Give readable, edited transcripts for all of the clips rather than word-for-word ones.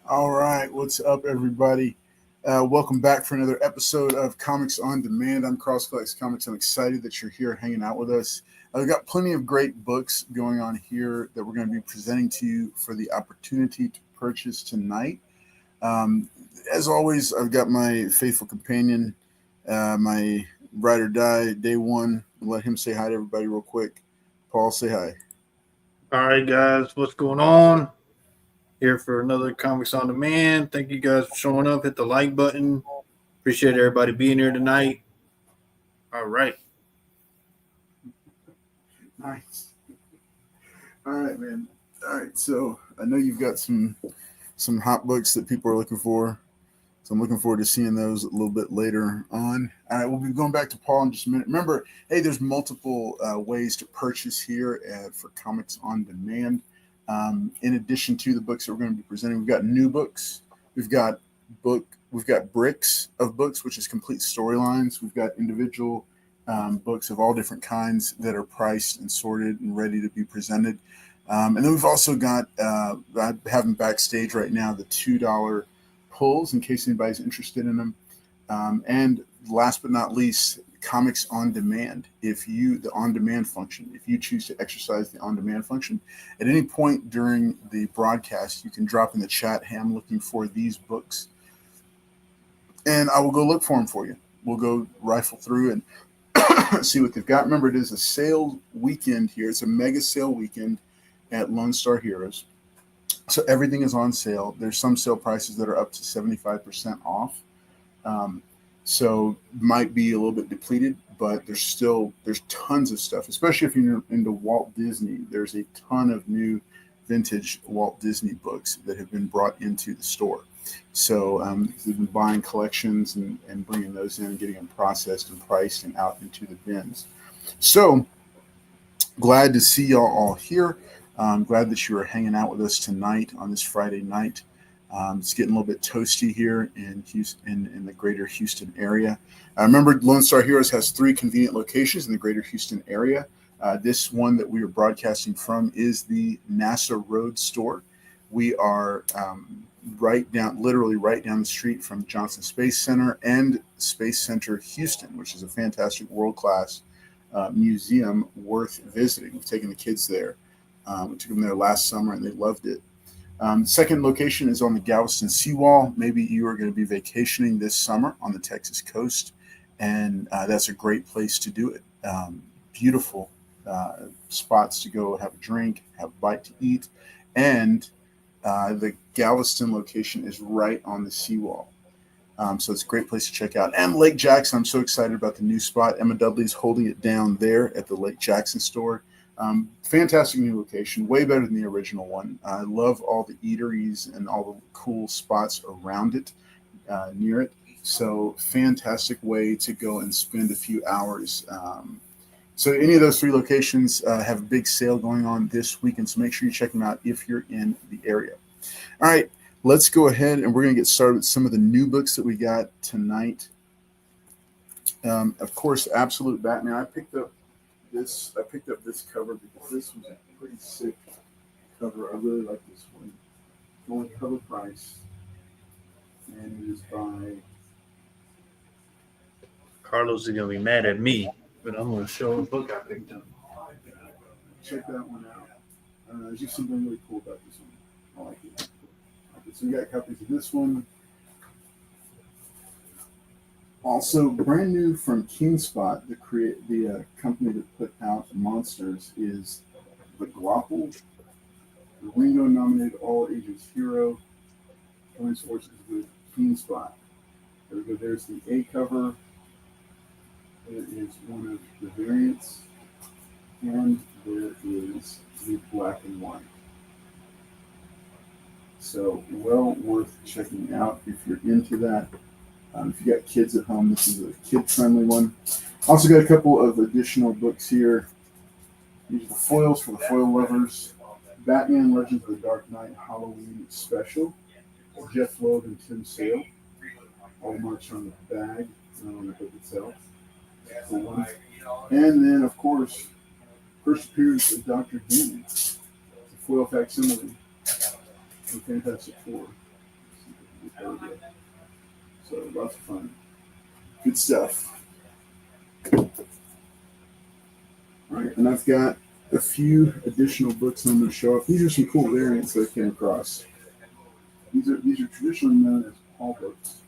All right, what's up, everybody? Welcome back for another episode of Comics on Demand. I'm Cross Collects Comics. I'm excited that you're here hanging out with us. We've got plenty of great books going on here that we're going to be presenting to you for the opportunity to purchase tonight. Um, as always, I've got my faithful companion, my ride or die, day one. Let him say hi to everybody real quick. Paul, say hi. All right, guys, what's going on? Here for another Comics on Demand. Thank you guys for showing up. Hit the like button. Appreciate everybody being here tonight. All right. Nice. All right, man. All right, so I know you've got some hot books that people are looking for. So I'm looking forward to seeing those a little bit later on. All right, we'll be going back to Paul in just a minute. Remember, hey, there's multiple ways to purchase here for Comics on Demand. In addition to the books that we're going to be presenting, we've got new books. We've got bricks of books, which is complete storylines. We've got individual books of all different kinds that are priced and sorted and ready to be presented. And then we've also got, I have them backstage right now, the $2 pulls in case anybody's interested in them. And last but not least, Comics on Demand. The on demand function, if you choose to exercise the on demand function, at any point during the broadcast, you can drop in the chat, hey, I'm looking for these books. And I will go look for them for you. We'll go rifle through and see what they've got. Remember, it is a sale weekend here. It's a mega sale weekend at Lone Star Heroes. So everything is on sale. There's some sale prices that are up to 75% off. So might be a little bit depleted, but there's tons of stuff, especially if you're into Walt Disney. There's a ton of new vintage Walt Disney books that have been brought into the store. So we've been buying collections and bringing those in and getting them processed and priced and out into the bins. So glad to see y'all all here. I'm glad that you are hanging out with us tonight on this Friday night. It's getting a little bit toasty here in Houston, in the greater Houston area. Remember, Lone Star Heroes has 3 convenient locations in the greater Houston area. This one that we are broadcasting from is the NASA Road store. We are literally right down the street from Johnson Space Center and Space Center Houston, which is a fantastic world-class museum worth visiting. We've taken the kids there. We took them there last summer and they loved it. Second location is on the Galveston Seawall. Maybe you are going to be vacationing this summer on the Texas coast, and that's a great place to do it. Beautiful spots to go have a drink, have a bite to eat, and the Galveston location is right on the seawall. So it's a great place to check out. And Lake Jackson, I'm so excited about the new spot. Emma Dudley's holding it down there at the Lake Jackson store. Fantastic new location, way better than the original one. I love all the eateries and all the cool spots around it, near it. So fantastic way to go and spend a few hours. So any of those 3 locations have a big sale going on this weekend. So make sure you check them out if you're in the area. All right, let's go ahead and we're going to get started with some of the new books that we got tonight. Of course, Absolute Batman. I picked up this cover because this was a pretty sick cover. I really like this one. It's only cover price, and it is by Carlos is going to be mad at me, but I'm going to show a book I picked up. Check that one out. There's just something really cool about this one. I like it. So we got copies of this one. Also, brand new from Kingspot, the company that put out Monsters, is the Guapo, the Ringo-nominated all-ages hero, joins forces with Kingspot. There we go. There's the A cover. It is one of the variants, and there is the black and white. So, well worth checking out if you're into that. If you got kids at home, this is a kid-friendly one. Also got a couple of additional books here. These are the foils for the foil lovers. Batman Legends of the Dark Knight Halloween Special. Jeff Loeb and Tim Sale. All marked on the bag, not on the book itself. Cool. And then, of course, first appearance of Dr. Doom. It's a foil facsimile of Fantastic Four. There we go. So lots of fun. Good stuff. All right, and I've got a few additional books I'm going to show off. These are some cool variants that I came across. These are traditionally known as PaulKomics,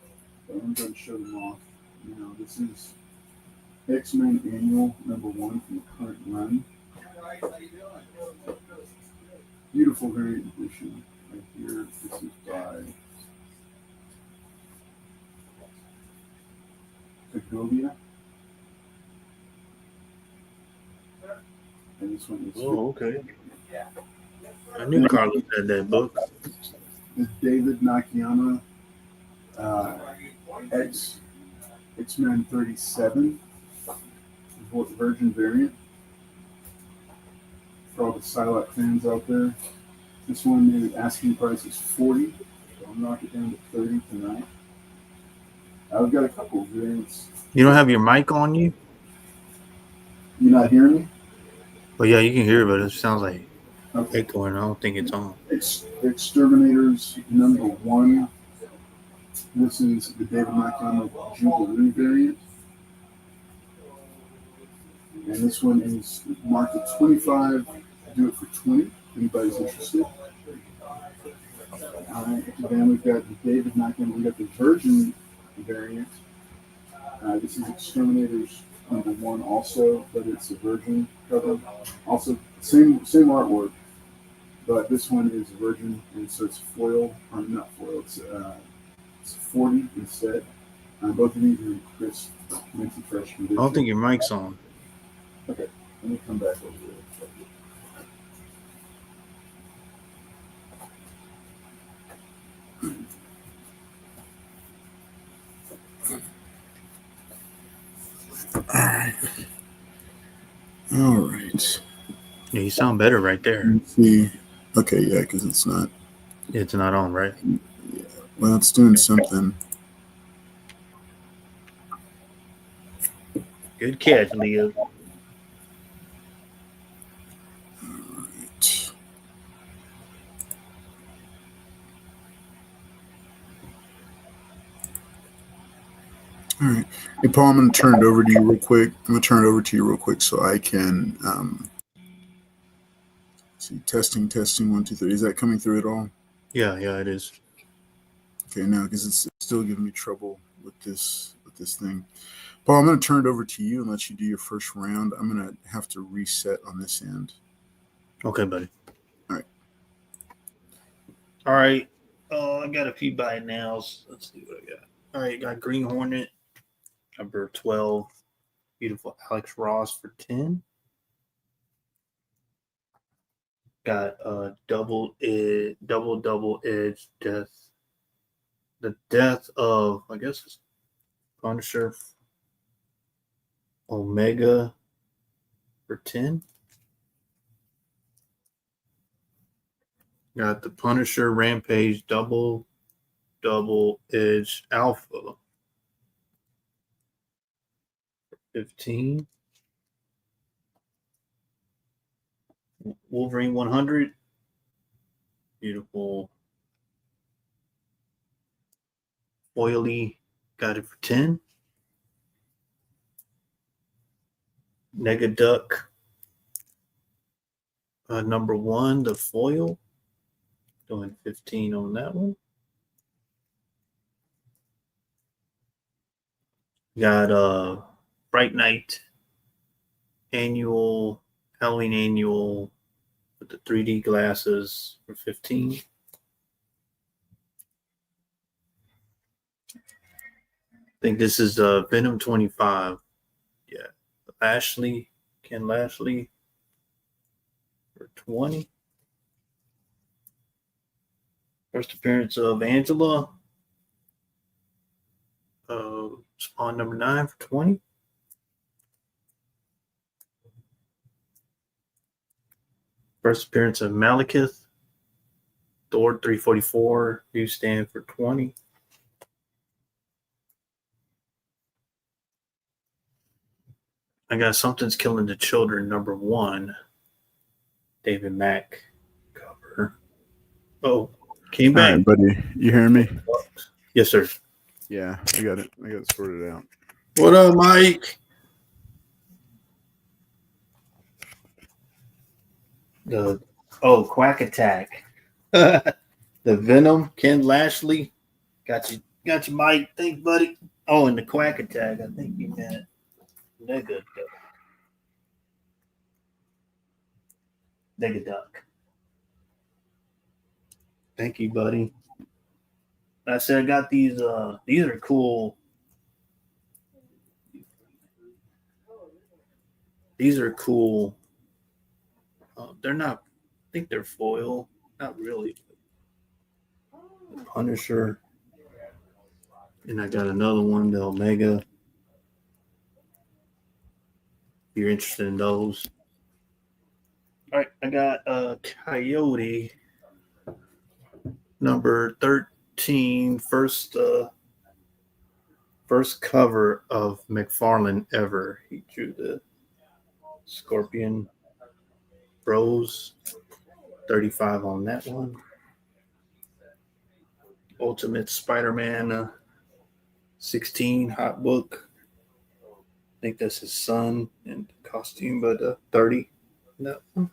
but I'm going to show them off. This is X-Men Annual #1 from the current run. Beautiful variant edition right here. This is by Segovia. And this one is okay. I knew Carlos had that book. The David Nakayama X-Men 37 Virgin variant. For all the Psylocke fans out there, this one, the asking price is $40, so I'll knock it down to $30 tonight. I've got a couple of variants. You don't have your mic on you? You not hearing me? Well, yeah, you can hear it, but it sounds like echoing. I don't think it's on. Exterminators #1. This is the David Nakayama Jubilee variant. And this one is marked at $25. Do it for $20. Anybody's interested. All right. Then we've got the David Nakayama. We got the Virgin variant. This is Exterminators #1 also, but it's a Virgin cover. Also, same artwork, but this one is Virgin, and so it's foil, or not foil. It's 40 instead. Both of these are in crisp, minty fresh condition. I don't think your mic's on. Okay, let me come back over there. All right. Yeah, you sound better right there. Let's see. Okay, yeah, because it's not. It's not on, right? Yeah. Well, it's doing something. Good catch, Leo. All right. All right. Hey, Paul, I'm going to turn it over to you real quick. So I can see. Testing, 1, 2, 3. Is that coming through at all? Yeah, it is. Okay, now because it's still giving me trouble with this thing. Paul, I'm going to turn it over to you and let you do your first round. I'm going to have to reset on this end. Okay, buddy. All right. All right. I got a few buy nows. Let's see what I got. All right, got Green Hornet, #12. Beautiful Alex Ross for 10. Got a double edge death. The death of, I guess it's Punisher Omega for 10. Got the Punisher Rampage double edge alpha for 15. Wolverine 100. Beautiful oily. Got it for 10. Negaduck #1, the foil. Doing 15 on that one. Got Bright Night annual, Halloween annual with the 3D glasses for 15. I think this is Venom 25. Yeah. Ken Lashley for 20. First appearance of Angela. Spawn #9 for 20. First appearance of Malekith. Thor 344. Newsstand for 20. I got Something's Killing the Children #1. David Mack cover. Oh, came back. All right, buddy. You hearing me? Yes, sir. Yeah, I got it sorted out. What up, Mike? Quack Attack. The Venom, Ken Lashley. Got you, Mike. Thanks, buddy. Oh, and the Quack Attack. I think you meant Duck. Thank you, buddy. I said I got these. These are cool. These are cool. They're not. I think they're foil. Not really. The Punisher. And I got another one, the Omega. If you're interested in those. All right, I got Coyote number 13, first cover of McFarlane ever. He drew the Scorpion Bros, 35 on that one. Ultimate Spider-Man 16 hot book. I think that's his son in costume, but 30 on that one.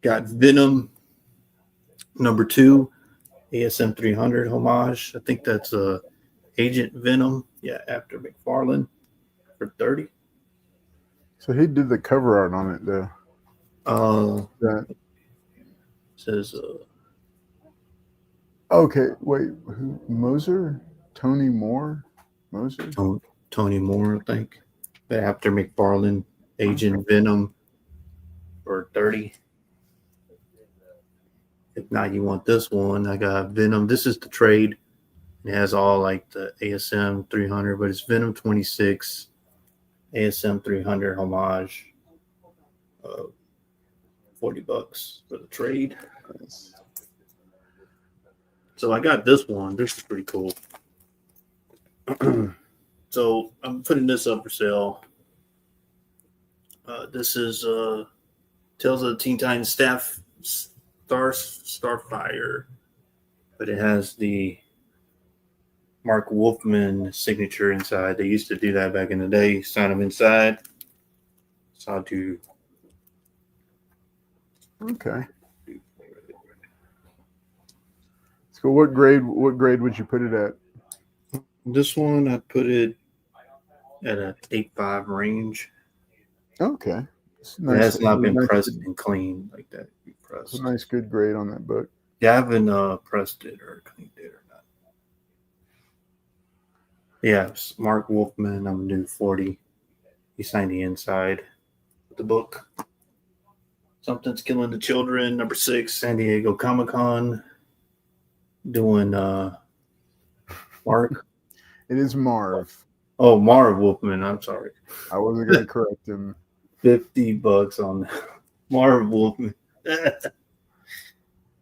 Got Venom number 2, ASM 300 homage. I think that's Agent Venom. Yeah, after McFarlane for 30. So he did the cover art on it, though. That Says okay. Wait, who? Moser? Tony Moore? Moser? Tony Moore, I think. But after McFarlane, Agent Venom for 30. If not, you want this one. I got Venom. This is the trade. It has all like the ASM 300, but it's Venom 26, ASM 300 homage. $40 for the trade. Nice. So I got this one. This is pretty cool. So I'm putting this up for sale. This is Tales of the Teen Titans Starfire, but it has the Mark Wolfman signature inside. They used to do that back in the day. Sign them inside. So I'll do. Okay. So what grade would you put it at? This one, I put it at an 8.5 range. Okay. Nice. It has not been pressed and cleaned like that. It's a nice, good grade on that book. Yeah, I haven't pressed it or cleaned it or not. Yeah, Mark Wolfman, I'm going to do 40. He signed the inside of the book. Something's Killing the Children, number 6, San Diego Comic-Con. Doing Mark. It is Marv. Oh, Marv Wolfman. I'm sorry. I wasn't going to correct him. $50 on Marv Wolfman. All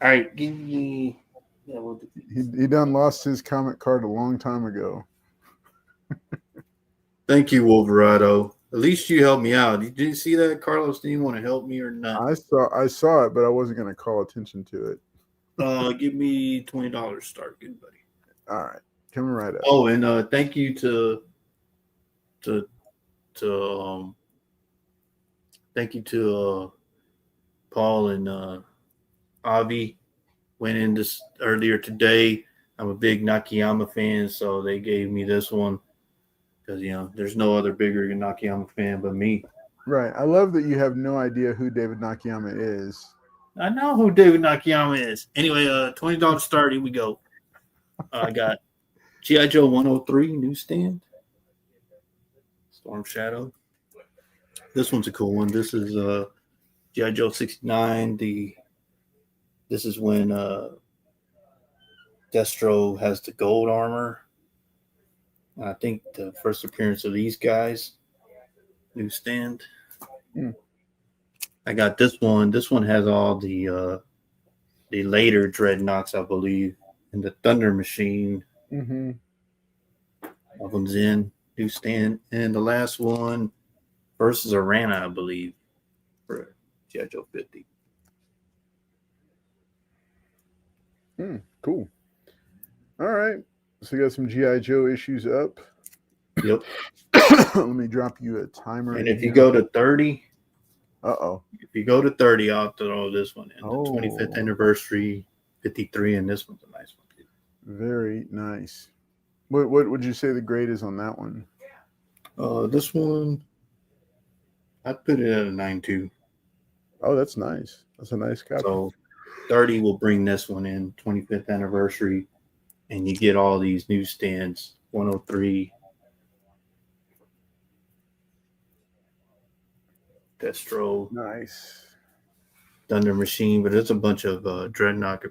right, give me. Yeah, we'll do he done lost his comic card a long time ago. Thank you, Wolverado. At least you helped me out. Did you see that, Carlos? Do you want to help me or not? I saw it, but I wasn't going to call attention to it. Give me $20 start, good buddy. All right, coming right up. Oh, and thank you to Paul and Avi. Went in this earlier today. I'm a big Nakayama fan, so they gave me this one because there's no other bigger Nakayama fan but me. Right. I love that you have no idea who David Nakayama is. I know who David Nakayama is. Anyway, $20 start. Here we go. I got G.I. Joe 103 newsstand. Storm Shadow. This one's a cool one. This is G.I. Joe 69. This is when Destro has the gold armor. I think the first appearance of these guys. Newsstand. I got this one. This one has all the later dreadnoughts, I believe, and the Thunder Machine. Mm-hmm. That one's in newsstand, and the last one versus Arana, I believe, for G.I. Joe 50. Cool. All right. So we got some GI Joe issues up. Yep. Let me drop you a timer. And if you go to 30, if you go to 30, I'll throw this one in. Oh. The 25th anniversary, 53, and this one's a nice one too. Very nice. What would you say the grade is on that one? This one, I'd put it at a 9.2. Oh, that's nice. That's a nice copy. So 30 will bring this one in, 25th anniversary, and you get all these newsstands, 103. Destro, Nice. Thunder Machine, but it's a bunch of Dreadnought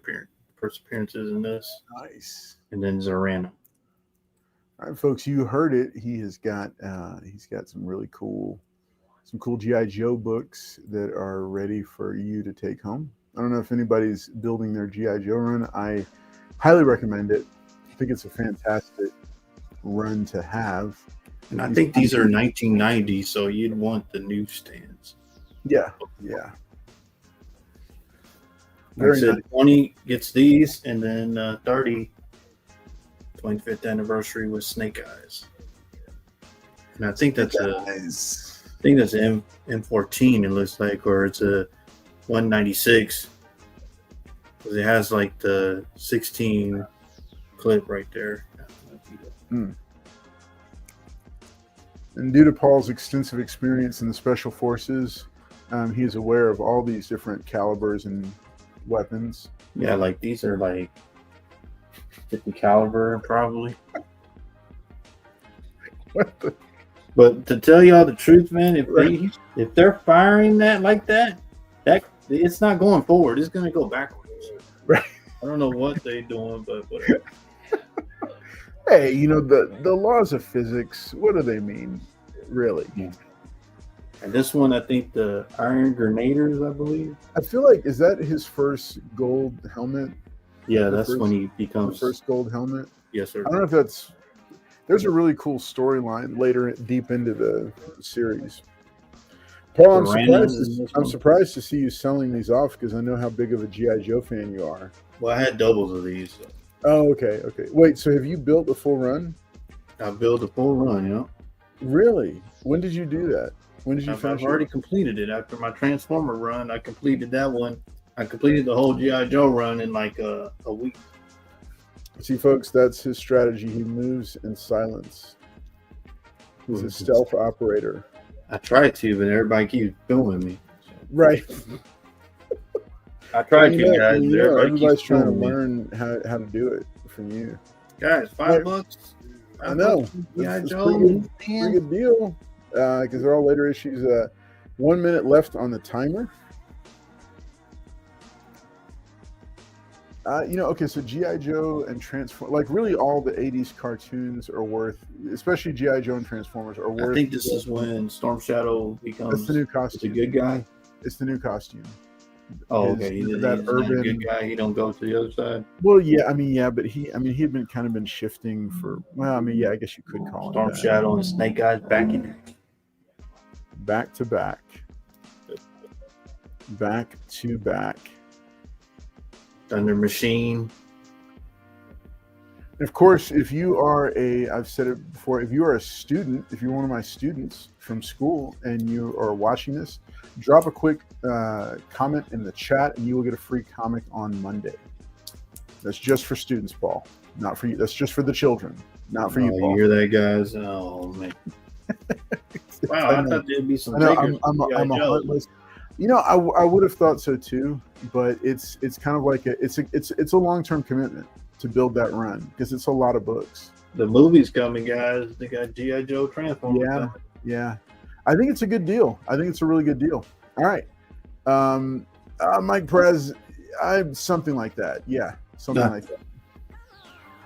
first appearances in this. Nice. And then Zorana. All right, folks, you heard it. He's got some really cool GI Joe books that are ready for you to take home. I don't know if anybody's building their GI Joe run. I highly recommend it. I think it's a fantastic run to have. And I think these are 1990, so you'd want the newsstands. Yeah. Like I said, 20 gets these, and then 30, 25th anniversary with Snake Eyes. And I think that's an M14. It looks like, or it's a 196, because it has like the 16 clip right there. And due to Paul's extensive experience in the Special Forces, he is aware of all these different calibers and weapons. Yeah, like these are like 50 caliber probably. But to tell y'all the truth, man, if they're firing that like that it's not going forward. It's going to go backwards. Right. I don't know what they're doing, but whatever. Hey, the laws of physics, what do they mean, really? Yeah. And this one, I think the Iron Grenadiers, I believe. I feel like, is that his first gold helmet? Yeah, that's when he becomes... First gold helmet? Yes, sir. I don't know if there's a really cool storyline later deep into the series. Paul, I'm surprised to see you selling these off, because I know how big of a G.I. Joe fan you are. Well, I had doubles of these. So. Oh, okay. Wait, so have you built a full run? I built a full run, yeah. Really? When did you do that? When did you finish? I've already completed it. After my Transformer run, I completed that one. I completed the whole G.I. Joe run in like a week. See, folks, that's his strategy. He moves in silence. He's a stealth operator. I tried to, but everybody keeps filming me. So. Right. I tried to, guys. Everybody's trying to learn how to do it from you. Guys, $5. I know. It's pretty good deal. Because they're all later issues. 1 minute left on the timer. Okay, so G.I. Joe and Transformers, like really all the 80s cartoons are worth, especially G.I. Joe and Transformers are worth. I think this is when Storm Shadow becomes the new costume. The good guy. It's the new costume. Oh, okay. He's that urban good guy. He don't go to the other side. Well, yeah, but he had been shifting for. Well, I guess you could call Storm Shadow and Snake Eyes back to back. Thunder Machine. And of course, if you are I've said it before, if you are a student, if you're one of my students from school and you are watching this, drop a quick comment in the chat and you will get a free comic on Monday. That's just for students, Paul. Not for you. That's just for the children. Not for you, Paul. You hear that, guys? Oh, man. Wow, I thought there'd be some takers. I'm a heartless. I would have thought so too, but it's kind of like it's a long-term commitment to build that run because it's a lot of books. The movie's coming, guys. They got G.I. Joe Transformers. Yeah. I think it's a good deal. I think it's a really good deal. All right. Mike Perez, something like that. Yeah, something like that.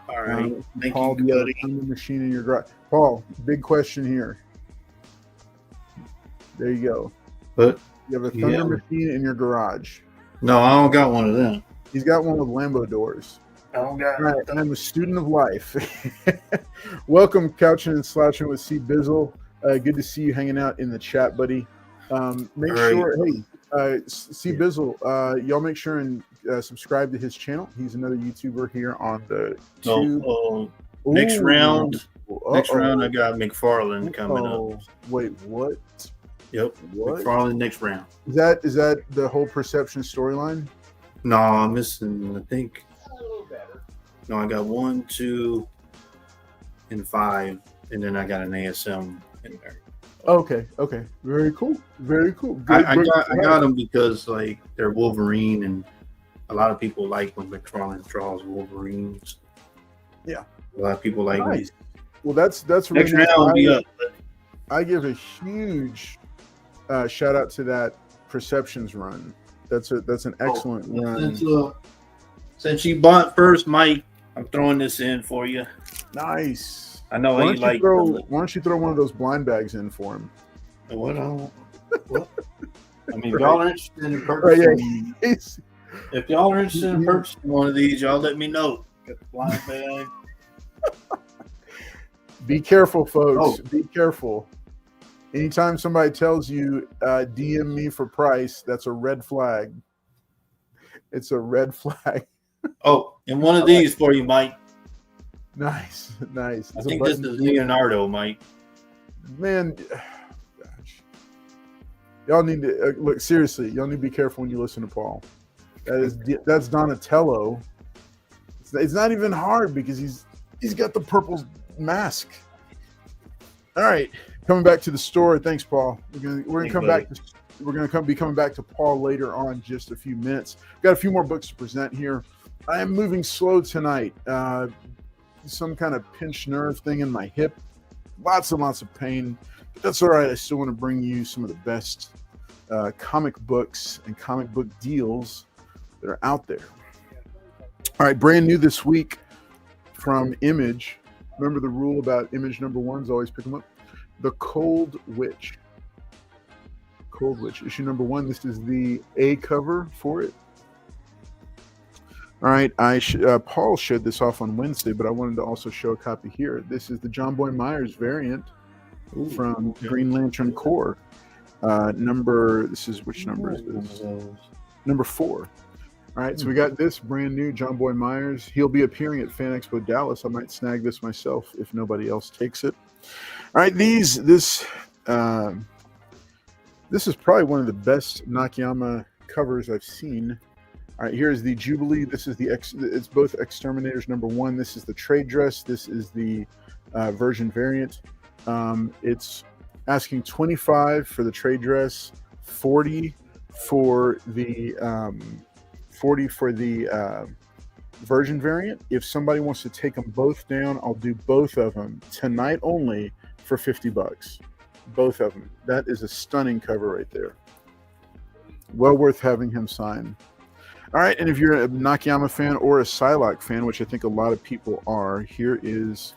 All right. Thank Paul, you, buddy. Thunder Machine in your garage. Paul, big question here. There you go. But you have a Thunder Machine in your garage. No, I don't got one of them. He's got one with Lambo doors. I don't got it. Right, I'm a student of life. Welcome, Couching and Slouching with C. Bizzle. Good to see you hanging out in the chat, buddy. Make sure, hey, C Bizzle, y'all make sure and subscribe to his channel. He's another YouTuber here on the tube. Next Ooh. round. Next Uh-oh. round, I got McFarlane coming up. Wait, what? Yep, What? McFarlane next round. Is that the whole Perception storyline? No, I'm missing, I think. No, I got 1, 2, and 5, and then I got an ASM in there. Okay. Very cool. Good, I got them because like they're Wolverine, and a lot of people like when McFarlane draws Wolverines. Yeah, a lot of people like nice. Well, that's next really round will be up. I give a huge shout out to that Perceptions run. That's an excellent run. Since you bought first, Mike, I'm throwing this in for you. Nice. I know why how you like. Why don't you throw one of those blind bags in for him? What? I mean, if y'all are interested in purchasing, if y'all are interested in purchasing one of these, y'all let me know. Got the blind bag. Be careful, folks. Be careful. Anytime somebody tells you DM me for price, that's a red flag. It's a red flag. And one of these for you, Mike. Nice. I think this is Leonardo, Mike. Man, gosh. Y'all need to look seriously. Y'all need to be careful when you listen to Paul. That's Donatello. It's not even hard because he's got the purple mask. All right, coming back to the store. Thanks, Paul. We're gonna come back. We're gonna be coming back to Paul later on in just a few minutes. Got a few more books to present here. I am moving slow tonight. Some kind of pinched nerve thing in my hip. Lots and lots of pain. But that's all right. I still want to bring you some of the best comic books and comic book deals that are out there. All right, brand new this week from Image. Remember the rule about Image number ones, always pick them up. The Cold Witch. Cold Witch, issue number 1. This is the A cover for it. All right, Paul showed this off on Wednesday, but I wanted to also show a copy here. This is the John Boy Myers variant from Green Lantern Corps. This is which number is this? Number 4. All right, so we got this brand new John Boy Myers. He'll be appearing at Fan Expo Dallas. I might snag this myself if nobody else takes it. All right, this is probably one of the best Nakayama covers I've seen. All right, here's the Jubilee. This is it's both Exterminators number 1. This is the trade dress. This is the version variant. It's asking $25 for the trade dress, $40 for the version variant. If somebody wants to take them both down, I'll do both of them tonight only for $50. Both of them. That is a stunning cover right there. Well worth having him sign. All right, and if you're a Nakayama fan or a Psylocke fan, which I think a lot of people are, here is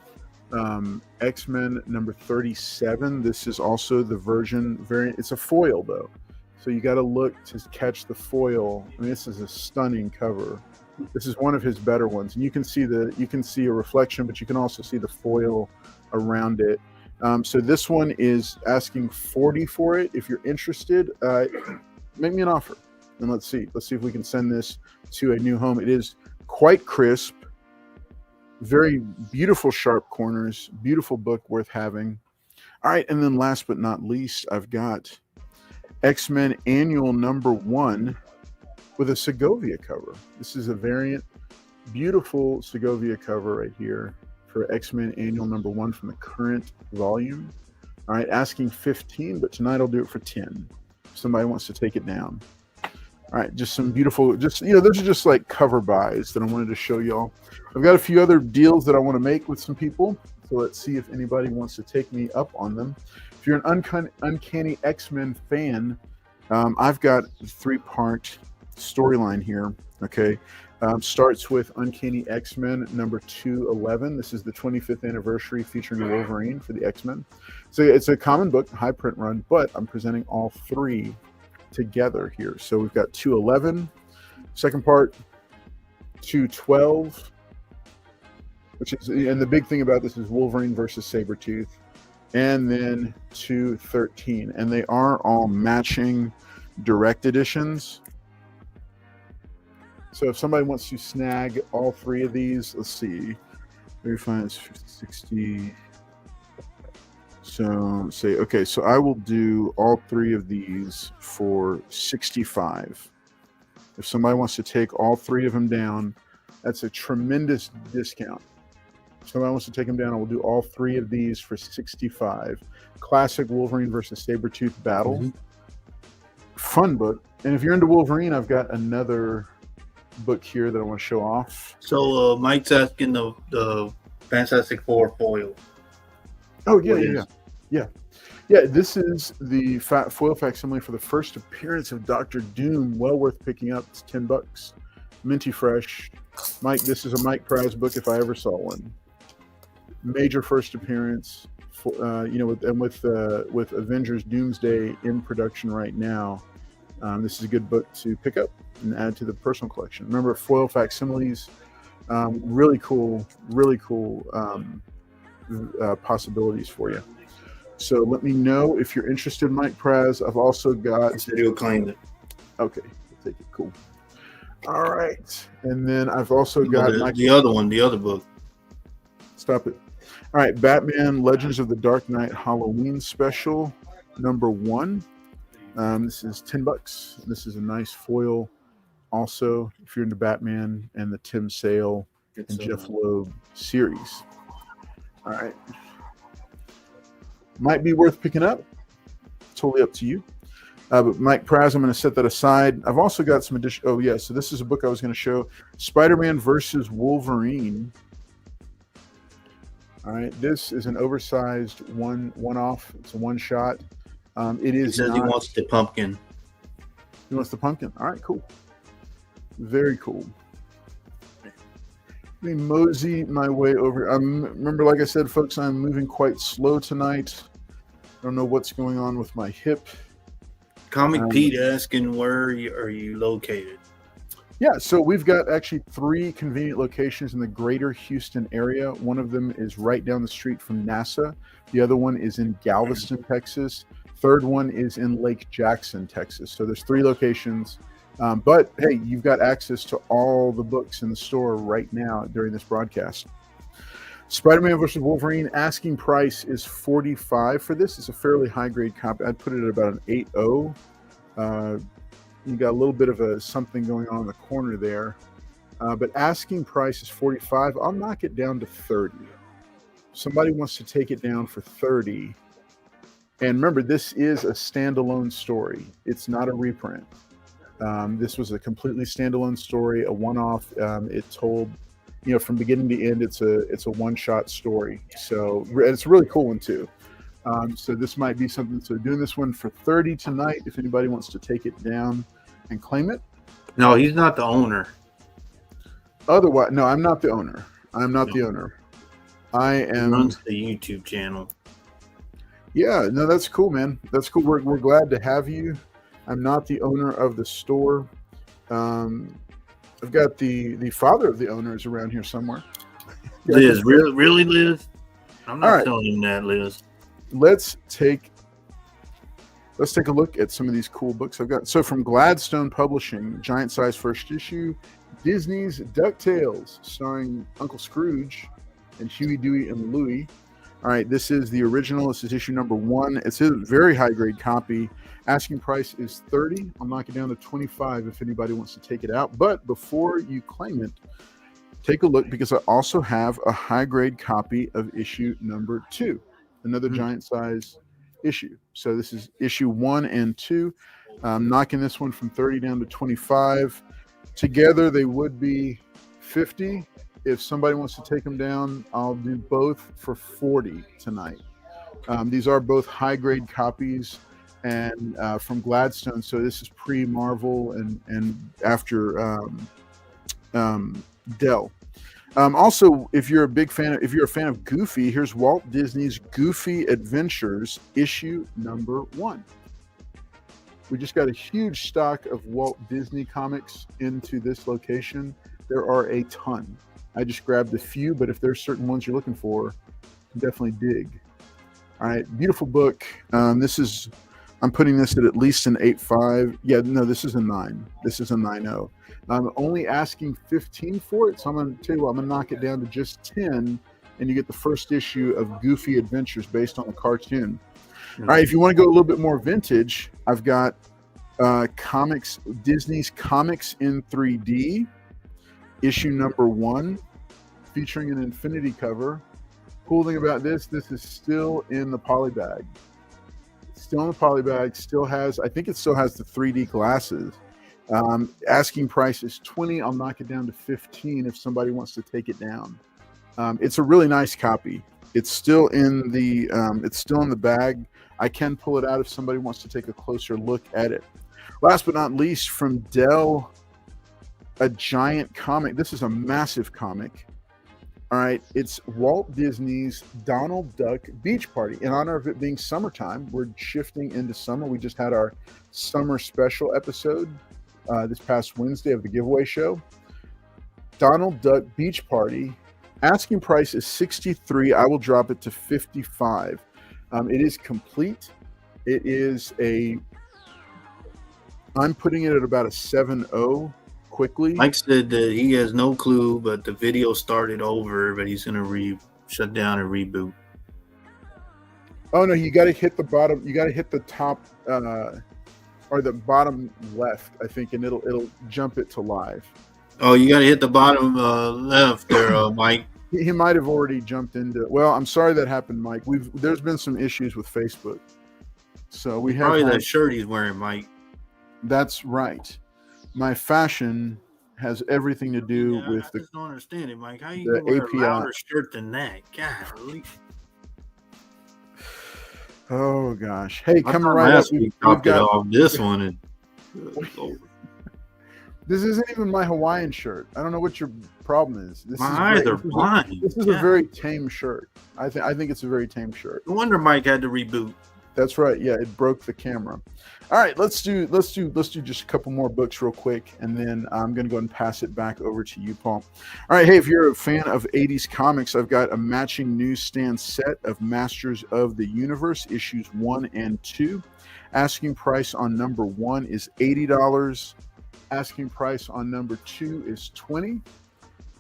X-Men number 37. This is also the version variant. It's a foil though, so you got to look to catch the foil. I mean, this is a stunning cover. This is one of his better ones, and you can see a reflection, but you can also see the foil around it. So this one is asking $40 for it. If you're interested, make me an offer. And let's see if we can send this to a new home. It is quite crisp, very beautiful sharp corners, beautiful book worth having. All right, and then last but not least, I've got X-Men Annual number 1 with a Segovia cover. This is a variant, beautiful Segovia cover right here for X-Men Annual number 1 from the current volume. All right, asking $15, but tonight I'll do it for $10. If somebody wants to take it down. All right, just some beautiful, those are just like cover buys that I wanted to show y'all. I've got a few other deals that I want to make with some people. So let's see if anybody wants to take me up on them. If you're an Uncanny X-Men fan, I've got a 3-part storyline here. Okay, starts with Uncanny X-Men number 211. This is the 25th anniversary featuring Wolverine for the X-Men. So it's a common book, high print run, but I'm presenting all 3 together here. So we've got 211, second part, 212, which is, and the big thing about this is Wolverine versus Sabretooth, and then 213, and they are all matching direct editions. So if somebody wants to snag all 3 of these, let's see. Maybe find it's 50, 60. So say, okay, so I will do all 3 of these for 65. If somebody wants to take all 3 of them down, that's a tremendous discount. If somebody wants to take them down, I will do all 3 of these for 65. Classic Wolverine versus Sabretooth battle. Mm-hmm. Fun book. And if you're into Wolverine, I've got another book here that I want to show off. So Mike's asking the Fantastic Four foil. Oh, yeah. This is the foil facsimile for the first appearance of Dr. Doom. Well worth picking up. It's $10. Minty fresh. Mike, this is a Mike Prize book if I ever saw one. Major first appearance. With Avengers Doomsday in production right now, this is a good book to pick up and add to the personal collection. Remember, foil facsimiles, really cool possibilities for you. So let me know if you're interested, Mike Praz. I've also got. You'll claim it. Okay, I'll take it. Cool. All right, and then I've also got the other book. Stop it. All right, Batman Legends of the Dark Knight Halloween Special, #1. This is $10. This is a nice foil. Also, if you're into Batman and the Tim Sale and Jeff Loeb series. All right. Might be worth picking up. Totally up to you. But Mike Praz, I'm going to set that aside. I've also got some additional. Oh, yeah. So this is a book I was going to show. Spider-Man versus Wolverine. All right, this is an oversized one-off. It's a one-shot. It is. He says he wants the pumpkin. He wants the pumpkin. All right, cool. Very cool. Let me mosey my way over. Remember, like I said, folks, I'm moving quite slow tonight. I don't know what's going on with my hip. Comic Pete asking where are you located? Yeah, so we've got actually 3 convenient locations in the greater Houston area. One of them is right down the street from NASA. The other one is in Galveston, Texas. Third one is in Lake Jackson, Texas. So there's 3 locations. But hey, you've got access to all the books in the store right now during this broadcast. Spider-Man vs. Wolverine, asking price is $45 for this. It's a fairly high-grade copy. I'd put it at about an 8.0. You got a little bit of a something going on in the corner there. But asking price is $45. I'll knock it down to $30. Somebody wants to take it down for $30. And remember, this is a standalone story. It's not a reprint. This was a completely standalone story, a one-off. It told, from beginning to end, it's a one-shot story. So it's a really cool one too. So this might be something. So doing this one for $30 tonight. If anybody wants to take it down and claim it. No, he's not the owner. Otherwise, no, I'm not the owner. I'm not the owner. I am. He runs the YouTube channel. Yeah, no, that's cool, man. That's cool. We're glad to have you. I'm not the owner of the store. I've got the father of the owners around here somewhere. Liz, really, Liz? I'm not telling him that, Liz. Let's take a look at some of these cool books I've got. So from Gladstone Publishing, giant size first issue, Disney's DuckTales, starring Uncle Scrooge and Huey, Dewey, and Louie. All right, this is the original. This is issue #1. It's a very high grade copy. Asking price is $30. I'll knock it down to $25 if anybody wants to take it out. But before you claim it, take a look because I also have a high grade copy of issue #2, another giant size issue. So this is issue 1 and 2. I'm knocking this one from $30 down to $25. Together they would be $50. If somebody wants to take them down, I'll do both for $40 tonight. These are both high grade copies and from Gladstone. So this is pre-Marvel and after Dell. Also, if you're a fan of Goofy, here's Walt Disney's Goofy Adventures issue #1. We just got a huge stock of Walt Disney comics into this location. There are a ton. I just grabbed a few, but if there's certain ones you're looking for, definitely dig. All right, beautiful book. This is I'm putting this at least an 8.5. Yeah, no, this is a 9. This is a 9.0. I'm only asking 15 for it, so I'm going to tell you what, I'm going to knock it down to just 10, and you get the first issue of Goofy Adventures based on the cartoon. All right, if you want to go a little bit more vintage, I've got comics, Disney's Comics in 3D, issue number 1, featuring an infinity cover. Cool thing about this is still in the poly bag. Still in the poly bag, still has, I think it still has the 3D glasses. Asking price is 20. I'll knock it down to 15 if somebody wants to take it down. It's a really nice copy. It's still in the bag. I can pull it out if somebody wants to take a closer look at it. Last but not least, from Dell, a giant comic. This is a massive comic. All right, it's Walt Disney's Donald Duck Beach Party. In honor of it being summertime, we're shifting into summer. We just had our summer special episode this past Wednesday of the giveaway show. Donald Duck Beach Party. Asking price is $63. I will drop it to $55. It is complete. I'm putting it at about a 7.0 quickly. Mike said that he has no clue, but the video started over, but he's going to shut down and reboot. Oh, no, you got to hit the bottom. You got to hit the top or the bottom left, I think, and it'll jump it to live. Oh, you got to hit the bottom left there, Mike. He might have already jumped into it. Well, I'm sorry that happened, Mike. There's been some issues with Facebook. So we have probably that shirt he's wearing, Mike. That's right. My fashion has everything to do with I just don't understand it, Mike. How you the wear API. a louder shirt than that? Golly. Oh gosh! Hey, coming right right up, we've got off this one. And, this isn't even my Hawaiian shirt. I don't know what your problem is. This is a very tame shirt. I think it's a very tame shirt. No wonder Mike had to reboot. That's right. Yeah, it broke the camera. All right, let's do just a couple more books real quick, and then I'm going to go ahead and pass it back over to you, Paul. All right, hey, if you're a fan of 80s comics, I've got a matching newsstand set of Masters of the Universe issues 1 and 2. Asking price on number 1 is $80. Asking price on number 2 is $20.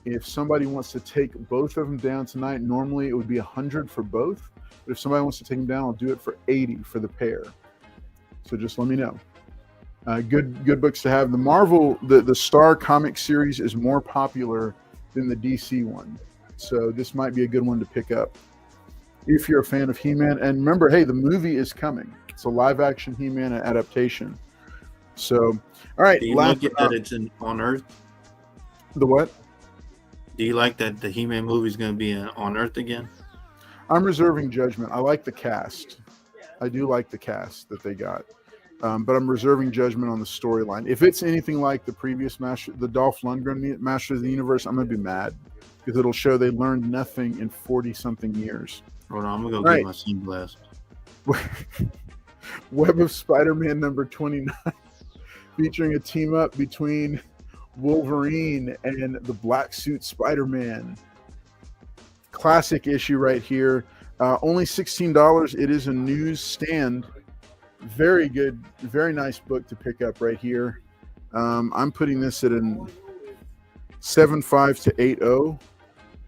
If somebody wants to take both of them down tonight, normally it would be $100 for both. But if somebody wants to take them down, I'll do it for $80 for the pair. So just let me know. Good books to have. The Marvel, the Star comic series is more popular than the DC one. So this might be a good one to pick up if you're a fan of He-Man. And remember, hey, the movie is coming. It's a live-action He-Man adaptation. So, all right. Do you like it that it's on Earth? The what? Do you like that the He-Man movie is going to be on Earth again? I'm reserving judgment. I like the cast. I do like the cast that they got. But I'm reserving judgment on the storyline. If it's anything like the previous the Dolph Lundgren Master of the Universe, I'm going to be mad because it'll show they learned nothing in 40-something years. Hold on, I'm going to go get my sunglasses. Web of Spider-Man number 29, featuring a team-up between Wolverine and the Black Suit Spider-Man. Classic issue right here. Only $16. It is a newsstand. Very good, very nice book to pick up right here. I'm putting this at a 7.5 to 8.0.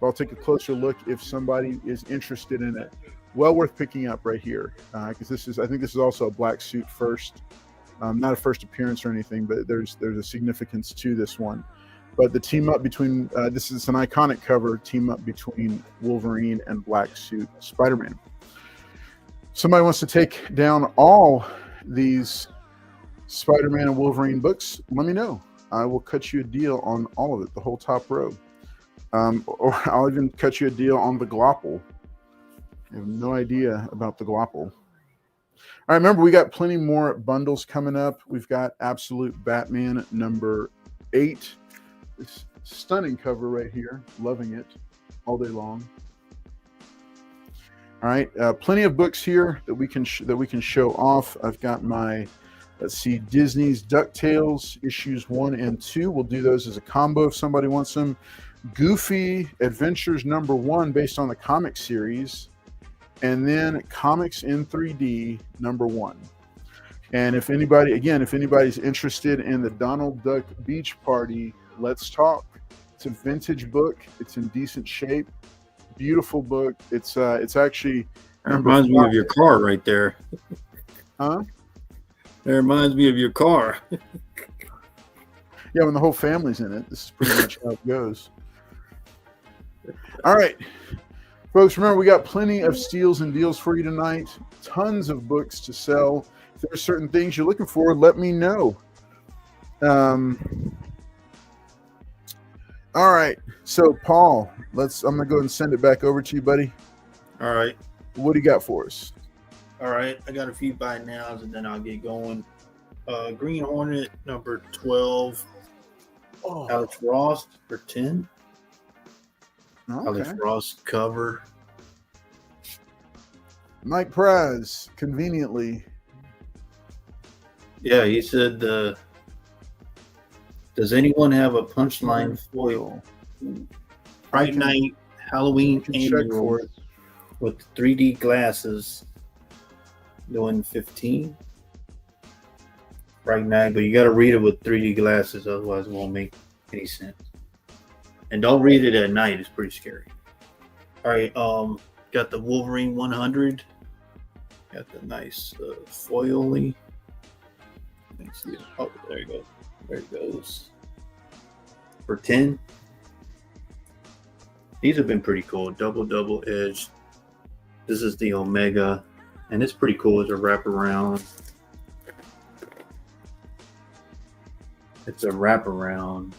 I'll take a closer look if somebody is interested in it. Well worth picking up right here because I think this is also a Black Suit first. Not a first appearance or anything, but there's a significance to this one. But the team up between this is an iconic cover team up between Wolverine and Black Suit Spider-Man. Somebody wants to take down all these Spider-Man and Wolverine books, let me know. I will cut you a deal on all of it, the whole top row. Or I'll even cut you a deal on the Glopple. I have no idea about the Glopple. All right, remember, we got plenty more bundles coming up. We've got Absolute Batman number 8. This stunning cover right here. Loving it all day long. All right, plenty of books here that we can show off. I've got my, let's see, Disney's DuckTales issues 1 and 2. We'll do those as a combo if somebody wants them. Goofy Adventures number 1 based on the comic series, and then Comics in 3D number 1. And if anybody's interested in the Donald Duck Beach Party, let's talk. It's a vintage book. It's in decent shape. Beautiful book. It's actually That reminds me of your car right there. Huh? That reminds me of your car. Yeah, when the whole family's in it, this is pretty much how it goes. All right, folks, remember we got plenty of steals and deals for you tonight. Tons of books to sell. If there are certain things you're looking for, let me know. All right, so Paul, I'm gonna go ahead and send it back over to you, buddy. All right. What do you got for us? All right, I got a few buy nows and then I'll get going. Green Hornet number 12. Oh, Alex Ross for 10. okay. Alex Ross cover. Mike Prize, conveniently. Yeah, he said, does anyone have a punchline foil? Fright Night Halloween annual with 3D glasses doing 15. Fright Night, but you got to read it with 3D glasses, otherwise it won't make any sense. And don't read it at night; it's pretty scary. All right, got the Wolverine 100. Got the nice foily. Let's see. Oh, there you go. There it goes. For 10. These have been pretty cool. Double edged. This is the Omega, and it's pretty cool as a wraparound. It's a wraparound.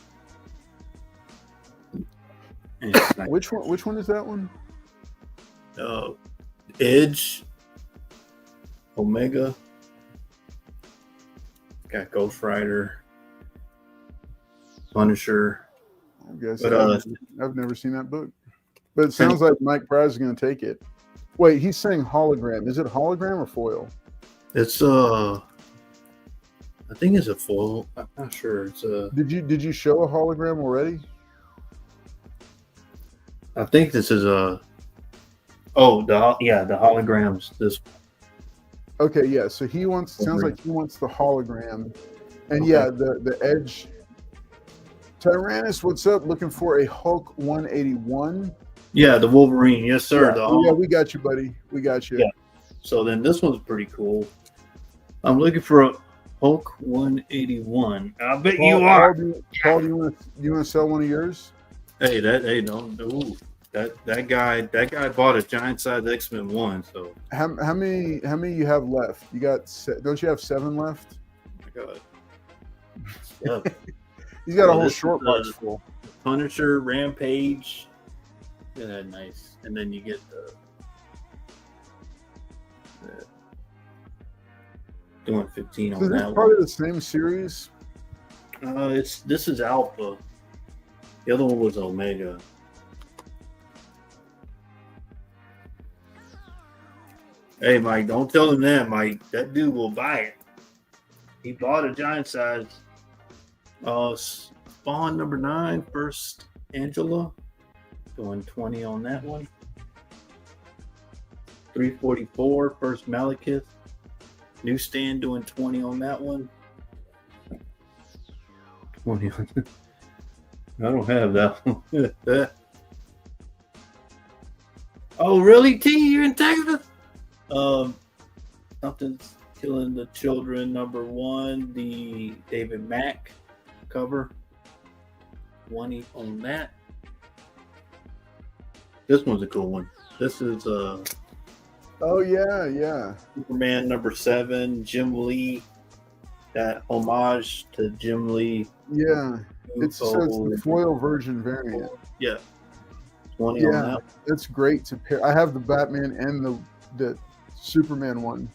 Nice. Which one is that one? Edge. Omega. Got Ghost Rider. Punisher. I guess I've never seen that book. But it sounds like Mike Price is going to take it. Wait, he's saying hologram. Is it hologram or foil? It's I think it's a foil. I'm not sure. It's Did you show a hologram already? I think this is the holograms. This. Okay, yeah. So sounds like he wants the hologram, and okay. Yeah, the Edge. Tyrannus, what's up? Looking for a Hulk 181? Yeah, the Wolverine. Yes, sir. Yeah, we got you, buddy. We got you. Yeah. So then this one's pretty cool. I'm looking for a Hulk 181. I bet you are. Paul, do you want to sell one of yours? Hey, that guy bought a giant size X-Men 1. So how many you have left? You got? Don't you have 7 left? I got 7. He's got a whole short box full. Punisher, Rampage. Isn't that nice? And then you get the doing 15 on that one. Is this part of the same series? This is Alpha. The other one was Omega. Hey, Mike, don't tell him that, Mike. That dude will buy it. He bought a giant size. Spawn number 9, first Angela. Doing 20 on that one. 344, first Malekith. Newsstand doing 20 on that one. 20 on that. I don't have that one. Oh, really, T? You're in Texas? Something's Killing the Children number 1, the David Mack cover. 20 on that. This one's a cool one. This is oh yeah. Superman number 7, Jim Lee. That homage to Jim Lee. Yeah. It's the foil version variant. Yeah. 20 on that. That's great to pair. I have the Batman and the Superman one.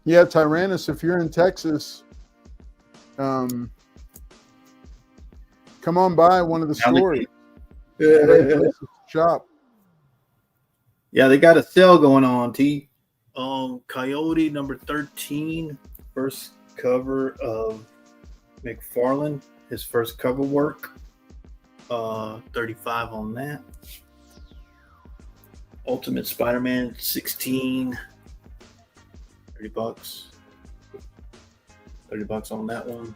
Yeah, Tyrannus, if you're in Texas, come on by one of the stores. Shop. Yeah, they got a sale going on, T. Coyote number 13, first cover of McFarlane, his first cover work. 35 on that. Ultimate Spider-Man 16, $30. $30 on that one.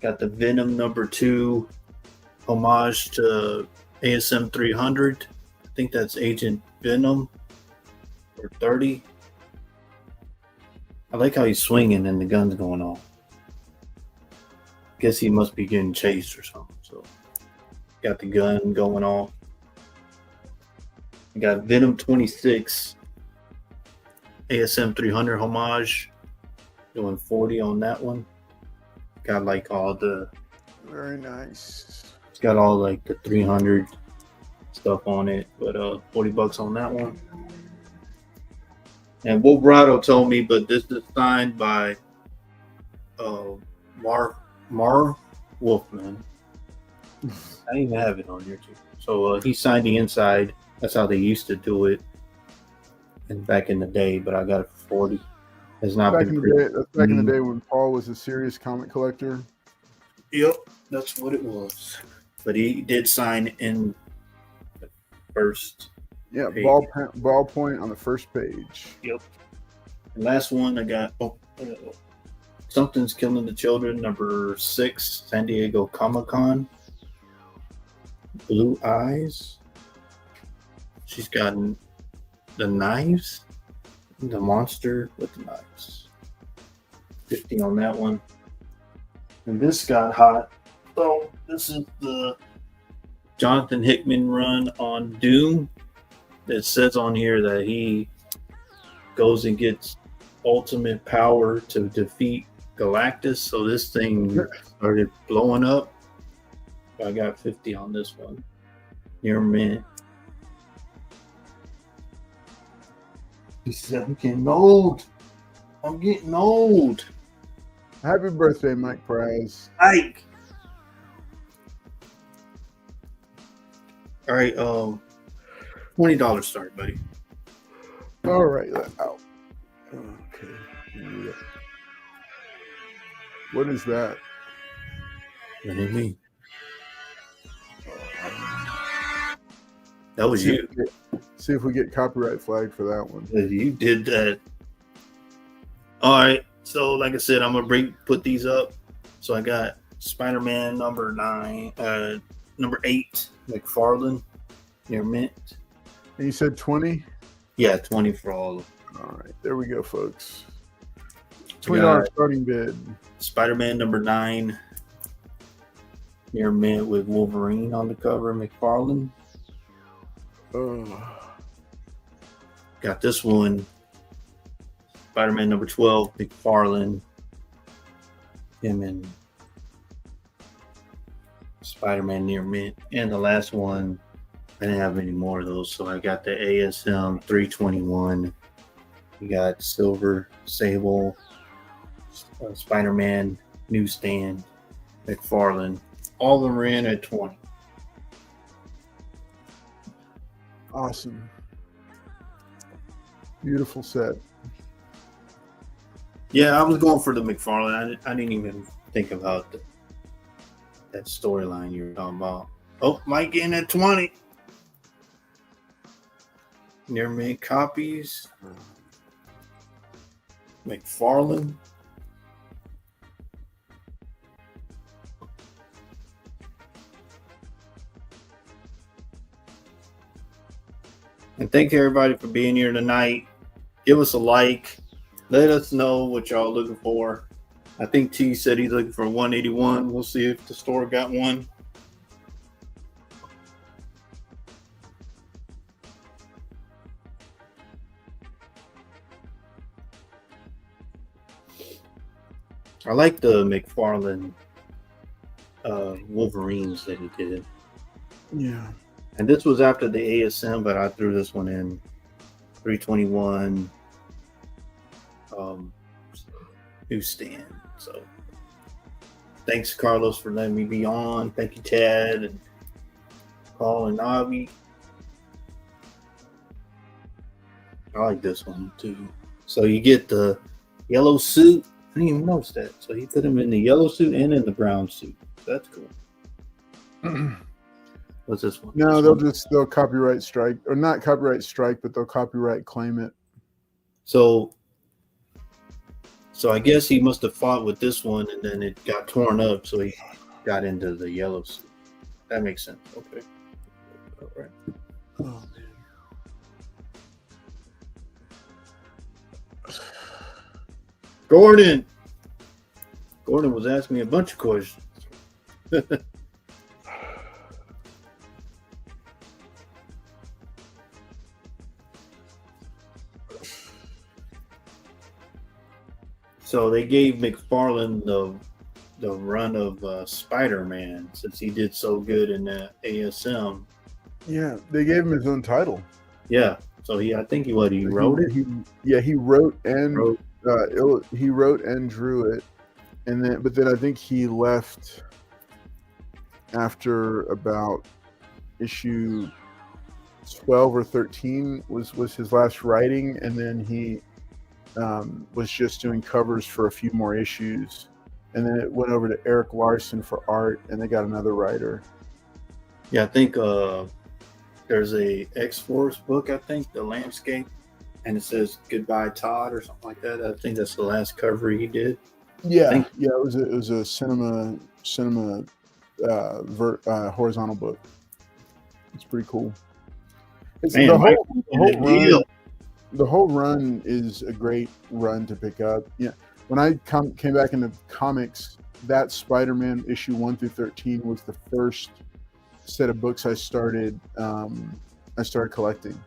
Got the Venom number 2 homage to ASM 300. I think that's Agent Venom for 30. I like how he's swinging and the gun's going off. Guess he must be getting chased or something. So got the gun going off. I got Venom 26 ASM 300 homage, doing 40 on that one. Got like all the Very nice. It's got all like the 300 stuff on it, but $40 on that one. And Wolverado told me, but this is signed by Mar Wolfman. I didn't even have it on here too. So he signed the inside. That's how they used to do it, and back in the day. But I got it for 40. It's not Back been in the day, that's back in the day when Paul was a serious comic collector. Yep, that's what it was. But he did sign in the first. Yeah, page. ballpoint on the first page. Yep. And last one I got. Something's Killing the Children, number 6, San Diego Comic-Con. Blue Eyes. She's gotten the knives. The monster with the knives. 50 on that one. And this got hot. So this is the Jonathan Hickman run on Doom. It says on here that he goes and gets ultimate power to defeat Galactus. So this thing started blowing up. I got 50 on this one. Near mint. He said, I'm getting old. I'm getting old. Happy birthday, Mike Prize. Ike. All right, $20 start, buddy. All right, out. Okay. Yeah. What is that? What do you mean? That was you. See if we get copyright flagged for that one. You did that. All right. So, like I said, I'm gonna put these up. So I got Spider-Man number 8, McFarlane, near mint. And you said 20? Yeah, 20 for all of them. All right, there we go, folks. $20 starting bid. Spider-Man number 9, near mint with Wolverine on the cover, McFarlane. Got this one. Spider-Man number 12, McFarlane. Him and Spider-Man near mint. And the last one, I didn't have any more of those, so I got the ASM 321. We got Silver Sable, Spider-Man newsstand, McFarlane. All of them ran at 20. Awesome. Beautiful set. Yeah, I was going for the McFarlane. I didn't even think about that storyline you were talking about. Oh, Mike in at 20. Near mint copies. McFarlane. And thank you everybody for being here tonight. Give us a like. Let us know what y'all looking for. I think T said he's looking for 181. We'll see if the store got one. I like the McFarlane Wolverines that he did. Yeah. And this was after the ASM, but I threw this one in. 321 newsstand. So thanks, Carlos, for letting me be on. Thank you, Chad and Paul and Avi. I like this one too. So you get the yellow suit. I didn't even notice that. So he put him in the yellow suit and in the brown suit. So that's cool. What's this one? No, This one? they'll copyright strike, or not copyright strike, but they'll copyright claim it. So I guess he must have fought with this one, and then it got torn up, so he got into the yellow suit. That makes sense. Okay. All right. Oh man. Gordon was asking me a bunch of questions. So they gave McFarlane the run of Spider-Man since he did so good in the ASM. Yeah, they gave him his own title. Yeah. So he wrote it. He wrote and he wrote and drew it, but then I think he left after about issue 12 or 13 was his last writing, and then he was just doing covers for a few more issues, and then it went over to Eric Larson for art, and they got another writer. Yeah, I think there's a X-Force book, I think, The Landscape, and it says Goodbye Todd or something like that. I think that's the last cover he did. Yeah, it was a cinema horizontal book. It's pretty cool. It's Man, the whole run is a great run to pick up. Yeah, when I came back into comics, that Spider-Man issue 1 through 13 was the first set of books I started collecting.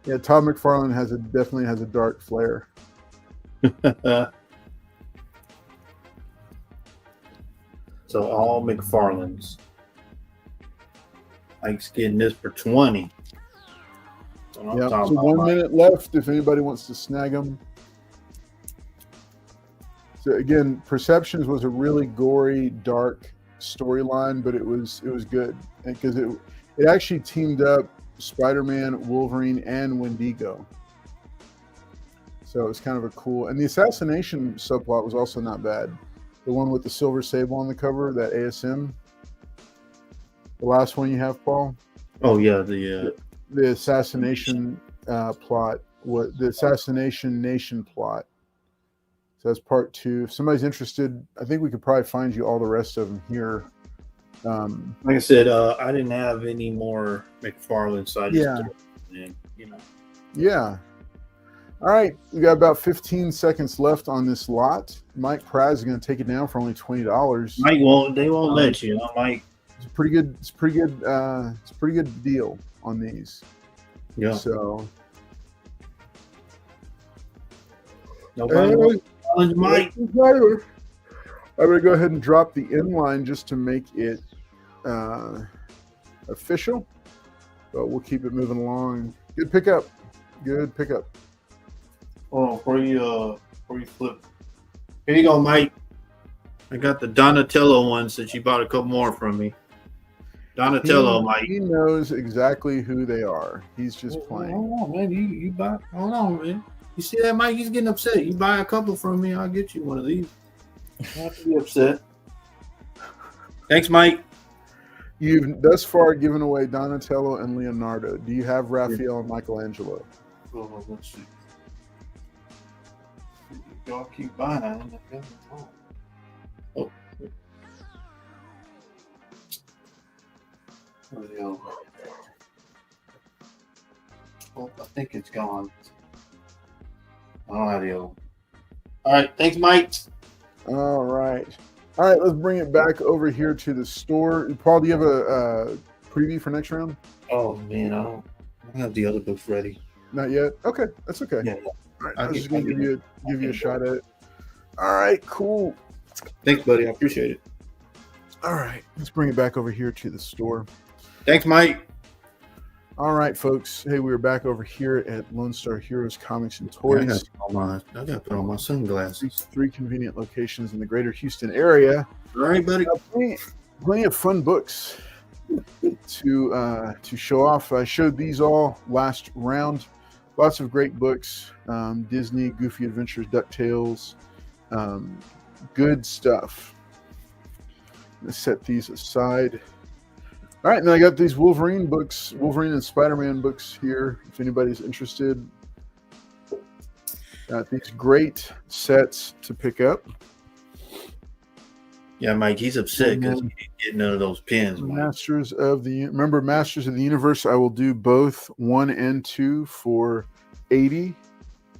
Yeah, Todd McFarlane definitely has a dark flair. So all McFarlane's. Mike's getting this for 20. Yeah, so 1 minute left if anybody wants to snag them. So again, Perceptions was a really gory, dark storyline, but it was good because it actually teamed up Spider-Man, Wolverine, and Wendigo. So it was kind of a cool, and the assassination subplot was also not bad. The one with the silver sable on the cover, that ASM. The last one you have, Paul? Oh yeah, the assassination plot, the Assassination Nation plot. So that's part 2. If somebody's interested, I think we could probably find you all the rest of them here. Like I said, I didn't have any more McFarlane, so I just Yeah. All right, we got about 15 seconds left on this lot. Mike Praz is going to take it down for only $20. Mike won't. They won't let you. Mike. It's a pretty good. It's pretty good deal on these. Yeah. So. Nobody challenge Mike. I'm going to go ahead and drop the inline just to make it official, but we'll keep it moving along. Good pickup. Oh, before you flip. Here you go, Mike. I got the Donatello ones that you bought a couple more from me. Donatello, Mike. He knows exactly who they are. He's just playing. Hold on, man. You buy. Hold on, man. You see that, Mike? He's getting upset. You buy a couple from me, I'll get you one of these. You don't have to be upset. Thanks, Mike. You've thus far given away Donatello and Leonardo. Do you have Raphael and Michelangelo? Oh, let's see. Y'all keep buying them. Oh. Where's the other one? Oh, I think it's gone. I don't have the other one. All right. Thanks, Mike. All right. Let's bring it back over here to the store. Paul, do you have a preview for next round? Oh, man. I don't have the other books ready. Not yet? Okay. That's okay. Yeah. All right. I was just going to give you a shot at it. All right. Cool. Thanks, buddy. I appreciate it. All right. Let's bring it back over here to the store. Thanks, Mike. All right, folks. Hey, we are back over here at Lone Star Heroes Comics and Toys. I got to put on my sunglasses. 3 convenient locations in the greater Houston area. All right, buddy. Plenty of fun books to show off. I showed these all last round. Lots of great books. Disney, Goofy Adventures, DuckTales. Good stuff. Let's set these aside. All right, and then I got these Wolverine books, Wolverine and Spider-Man books here, if anybody's interested. Got these great sets to pick up. Yeah, Mike, he's upset because he didn't get none of those pins. Masters of the Universe. I will do both 1 and 2 for $80,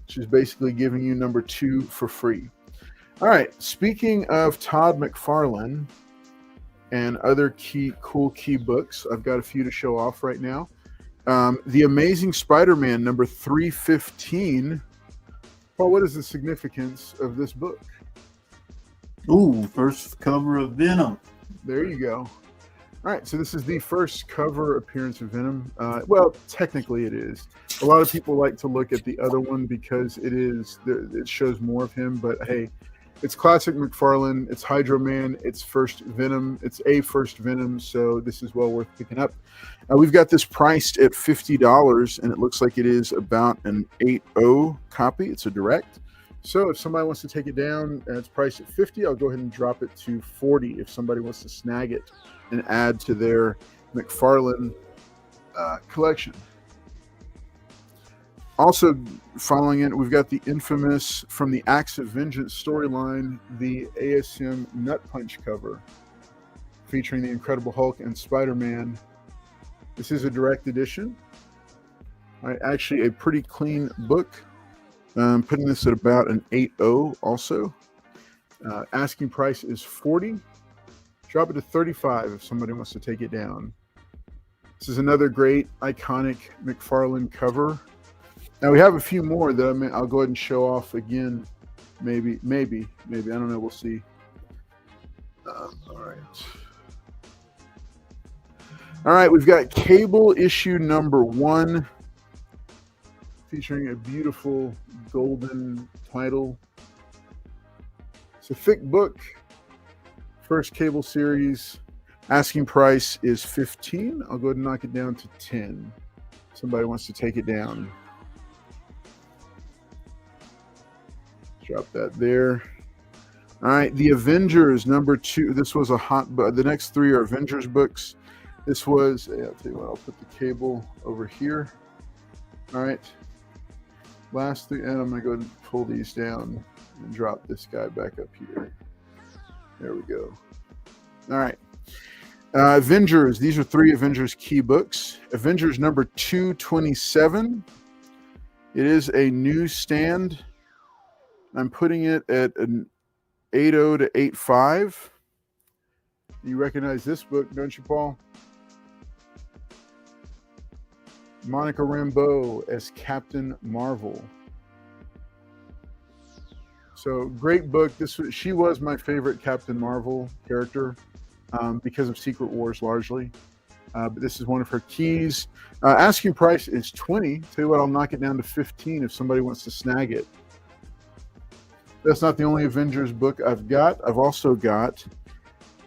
which is basically giving you number 2 for free. All right. Speaking of Todd McFarlane and other cool key books, I've got a few to show off right now. The Amazing Spider-Man number 315. Paul, what is the significance of this book? Ooh, first cover of Venom. There you go. All right, so this is the first cover appearance of Venom. Well, technically it is. A lot of people like to look at the other one because it shows more of him, but hey, it's classic McFarlane. It's Hydro Man. It's first Venom. It's a first Venom, so this is well worth picking up. We've got this priced at $50, and it looks like it is about an 8.0 copy. It's a direct. So if somebody wants to take it down and it's priced at $50, I'll go ahead and drop it to $40 if somebody wants to snag it and add to their McFarlane collection. Also, following it, we've got the infamous from the Acts of Vengeance storyline, the ASM Nut Punch cover featuring the Incredible Hulk and Spider-Man. This is a direct edition. Actually, a pretty clean book. Putting this at about an 8.0 also. Asking price is $40. Drop it to $35 if somebody wants to take it down. This is another great iconic McFarlane cover. Now we have a few more that I'll go ahead and show off again. Maybe. I don't know. We'll see. All right. We've got Cable issue number 1. Featuring a beautiful golden title. It's a thick book. First Cable series. Asking price is $15. I'll go ahead and knock it down to $10. Somebody wants to take it down. Drop that there. All right, The Avengers number 2. This was a hot book. The next 3 are Avengers books. This was, I'll tell you what, I'll put the Cable over here. All right. Last 3, and I'm going to go and pull these down and drop this guy back up here. There we go. All right. Avengers. These are 3 Avengers key books. Avengers number 227. It is a newsstand. I'm putting it at an 8.0 to 8.5. You recognize this book, don't you, Paul? Monica Rambeau as Captain Marvel. So great book. She was my favorite Captain Marvel character because of Secret Wars largely. But this is one of her keys. Asking price is $20. Tell you what, I'll knock it down to $15 if somebody wants to snag it. That's not the only Avengers book I've got. I've also got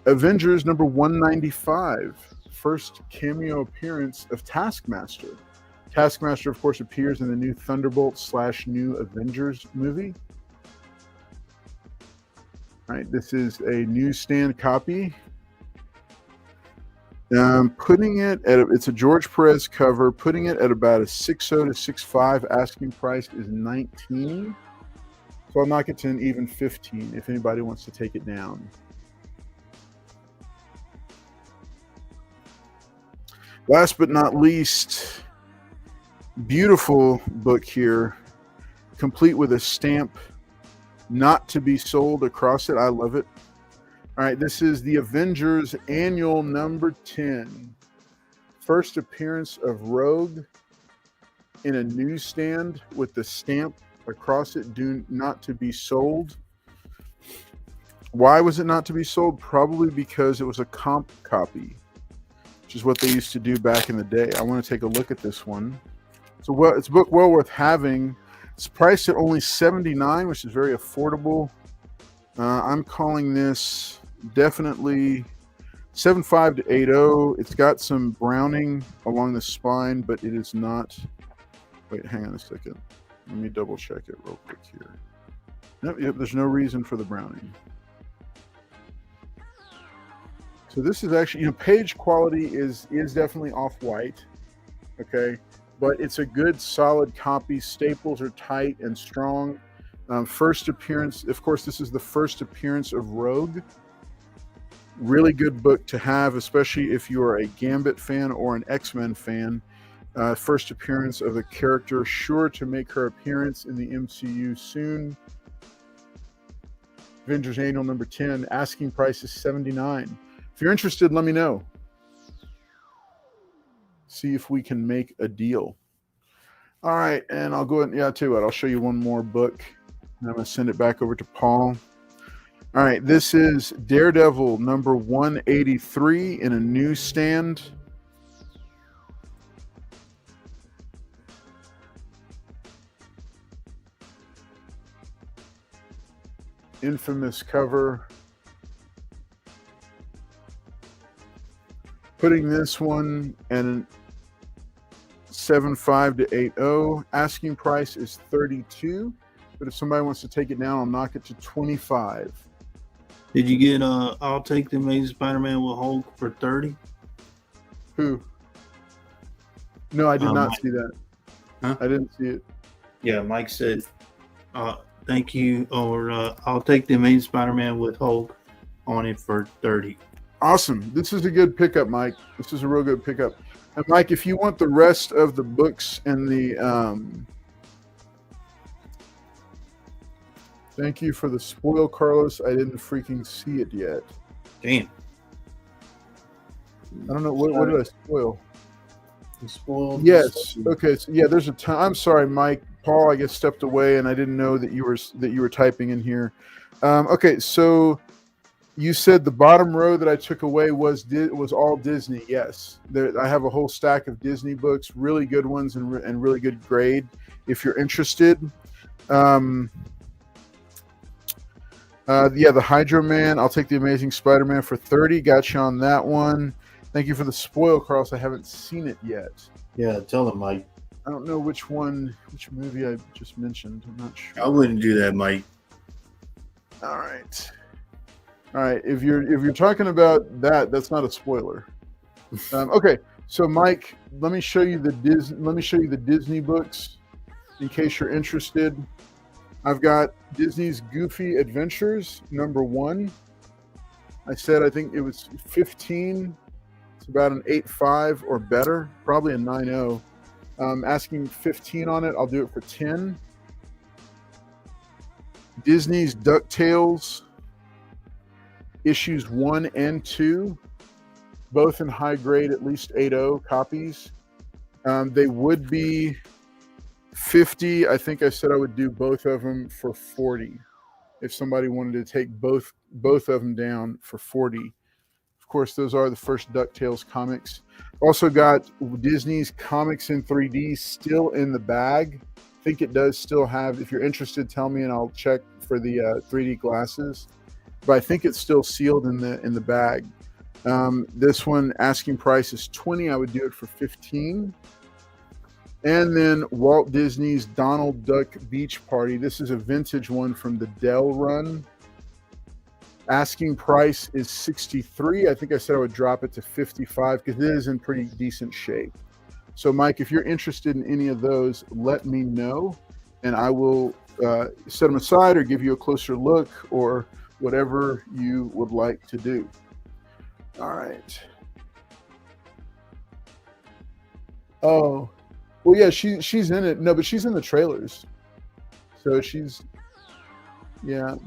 Avengers number 195. First cameo appearance of Taskmaster. Taskmaster, of course, appears in the new Thunderbolt / new Avengers movie. All right, this is a newsstand copy. Putting it at it's a George Perez cover. Putting it at about a 6.0 to 6.5. Asking price is $19. So I'll knock it to an even $15 if anybody wants to take it down. Last but not least, beautiful book here, complete with a stamp, not to be sold across it. I love it. All right, this is the Avengers Annual number 10. First appearance of Rogue in a newsstand with the stamp across it, do not to be sold. Why was it not to be sold? Probably because it was a comp copy, which is what they used to do back in the day. I want to take a look at this one. So it's a book well worth having. It's priced at only $79, which is very affordable. I'm calling this definitely 7.5 to 8.0. It's got some browning along the spine, but it is not. Wait, hang on a second. Let me double check it real quick here. Nope, there's no reason for the browning. So this is actually, page quality is definitely off-white, okay? But it's a good, solid copy. Staples are tight and strong. First appearance, of course, this is the first appearance of Rogue. Really good book to have, especially if you are a Gambit fan or an X-Men fan. First appearance of a character sure to make her appearance in the MCU soon. Avengers Annual number 10. Asking price is $79. If you're interested, let me know. See if we can make a deal. All right, and I'll go ahead. Yeah, I'll tell you what, I'll show you one more book, and I'm going to send it back over to Paul. All right, this is Daredevil number 183 in a newsstand. Infamous cover. Putting this one and 7.5 to 8.0. Asking price is $32, but if somebody wants to take it down, I'll knock it to $25. Did you get I'll Take the Amazing Spider-Man with Hulk for $30? Who? No, I did not Mike. see that. Huh? I didn't see it. Yeah, Mike said, thank you, or I'll Take the Amazing Spider-Man with Hulk on it for $30. Awesome. This is a good pickup, Mike. This is a real good pickup. And Mike, if you want the rest of the books and the thank you for the spoil, Carlos. I didn't freaking see it yet. Damn. I don't know what did I spoil? You spoiled. Yes. Okay. So yeah, there's a ton. I'm sorry, Mike. Paul, I guess stepped away, and I didn't know that you were typing in here. Okay, so you said the bottom row that I took away was all Disney. Yes, I have a whole stack of Disney books, really good ones and really good grade. If you're interested, the Hydro Man. I'll Take the Amazing Spider-Man for $30. Got you on that one. Thank you for the spoil, Carlos. I haven't seen it yet. Yeah, tell him, Mike. I don't know which movie I just mentioned. I'm not sure. I wouldn't do that, Mike. All right. If you're talking about that, that's not a spoiler. Okay. So, Mike, let me show you the Disney books in case you're interested. I've got Disney's Goofy Adventures number 1. I said I think it was 15. It's about an 8.5 or better, probably a 9.0. Asking 15 on it. I'll do it for 10. Disney's DuckTales issues 1 and 2, both in high grade, at least 8.0 copies. They would be 50. I think I said I would do both of them for 40 if somebody wanted to take both of them down for 40. Of course, those are the first DuckTales comics. Also got Disney's Comics in 3D still in the bag. I think it does still have. If you're interested, tell me and I'll check for the 3D glasses. But I think it's still sealed in the bag. This one asking price is $20. I would do it for $15. And then Walt Disney's Donald Duck Beach Party. This is a vintage one from the Dell run. Asking price is $63. I think I said I would drop it to $55 because it is in pretty decent shape. So, Mike, if you're interested in any of those, let me know, and I will set them aside or give you a closer look or whatever you would like to do. All right. Oh, well, yeah, she's in it. No, but she's in the trailers. So yeah.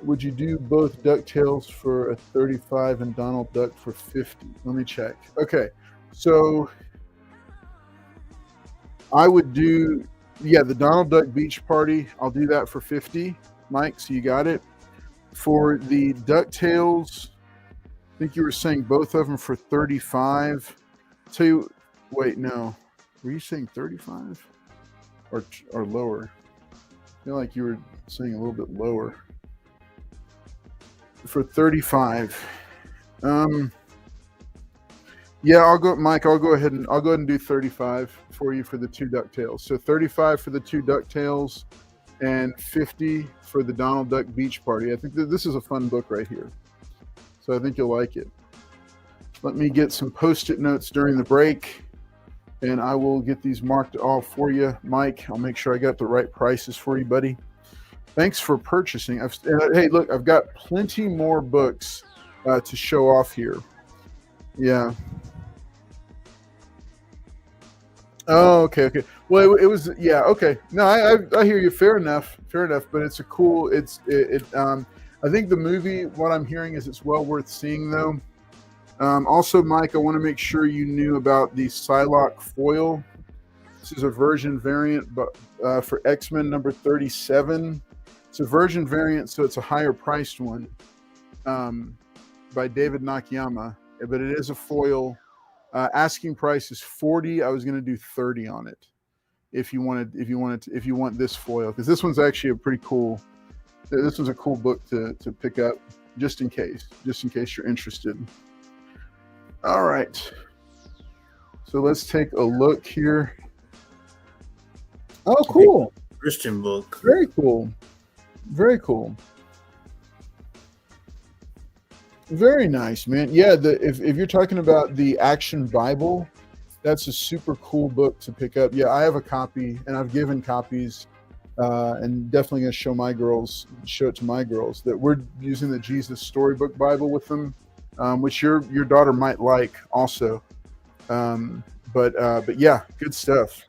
Would you do both DuckTales for a 35 and Donald Duck for 50? Let me check. Okay, so I would do, the Donald Duck Beach Party. I'll do that for 50, Mike, so you got it. For the DuckTales, I think you were saying both of them for 35. Wait, no. Were you saying 35 or lower? I feel like you were saying a little bit lower. For 35. Yeah, I'll go, Mike. I'll go ahead and do 35 for you for the 2 DuckTales. So 35 for the 2 DuckTales and 50 for the Donald Duck Beach Party. I think this is a fun book right here. So I think you'll like it. Let me get some Post-it notes during the break, and I will get these marked off for you, Mike. I'll make sure I got the right prices for you, buddy. Thanks for purchasing. Hey, look, I've got plenty more books to show off here. Yeah. Oh, okay. Well, it was, yeah, okay. No, I hear you. Fair enough. But it's a cool. I think the movie, what I'm hearing is it's well worth seeing, though. Also, Mike, I want to make sure you knew about the Psylocke foil. This is a version variant, but for X-Men number 37. It's a version variant, so it's a higher priced one by David Nakayama, but it is a foil. Asking price is $40. I was going to do $30 on it if you want this foil, because this one's actually a pretty cool. This was a cool book to pick up just in case you're interested. All right, so let's take a look here. Oh, cool. Christian book. Very cool. Very nice, man. Yeah, if you're talking about the Action Bible, that's a super cool book to pick up. Yeah, I have a copy, and I've given copies, and definitely going to show it to my girls that we're using the Jesus Storybook Bible with them, which your daughter might like also. But yeah, good stuff.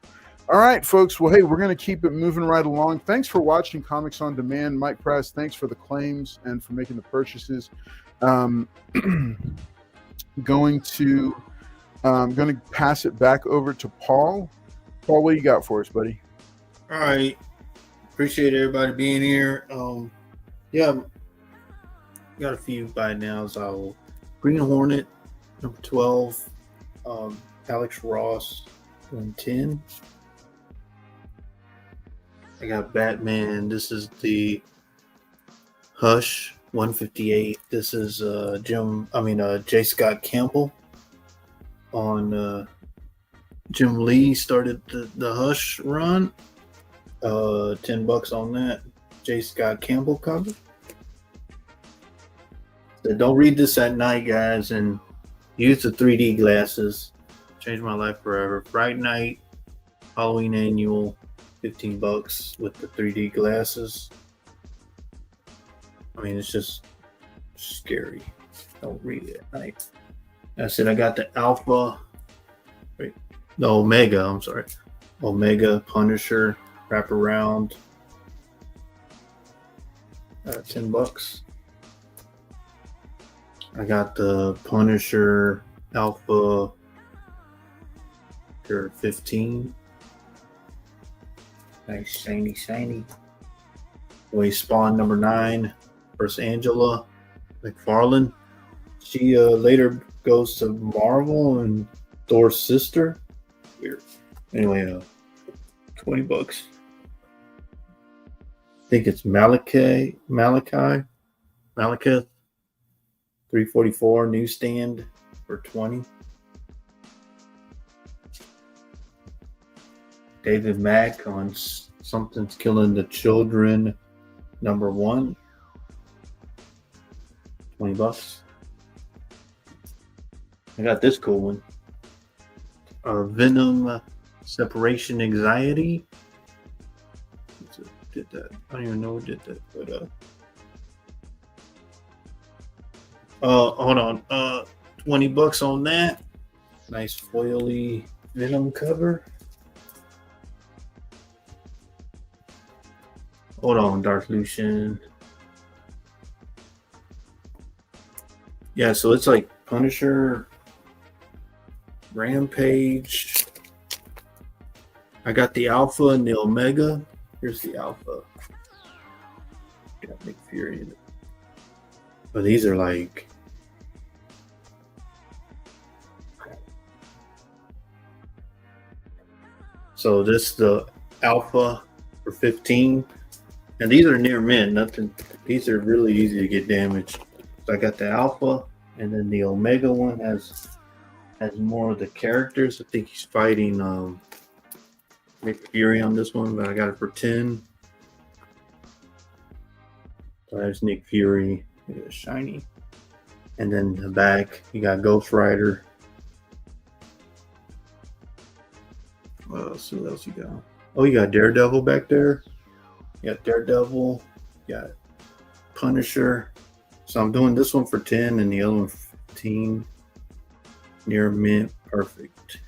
All right, folks. Well, hey, we're going to keep it moving right along. Thanks for watching Comics on Demand. Mike Press, thanks for the claims and for making the purchases. Going to pass it back over to Paul. Paul, what do you got for us, buddy? All right. Appreciate everybody being here. Yeah, got a few by now. So Green Hornet, number 12. Alex Ross, 10. I got Batman. This is the Hush, 158. This is J. Scott Campbell on Jim Lee started the Hush run. $10 on that. J. Scott Campbell cover. So don't read this at night, guys, and use the 3D glasses. Changed my life forever. Fright Night, Halloween Annual, $15 with the 3D glasses. I mean, it's just scary. Don't read it at night. I said I got the Omega Punisher wraparound. $10. I got the Punisher Alpha for 15. Nice shiny. Spawn number 9 versus Angela McFarlane. She later goes to Marvel and Thor's sister. Weird. Anyway, $20. I think it's Malekith, 344 newsstand for 20. David Mack on Something's Killing the Children, number 1. $20. I got this cool one. Venom Separation Anxiety. Did that? I don't even know who did that, but hold on. $20 on that. Nice foily Venom cover. Hold on, Dark Lucian. Yeah, so it's like Punisher, Rampage. I got the Alpha and the Omega. Here's the Alpha. Got Nick Fury in it. But these are like so this the Alpha for 15. And these are near mint. Nothing. These are really easy to get damaged. So I got the Alpha, and then the Omega one has more of the characters. I think he's fighting Nick Fury on this one, but I got it for 10. So there's Nick Fury. Look at the shiny. And then the back, you got Ghost Rider. Let's see what else you got. Oh, you got Daredevil back there. You got Daredevil. You got Punisher. So I'm doing this one for 10 and the other one for 15. Near mint. Perfect.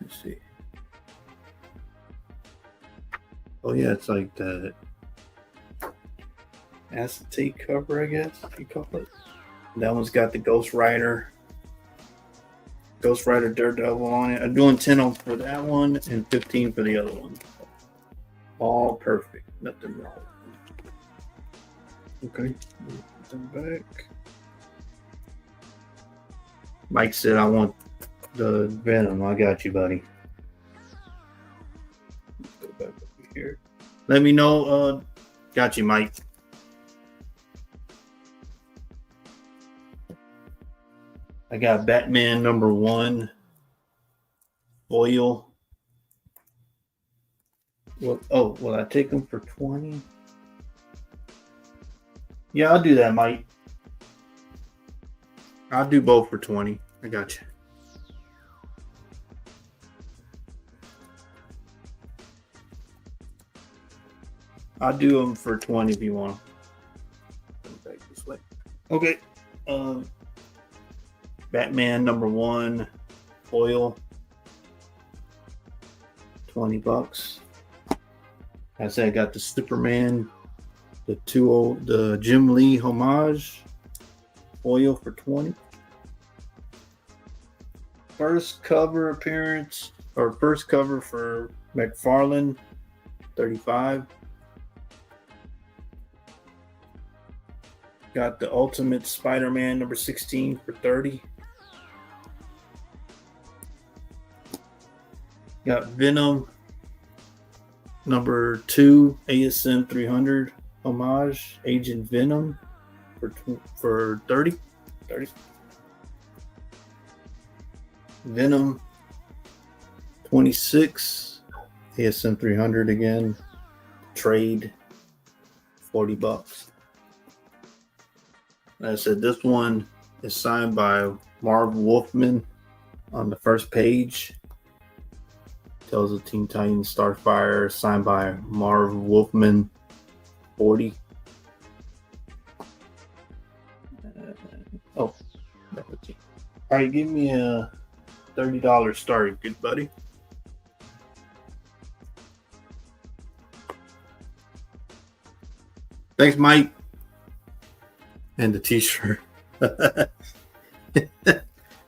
Let's see. Oh, yeah, it's like that acetate cover, I guess you call it. That one's got the Ghost Rider Daredevil on it. I'm doing 10 for that one and 15 for the other one. All perfect. Nothing wrong. Okay. Put them back. Mike said, I want the Venom. I got you, buddy. Let's go back over here. Let me know. Got you, Mike. I got Batman #1 foil. Will I take them for 20? Yeah, I'll do that, Mike. I'll do both for 20. I got you. I'll do them for 20 if you want. Back this way. Okay. Batman #1 foil. $20. I said I got the Superman, the Jim Lee homage foil for 20. First cover appearance or first cover for McFarlane, 35. Got the Ultimate Spider-Man #16 for 30. Got Venom #2 ASM 300 homage Agent Venom for 30. Venom 26 ASM 300 again. Trade $40. Like I said, this one is signed by Marv Wolfman on the first page. Tales of Teen Titans Starfire, signed by Marv Wolfman, 40. All right, give me a $30 start, good buddy. Thanks, Mike. And the t-shirt.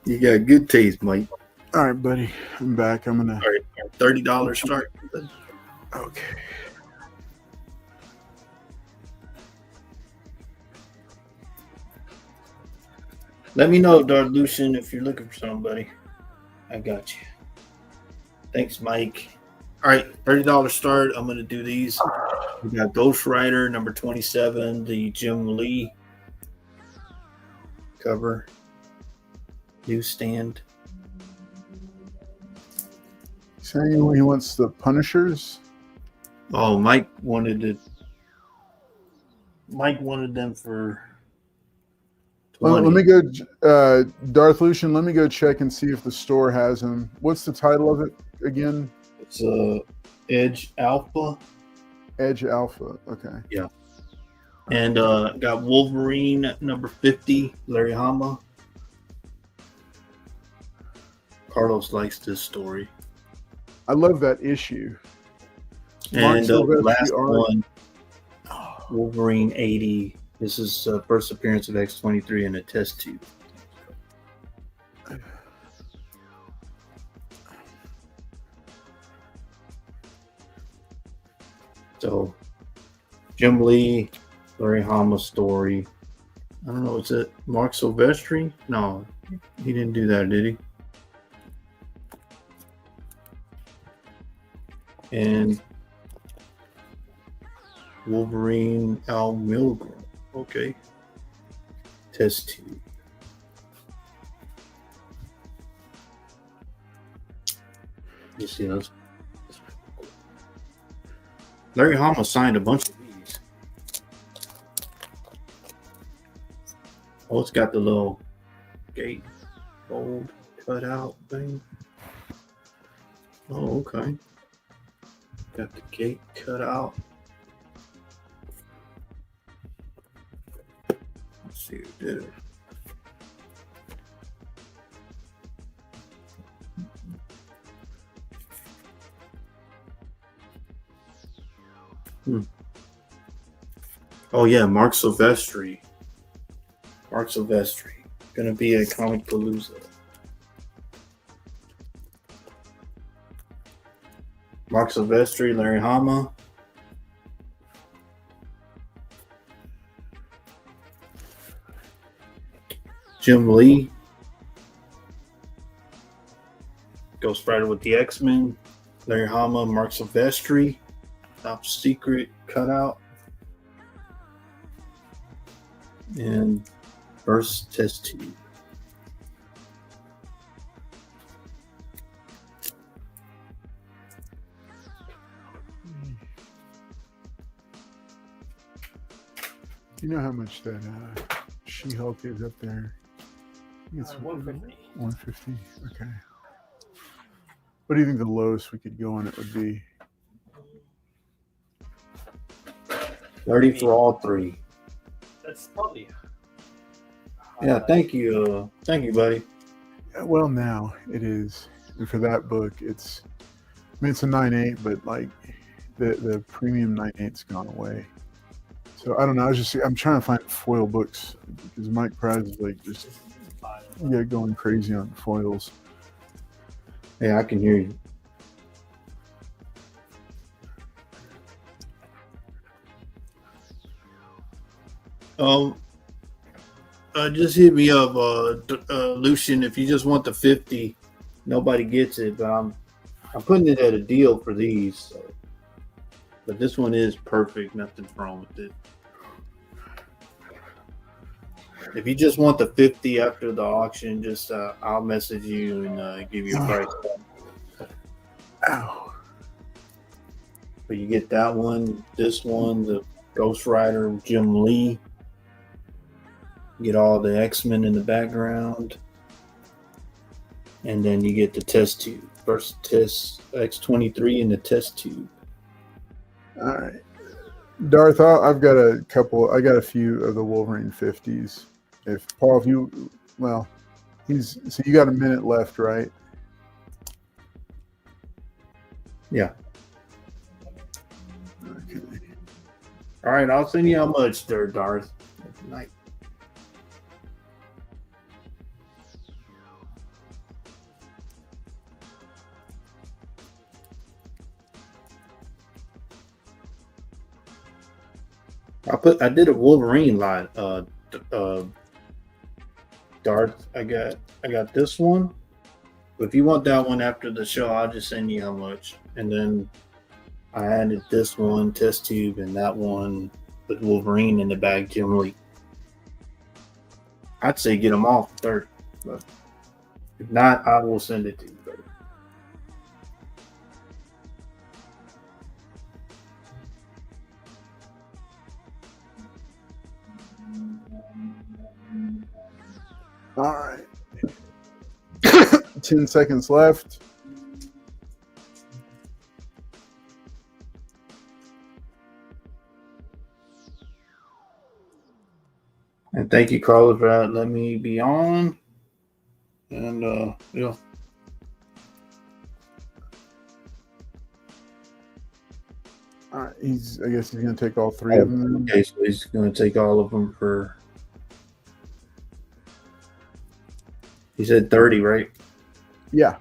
You got good taste, Mike. All right, buddy. I'm back. I'm gonna. All right, $30 start. Okay. Let me know, Darth Lucian, if you're looking for somebody. I got you. Thanks, Mike. All right, $30 start. I'm gonna do these. We got Ghost Rider #27, the Jim Lee cover, newsstand. Saying he wants the Punishers. Oh, Mike wanted it. Mike wanted them for 20. Let me go, Darth Lucian. Let me go check and see if the store has them. What's the title of it again? It's Edge Alpha. Edge Alpha. Okay. Yeah. And got Wolverine #50, Larry Hama. Carlos likes this story. I love that issue. And the last one, Wolverine 80. This is first appearance of X-23 in a test tube. So, Jim Lee, Larry Hama story. I don't know, is it Mark Silvestri? No, he didn't do that, did he? And Wolverine Al Milgrom. Okay. Test tube. You see those? Larry Hama signed a bunch of these Oh, it's got the little gate fold cut out thing. Oh, okay. Got the gate cut out. Let's see who did it. Oh yeah, Mark Silvestri. Mark Silvestri. Gonna be a Comic Palooza. Mark Silvestri, Larry Hama. Jim Lee. Ghost Rider with the X-Men. Larry Hama, Mark Silvestri. Top Secret cutout. And first test tube. You know how much that She-Hulk is up there? It's 150. 150. Okay. What do you think the lowest we could go on it would be? 30 for all three. That's probably. Yeah, thank you. Thank you, buddy. Well, now it is. And for that book, it's, I mean, it's a 9.8, but like the premium 9.8's gone away. So I don't know. I'm trying to find foil books because Mike Price is like just going crazy on foils. Yeah, I can hear you. Just hit me up, Lucian. If you just want the 50, nobody gets it, but I'm putting it at a deal for these. So. But this one is perfect. Nothing's wrong with it. If you just want the 50 after the auction, just I'll message you and give you a price. Ow. But you get that one, this one, the Ghost Rider, Jim Lee. Get all the X-Men in the background. And then you get the test tube. First test X-23 in the test tube. All right. Darth, I got a few of the Wolverine 50s. If Paul, so you got a minute left, right? Yeah. Okay. All right, I'll send you how much there, Darth. Good night. I did a Wolverine line. Darth, I got this one. But if you want that one after the show, I'll just send you how much. And then I added this one, test tube, and that one with Wolverine in the bag, Jim Lee. I'd say get them all for 30. But if not, I will send it to you. All right. 10 seconds left. And thank you, Carlos, for letting me be on. And yeah. All right. I guess he's gonna take all three of them. Okay, so he's gonna take all of them for. He said 30, right? Yeah.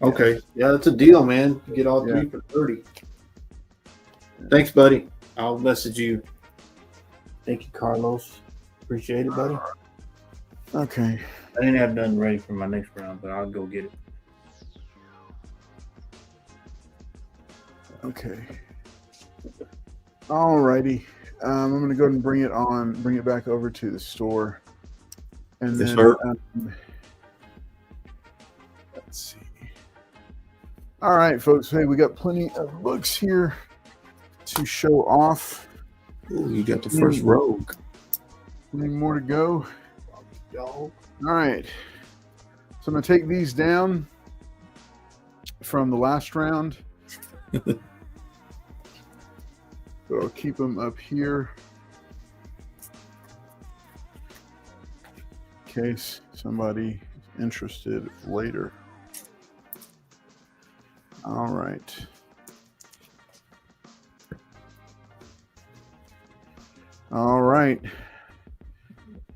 Okay. Yeah, that's a deal, man. You get all three for 30. Thanks, buddy. I'll message you. Thank you, Carlos. Appreciate it, buddy. Okay. I didn't have nothing ready for my next round, but I'll go get it. Okay. All righty. I'm gonna go ahead and bring it back over to the store. And Yes, then sir. Let's see. All right, folks. Hey, we got plenty of books here to show off. Ooh, you got the first Rogue. Any more to go? y'all. All right. So I'm going to take these down from the last round. So I'll keep them up here in case somebody is interested later. All right. All right.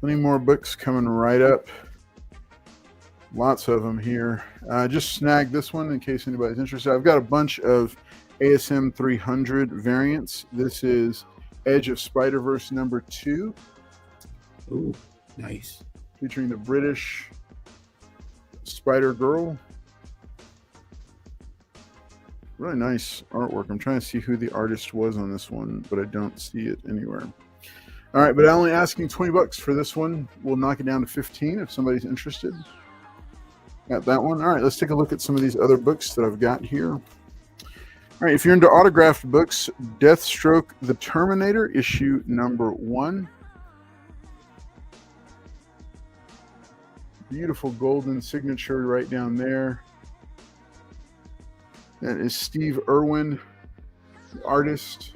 Plenty more books coming right up. Lots of them here. Just snagged this one in case anybody's interested. I've got a bunch of ASM 300 variants. This is Edge of Spider-Verse #2. Ooh, nice. Featuring the British Spider-Girl. Really nice artwork. I'm trying to see who the artist was on this one, but I don't see it anywhere. All right, but I'm only asking $20 for this one. We'll knock it down to 15 if somebody's interested. Got that one. All right, let's take a look at some of these other books that I've got here. All right, if you're into autographed books, Deathstroke the Terminator, issue #1. Beautiful golden signature right down there. That is Steve Irwin, the artist.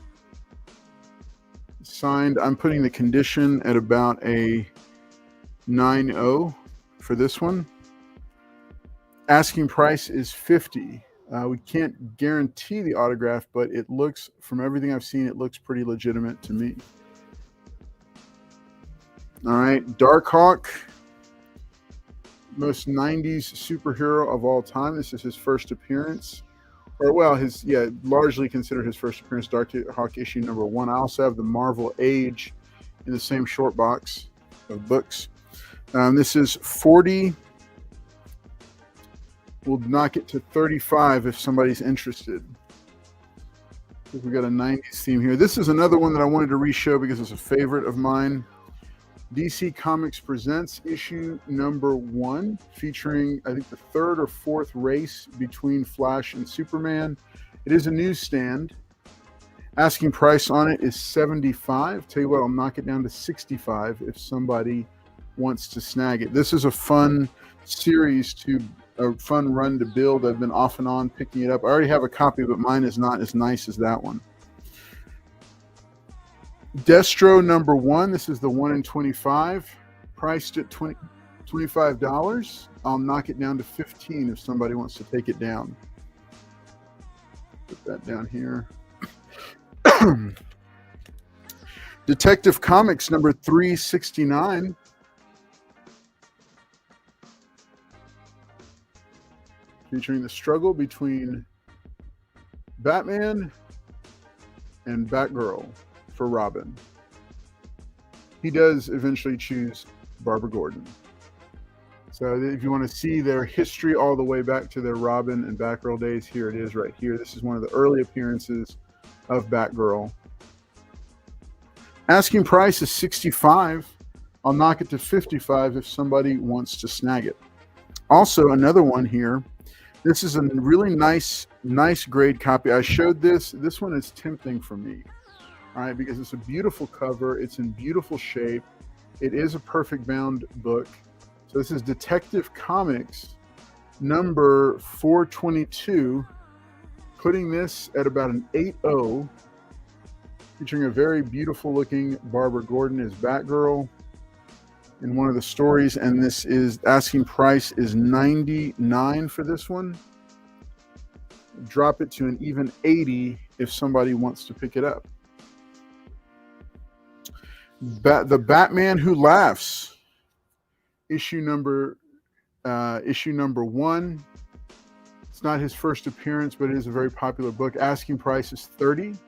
Signed. I'm putting the condition at about a 9.0 for this one. Asking price is $50. We can't guarantee the autograph, but it looks, from everything I've seen, it looks pretty legitimate to me. All right, Darkhawk, most 90s superhero of all time. This is his first appearance. Or, well, largely considered his first appearance, Darkhawk issue #1. I also have the Marvel Age in the same short box of books. This is 40. We'll knock it to 35 if somebody's interested. We've got a 90s theme here. This is another one that I wanted to re-show because it's a favorite of mine. DC Comics Presents issue #1, featuring, I think, the third or fourth race between Flash and Superman. It is a newsstand. Asking price on it is $75. Tell you what, I'll knock it down to $65 if somebody wants to snag it. This is a fun series a fun run to build. I've been off and on picking it up. I already have a copy, but mine is not as nice as that one. Destro #1. This is the 1 in 25, priced at $25. I'll knock it down to 15 if somebody wants to take it down. Put that down here. Detective Comics #369. Featuring the struggle between Batman and Batgirl for Robin. He does eventually choose Barbara Gordon. So if you want to see their history all the way back to their Robin and Batgirl days, here it is right here. This is one of the early appearances of Batgirl. Asking price is $65. I'll knock it to $55 if somebody wants to snag it. Also, another one here. This is a really nice grade copy. I showed this. This one is tempting for me, all right, because it's a beautiful cover. It's in beautiful shape. It is a perfect bound book. So this is Detective Comics #422, putting this at about an 8.0, featuring a very beautiful looking Barbara Gordon as Batgirl in one of the stories, and this is asking price is $99 for this one. Drop it to an even 80 if somebody wants to pick it up. The Batman Who Laughs, issue #1. It's not his first appearance, but it is a very popular book. Asking price is $30.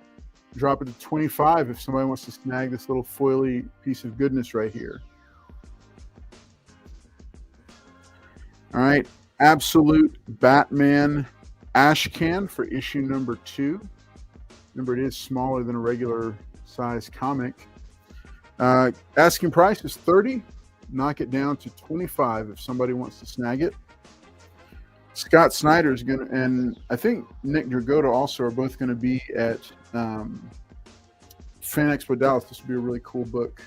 Drop it to $25 if somebody wants to snag this little foily piece of goodness right here. All right, Absolute Batman Ashcan for issue #2. Remember, it is smaller than a regular size comic. Asking price is $30. Knock it down to $25 if somebody wants to snag it. Scott Snyder's gonna, and I think Nick Dragotta also are both going to be at Fan Expo Dallas. This would be a really cool book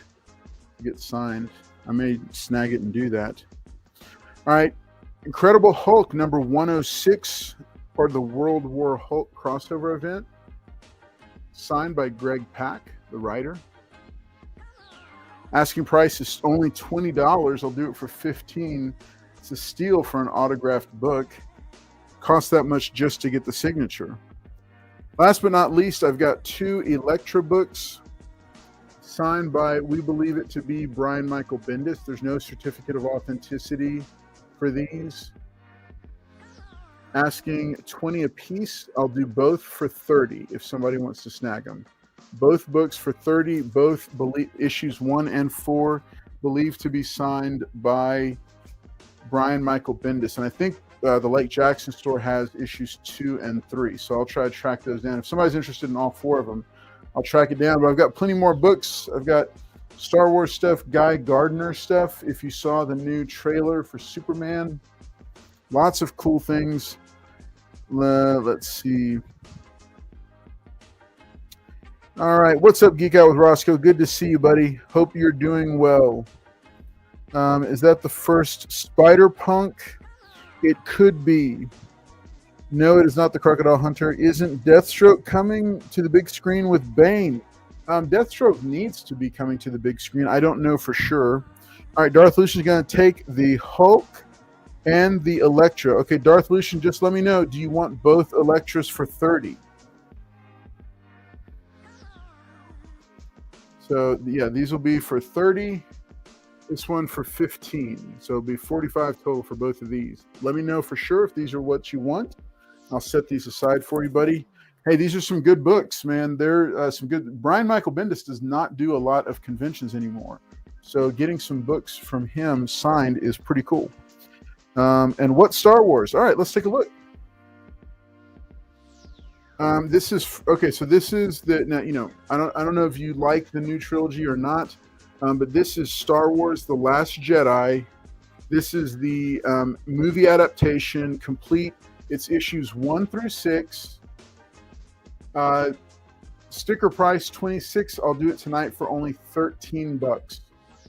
to get signed. I may snag it and do that. All right. Incredible Hulk number 106, part of the World War Hulk crossover event. Signed by Greg Pak, the writer. Asking price is only $20. I'll do it for $15. It's a steal for an autographed book. Cost that much just to get the signature. Last but not least, I've got 2 Elektra books signed by, we believe it to be, Brian Michael Bendis. There's no certificate of authenticity for these. Asking 20 a piece. I'll do both for 30 if somebody wants to snag them. Both books for 30, both issues 1 and 4, believed to be signed by Brian Michael Bendis. And I think the Lake Jackson store has issues 2 and 3. So I'll try to track those down. If somebody's interested in all 4 of them, I'll track it down. But I've got plenty more books. I've got Star Wars stuff, Guy Gardner stuff. If you saw the new trailer for Superman, lots of cool things. Let's see. All right. What's up, Geek Out with Roscoe? Good to see you, buddy. Hope you're doing well. Is that the first Spider-Punk? It could be. No, it is not the Crocodile Hunter. Isn't Deathstroke coming to the big screen with Bane? Deathstroke needs to be coming to the big screen. I don't know for sure. All right, Darth Lucian's going to take the Hulk and the Elektra. Okay, Darth Lucian, just let me know. Do you want both Elektras for 30? So, yeah, these will be for 30. This one for 15. So it'll be 45 total for both of these. Let me know for sure if these are what you want. I'll set these aside for you, buddy. Hey, these are some good books, man. They're some good. Brian Michael Bendis does not do a lot of conventions anymore. So getting some books from him signed is pretty cool. And what Star Wars? All right, let's take a look. This is okay. So this is the, now, you know, I don't know if you like the new trilogy or not, but this is Star Wars: The Last Jedi. This is the movie adaptation, complete. It's issues 1 through 6. Sticker price $26. I'll do it tonight for only $13.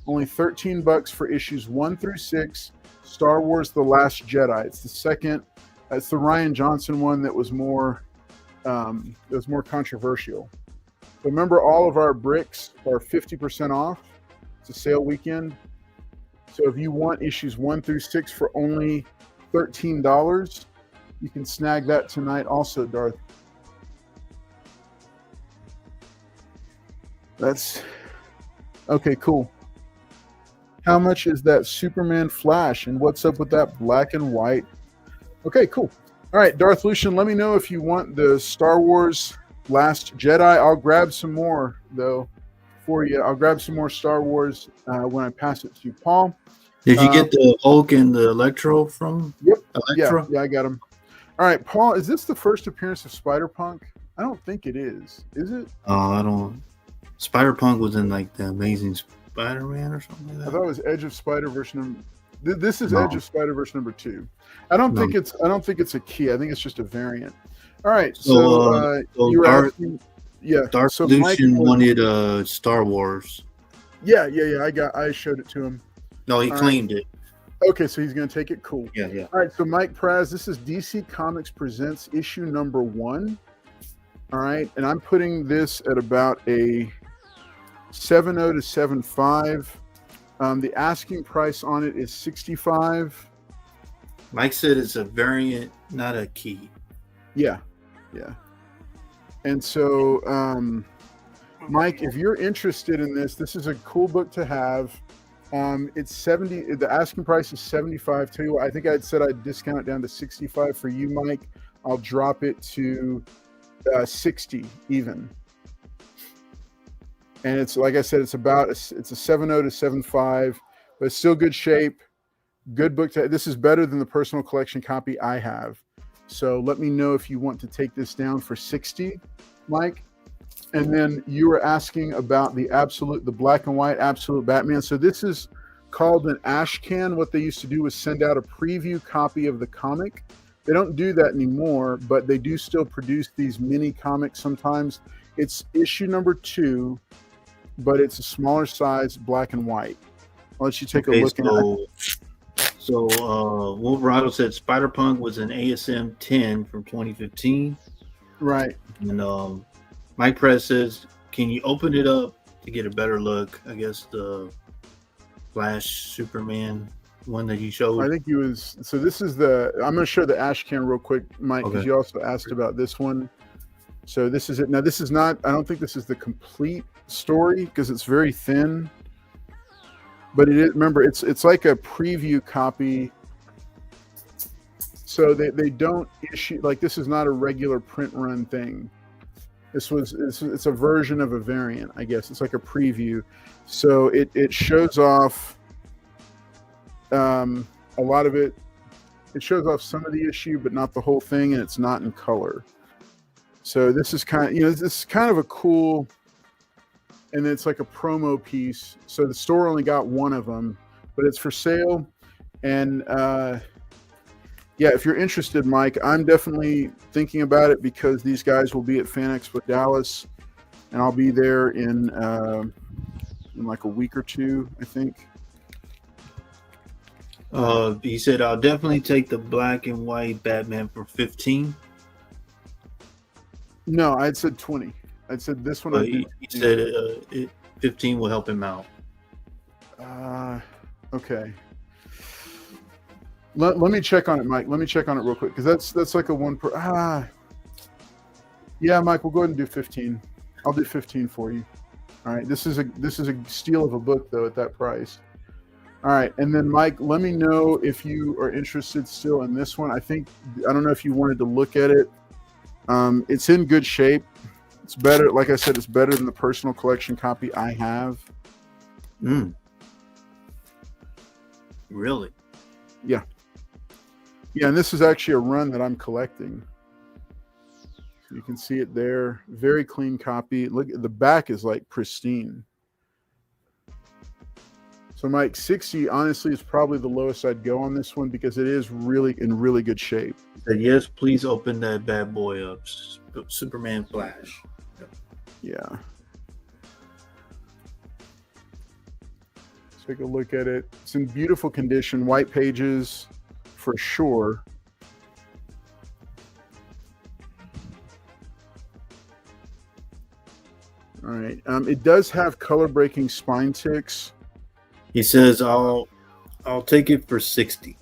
Only $13 for issues 1 through 6. Star Wars: The Last Jedi. It's the second. It's the Rian Johnson one that was more. It was more controversial. So remember, all of our bricks are 50% off. It's a sale weekend. So if you want issues 1 through 6 for only $13, you can snag that tonight also, Darth. That's okay, cool. How much is that Superman Flash, and what's up with that black and white? Okay, cool. All right, Darth Lucian, let me know if you want the Star Wars Last Jedi. I'll grab some more, though, for you. I'll grab some more Star Wars when I pass it to Paul. Did you get the Hulk and the Electro from? Yep. Electro? Yeah, I got them. All right, Paul, is this the first appearance of Spider-Punk? I don't think it is. Is it? Oh, I don't. Spider-Punk was in like the Amazing Spider-Man or something like that. I thought it was Edge of Spider-Verse number. This is Edge of Spider-Verse number 2. I don't think it's a key. I think it's just a variant. All right. So you were asking, yeah. Darth so Lucian wanted Star Wars. Yeah. I showed it to him. No, he claimed it. Okay, so he's going to take it. Cool. Yeah. All right, so Mike Praz, this is DC Comics Presents issue number 1. All right, and I'm putting this at about a 7.0 to 7.5. The asking price on it is $65. Mike said it's a variant, not a key. Yeah. And so, Mike, if you're interested in this is a cool book to have. It's 70. The asking price is 75. Tell you what, I think I said I'd discount it down to 65 for you, Mike. I'll drop it to 60 even. And it's like I said, it's a 7.0 to 7.5, but it's still good shape. Good book. This is better than the personal collection copy I have. So let me know if you want to take this down for 60, Mike. And then you were asking about the black and white absolute Batman. So this is called an ash can. What they used to do was send out a preview copy of the comic. They don't do that anymore, but they do still produce these mini comics sometimes. It's issue number 2, but it's a smaller size, black and white. I'll let you take a Okay, look. so Wolverado said Spider-Punk was an ASM 10 from 2015. Right. And Mike Press says, can you open it up to get a better look? I guess the Flash Superman one that you showed. I think he was. So this is I'm going to show the ash can real quick, Mike, because Okay. you also asked about this one. So this is it. Now this is not. I don't think this is the complete story because it's very thin. But it is. Remember, it's like a preview copy. So they don't issue, like, this is not a regular print run thing. It's a version of a variant, I guess. It's like a preview. So it shows off a lot of it. It shows off some of the issue, but not the whole thing, and it's not in color. So this is this is kind of a cool, and it's like a promo piece. So the store only got one of them, but it's for sale. And yeah, if you're interested, Mike, I'm definitely thinking about it because these guys will be at Fan Expo Dallas, and I'll be there in like a week or two, I think. He said, I'll definitely take the black and white Batman for 15. No, I'd said 20. I'd said this one. He said 15 will help him out. Okay. Let me check on it, Mike. Let me check on it real quick because that's like a one per. Yeah, Mike, we'll go ahead and do 15. I'll do 15 for you. All right. This is a steal of a book though at that price. All right, and then Mike, let me know if you are interested still in this one. I don't know if you wanted to look at it. It's in good shape. It's better, like I said, it's better than the personal collection copy I have. Really? Yeah. Yeah, and this is actually a run that I'm collecting. So you can see it there. Very clean copy. Look, the back is like pristine. So Mike, 60 honestly is probably the lowest I'd go on this one because it is really in really good shape. He said, yes, please open that bad boy up. Superman Flash. Yeah. Take a look at it. It's in beautiful condition. White pages for sure. All right. It does have color breaking spine ticks. He says, I'll take it for 60.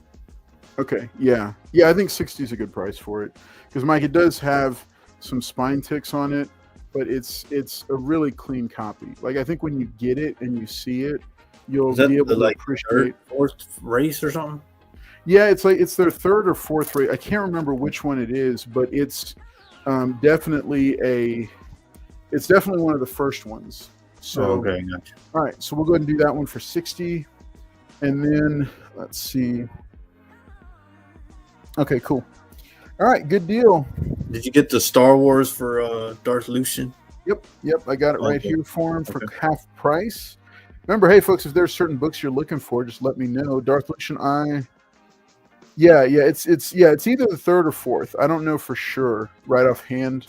Okay. Yeah. Yeah, I think 60 is a good price for it. Because Mike, it does have some spine ticks on it, but it's a really clean copy. Like I think when you get it and you see it, you'll be able to appreciate fourth race or something. Yeah, it's like it's their third or fourth race. I can't remember which one it is, but it's definitely one of the first ones. So okay, gotcha. All right, so we'll go ahead and do that one for 60, and then let's see. Okay, cool. All right, good deal. Did you get the Star Wars for Darth Lucian? Yep, I got it right here for him for half price. Remember, hey folks, if there's certain books you're looking for, just let me know. Darth Lucian, it's either the third or fourth. I don't know for sure right offhand,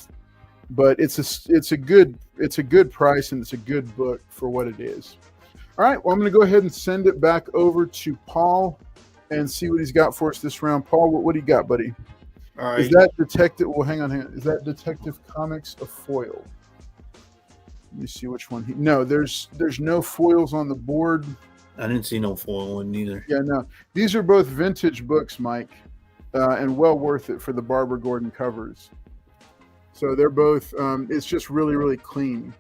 but it's a good price and it's a good book for what it is. All right, well, I'm going to go ahead and send it back over to Paul and see what he's got for us this round. Paul, what do you got, buddy? All right. Is that Detective? Well, hang on. Is that Detective Comics a foil? Let me see which one. No, there's no foils on the board. I didn't see no foil one either. Yeah, no. These are both vintage books, Mike, and well worth it for the Barbara Gordon covers. So they're both. It's just really, really clean.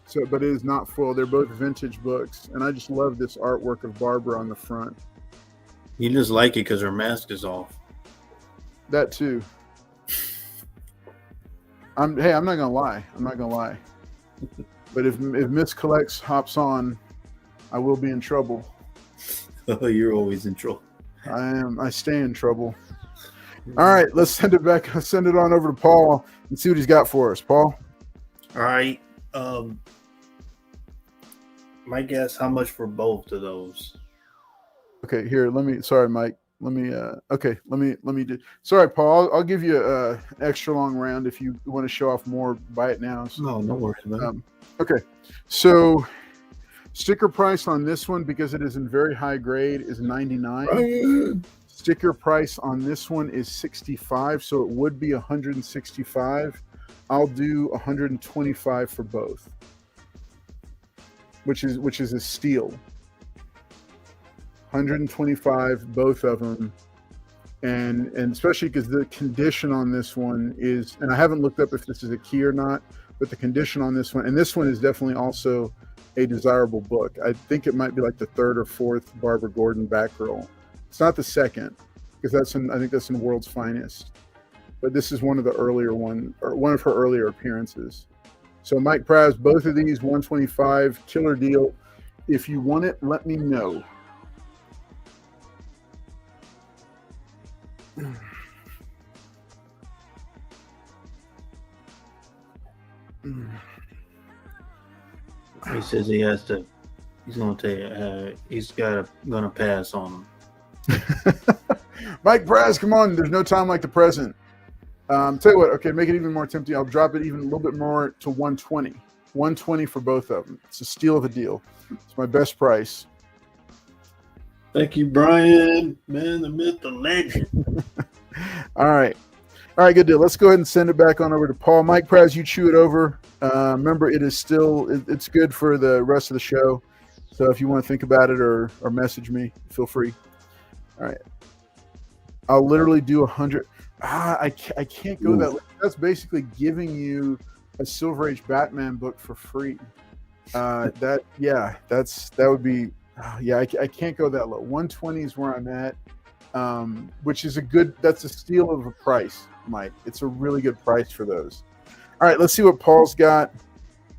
So, but it is not full. They're both vintage books, and I just love this artwork of Barbara on the front. You just like it because her mask is off. That too. I'm not gonna lie. But if Miss Collects hops on, I will be in trouble. Oh, you're always in trouble. I stay in trouble. All right, let's send it back. Let's send it on over to Paul and see what he's got for us. Paul. All right. My guess, how much for both of those? Okay, here. Sorry, Mike. Let me do. Sorry, Paul. I'll give you an extra long round if you want to show off more. Buy it now. No worries about it. Okay, so Sticker price on this one, because it is in very high grade, is $99. Sticker price on this one is $65, so it would be $165. I'll do $125 for both, which is a steal. $125 both of them, and especially because the condition on this one is, and I haven't looked up if this is a key or not, but the condition on this one, and this one is definitely also a desirable book. I think it might be like the third or fourth Barbara Gordon Batgirl. It's not the second, because I think that's in World's Finest, but this is one of the earlier one of her earlier appearances. So Mike Praz, both of these $125, killer deal. If you want it, let me know. He says he's gonna pass on him. Mike Praz, come on, there's no time like the present. Tell you what, okay, make it even more tempting. I'll drop it even a little bit more to $120. $120 for both of them. It's a steal of a deal. It's my best price. Thank you, Brian. Man, the myth, the legend. All right, good deal. Let's go ahead and send it back on over to Paul. Mike Praz, you chew it over. Remember, it's good for the rest of the show. So if you want to think about it or message me, feel free. All right. I'll literally do 100. I can't go that. That's basically giving you a Silver Age Batman book for free. That would be. I can't go that low. 120 is where I'm at, which is that's a steal of a price, Mike. It's a really good price for those. All right, let's see what Paul's got.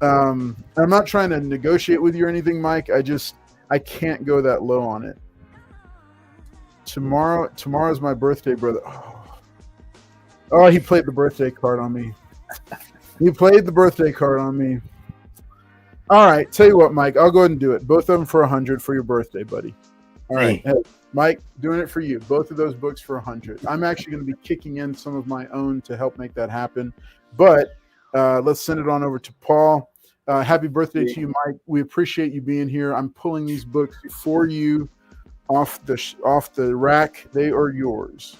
I'm not trying to negotiate with you or anything, Mike. I can't go that low on it. Tomorrow's my birthday, brother. Oh, he played the birthday card on me. All right, tell you what, Mike, I'll go ahead and do it. Both of them for 100 for your birthday, buddy. All right, hey, Mike, doing it for you. Both of those books for 100. I'm actually going to be kicking in some of my own to help make that happen. But let's send it on over to Paul. Happy birthday to you, Mike. We appreciate you being here. I'm pulling these books for you off the rack. They are yours.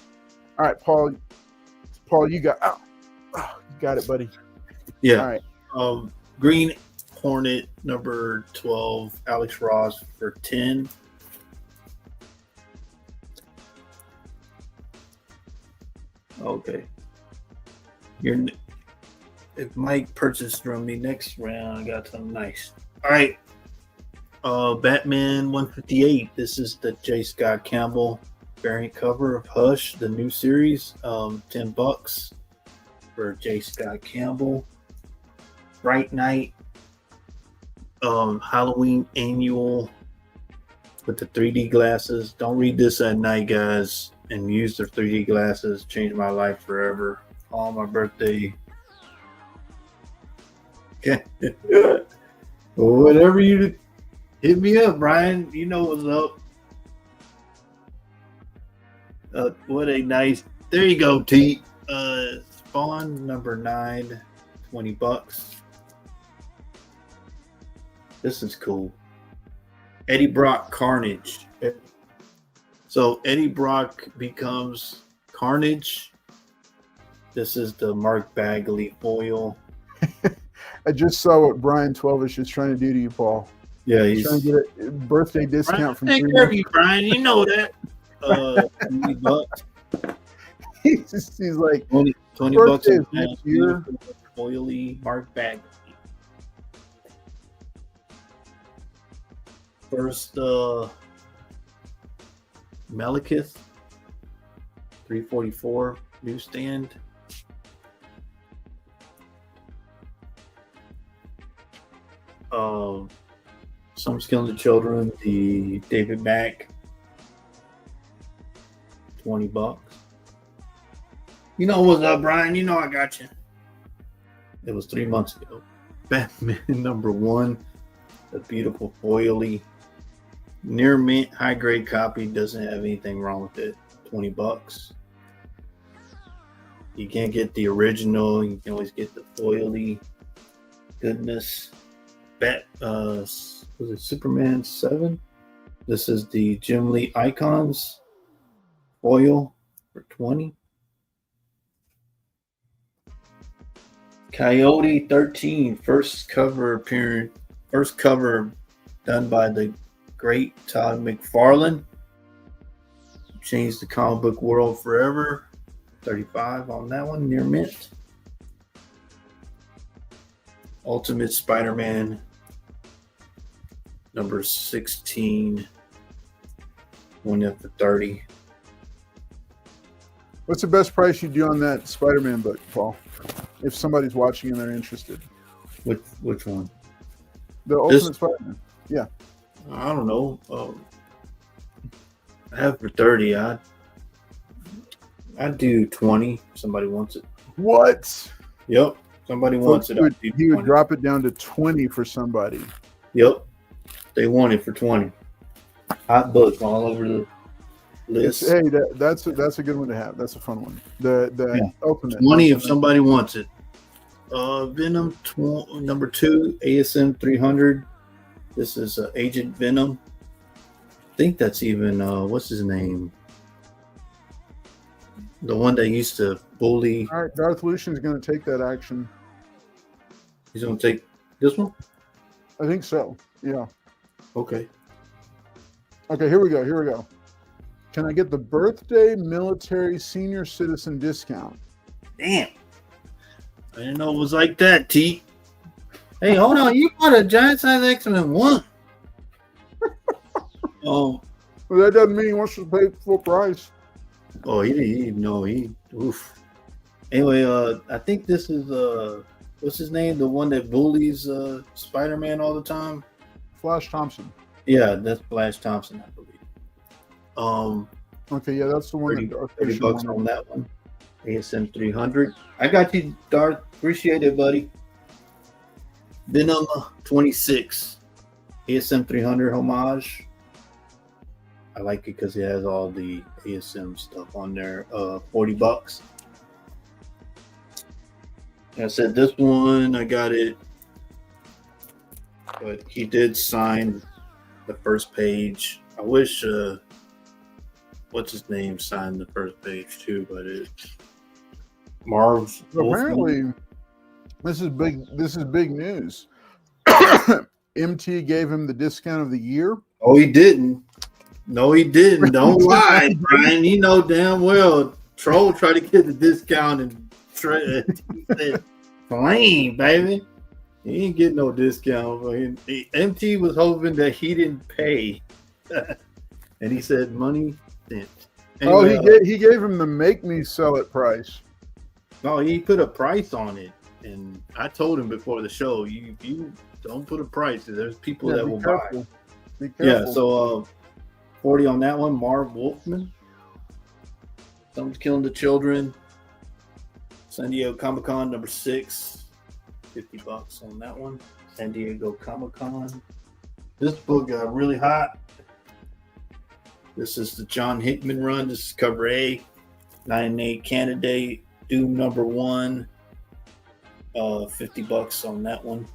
All right, Paul, you got you got it, buddy. Yeah. All right. Green Hornet number 12, Alex Ross for 10. Okay. If Mike purchased from me next round, I got something nice. All right. Batman 158. This is the J. Scott Campbell variant cover of Hush, the new series. $10 for J. Scott Campbell. Bright Night. Halloween annual with the 3D glasses. Don't read this at night, guys, and use the 3D glasses. Changed my life forever. On my birthday. Okay. Whatever you hit me up, Brian. You know what's up. What a nice. There you go, T. Spawn number 9, $20. This is cool. Eddie Brock Carnage. So Eddie Brock becomes Carnage. This is the Mark Bagley foil. I just saw what Brian 12ish is trying to do to you, Paul. Yeah, he's trying to get a birthday discount from take care of you, Brian. You know that. $20. He's like $20 next year. Foily Mark Bagley. First, Malekith, $344 newsstand. Some Skills of Children, the David Mack, $20. You know what's up, Brian? You know I got you. It was 3 months ago. Batman number 1, a beautiful foily, near mint, high grade copy. Doesn't have anything wrong with it. $20. You can't get the original. You can always get the foily goodness. was it Superman 7? This is the Jim Lee Icons foil for 20. Coyote 13, first cover done by the great Todd McFarlane. Changed the comic book world forever. 35 on that one, near mint. Ultimate Spider-Man number 16, one up to 30. What's the best price you do on that Spider-Man book, Paul? If somebody's watching and they're interested. Which one? The Ultimate Spider-Man. Yeah. I don't know. I have for 30. I'd do 20. Somebody wants it. What? Yep. Somebody wants it. He would drop it down to 20 for somebody. Yep. They want it for 20. Hot book all over the list. Hey, that's a good one to have. That's a fun one. The Ultimate 20 if somebody wants it. Venom number 2, ASM 300. This is Agent Venom. I think that's even what's his name? The one that used to bully. All right, Darth Lucian's going to take that action. He's going to take this one? I think so. Yeah. Okay. Okay, here we go. Can I get the birthday military senior citizen discount? Damn. I didn't know it was like that, T. Hey, hold on. You bought a giant size X-Men 1. Oh. Well, that doesn't mean he wants to pay full price. Oh, he oof. Anyway, I think this is what's his name? The one that bullies Spider-Man all the time? Flash Thompson. Yeah, that's Flash Thompson, I believe. Okay, yeah, that's the one. 30 bucks on that one. ASM 300. I got you, Darth. Appreciate it, buddy. Venom 26. ASM 300 homage. I like it because it has all the ASM stuff on there. 40 bucks. I said this one, I got it. But he did sign the first page. I wish what's his name signed the first page too, but it's Marv. Apparently, this is big news. MT gave him the discount of the year. Oh, he didn't. No, he didn't. Don't lie, Brian. You know damn well Troll tried to get the discount and he said, "Flame, baby." He ain't getting no discount. MT was hoping that he didn't pay, and he said money sent. Anyway, he gave him the make me sell it price. No, he put a price on it, and I told him before the show, you don't put a price. There's people that will buy. Be careful. Yeah, so 40 on that one. Marv Wolfman. Someone's killing the children. San Diego Comic-Con number 6. 50 bucks on that one. San Diego Comic-Con. This book got really hot. This is the John Hickman run. This is cover A. 9-8 candidate. Doom number 1. 50 bucks on that one.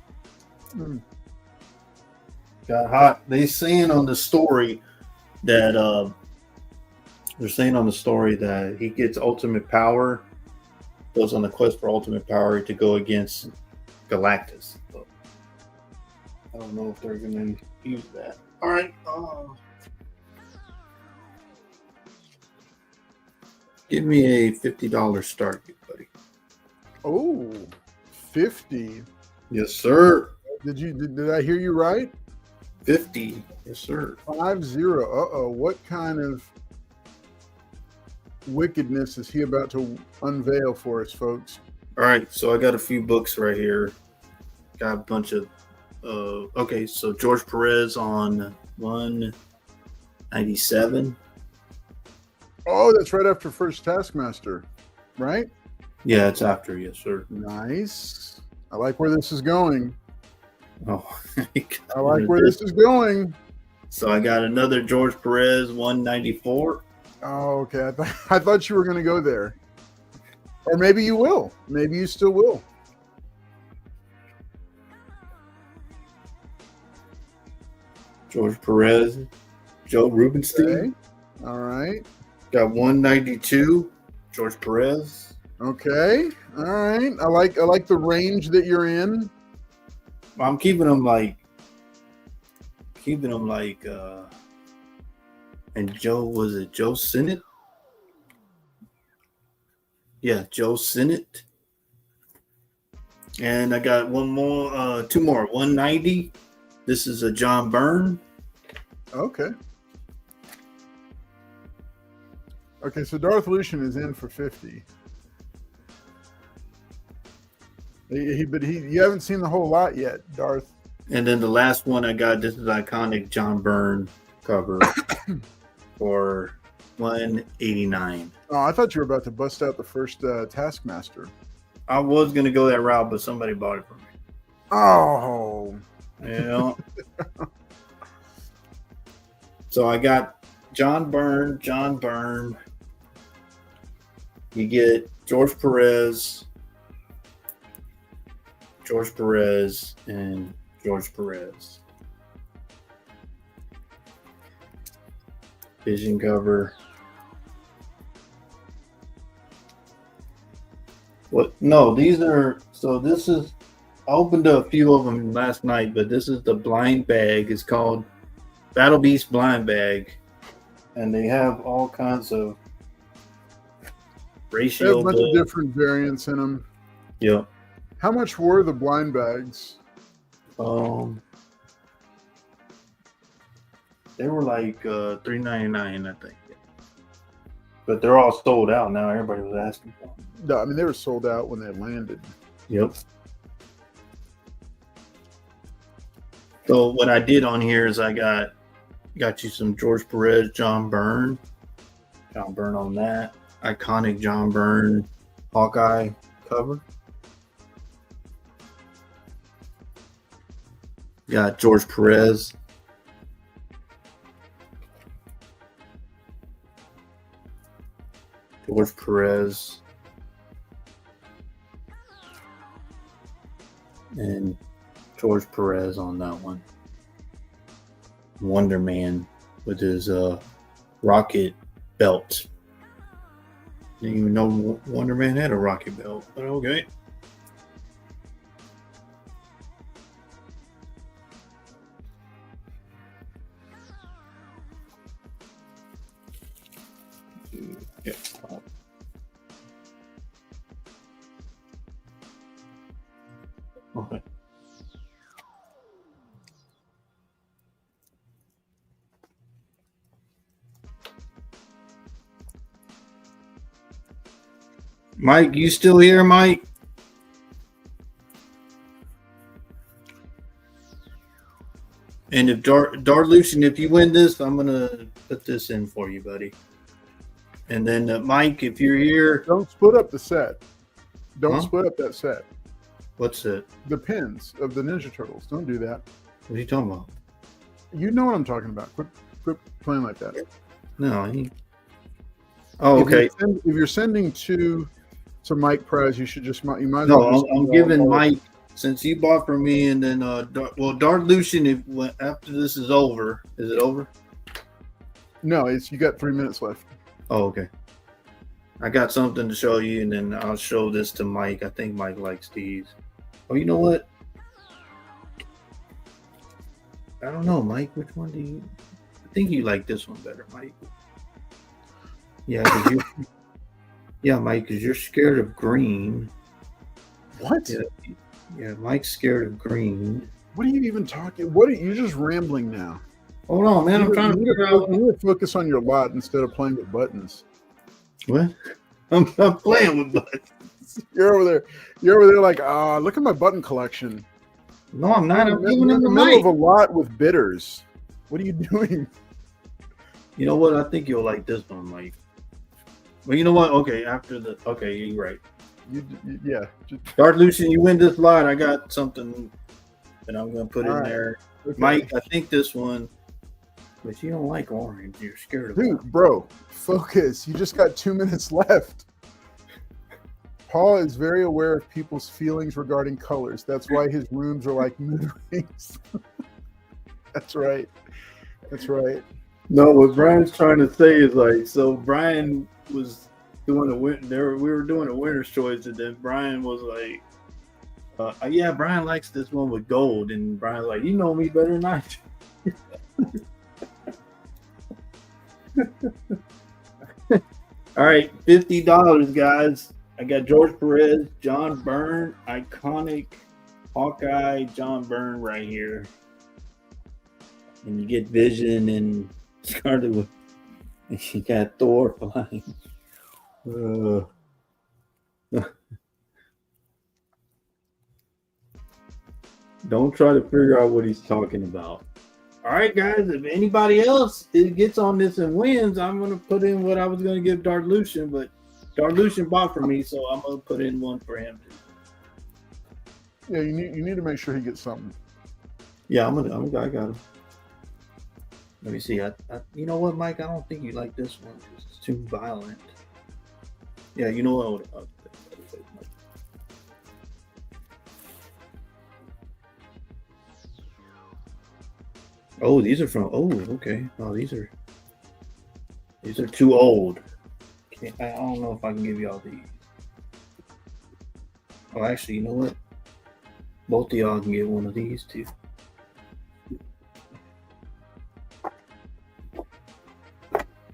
Got hot. They saying on the story that he gets ultimate power, goes on the quest for ultimate power to go against Galactus. But I don't know if they're going to use that. All right. Give me a $50 start, buddy. Oh, 50. Yes, sir. Did I hear you right? 50. Yes, sir. 50. Uh-oh. What kind of wickedness is he about to unveil for us, folks? All right. So I got a few books right here. Got a bunch of okay, so George Perez on 197. Oh, that's right after First Taskmaster, right? Yeah, it's after. Yes, sir. Nice. I like where this is going. Oh, I like where this is going. So I got another George Perez 194. Oh, okay. I thought you were going to go there. Or maybe you will. Maybe you still will. George Perez, Joe Rubenstein. Okay. All right. Got 192, George Perez. Okay. All right. I like the range that you're in. I'm keeping them like, and Joe, was it Joe Sinnott? Yeah, Joe Sinnott. And I got two more, 190. This is a John Byrne. Okay. Okay, so Darth Lucian is in for 50. But you haven't seen the whole lot yet, Darth. And then the last one I got, this is iconic John Byrne cover for 189. Oh, I thought you were about to bust out the first Taskmaster. I was gonna go that route, but somebody bought it for me. Oh. Yeah. So I got John Byrne. You get George Perez, and George Perez. Vision cover. What? No, these are. So this is. I opened a few of them last night, but this is the blind bag. It's called Battle Beast Blind Bag, and they have all kinds of ratio. They have a bunch of different variants in them. Yep. How much were the blind bags? They were like $3.99, I think. But they're all sold out now. Everybody was asking for them. No, I mean they were sold out when they landed. Yep. So what I did on here is I got you some George Perez, John Byrne on that iconic John Byrne Hawkeye cover. Got George Perez. And George Perez on that one. Wonder Man with his rocket belt. Didn't even know Wonder Man had a rocket belt, but okay. Yeah. Okay. Mike, you still here, Mike? And if Lucian, if you win this, I'm gonna put this in for you, buddy. And then Mike, if you're here, don't split up the set. Don't split up that set. What's it? The pins of the Ninja Turtles. Don't do that. What are you talking about? You know what I'm talking about. Quit playing like that. No. Oh, okay. If you're sending to Mike Prize, you should just you might. No, I'm giving Mike, since you bought from me, and then Darth Lucian. After this is over, is it over? No, you got 3 minutes left. Oh, okay. I got something to show you, and then I'll show this to Mike. I think Mike likes these. Oh, you know what? I don't know, Mike. Which one do you? I think you like this one better, Mike. Yeah, Mike, because you're scared of green. What? Yeah, Mike's scared of green. What are you even talking? What are you just rambling now? Hold on, man. I'm trying to figure out. You need to focus on your lot instead of playing with buttons. What? I'm playing with buttons. You're over there like, look at my button collection. No, I'm not. I'm giving in the middle of a lot with bitters. What are you doing? You know what? I think you'll like this one, Mike. Well, you know what? Okay, okay, you're right. Yeah. Darth Lucian, you win this lot. I got something that I'm going to put in there. Okay. Mike, I think this one, but you don't like orange. You're scared of it. Dude, bro, focus. You just got 2 minutes left. Paul is very aware of people's feelings regarding colors. That's why his rooms are like mood rings. That's right. That's right. No, what Brian's trying to say is like, so Brian was doing we were doing a winner's choice, and then Brian was like, yeah, Brian likes this one with gold, and Brian's like, you know me better than I do. All right, $50, guys. I got George Perez, John Byrne, iconic Hawkeye John Byrne right here. And you get Vision and Scarlet Witch. And you got Thor flying. Don't try to figure out what he's talking about. All right, guys. If anybody else gets on this and wins, I'm going to put in what I was going to give Dark Lucian, but Dark Lucian bought for me, so I'm going to put in one for him. Yeah, you need to make sure he gets something. Yeah, I got him. Let me see. You know what, Mike? I don't think you like this one because it's too violent. Yeah, you know what? Oh, these are from. Oh, okay. Oh, these are too old. I don't know if I can give you all these. Oh, actually, you know what? Both of y'all can get one of these too.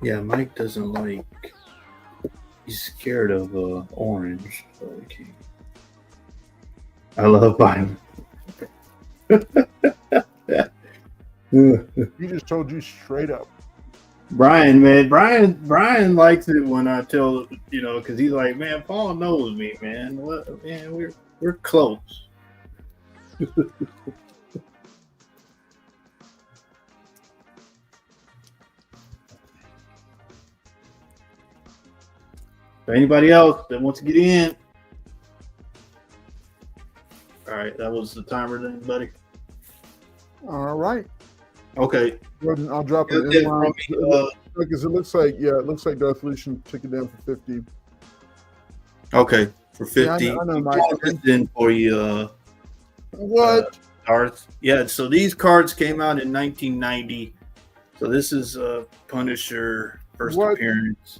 Yeah, Mike doesn't like. He's scared of orange. So okay. I love violence. He just told you straight up. Brian, man, Brian likes it when I tell because he's like, man, Paul knows me, man. What, man, we're close. For anybody else that wants to get in, all right, that was the timer, then, buddy. All right. Okay. I'll drop it in line. Because it looks like Darth Lucian took it down for 50. Okay, for 50. Yeah, I know Mike. In for you. What? Darth. Yeah, so these cards came out in 1990. So this is Punisher first appearance.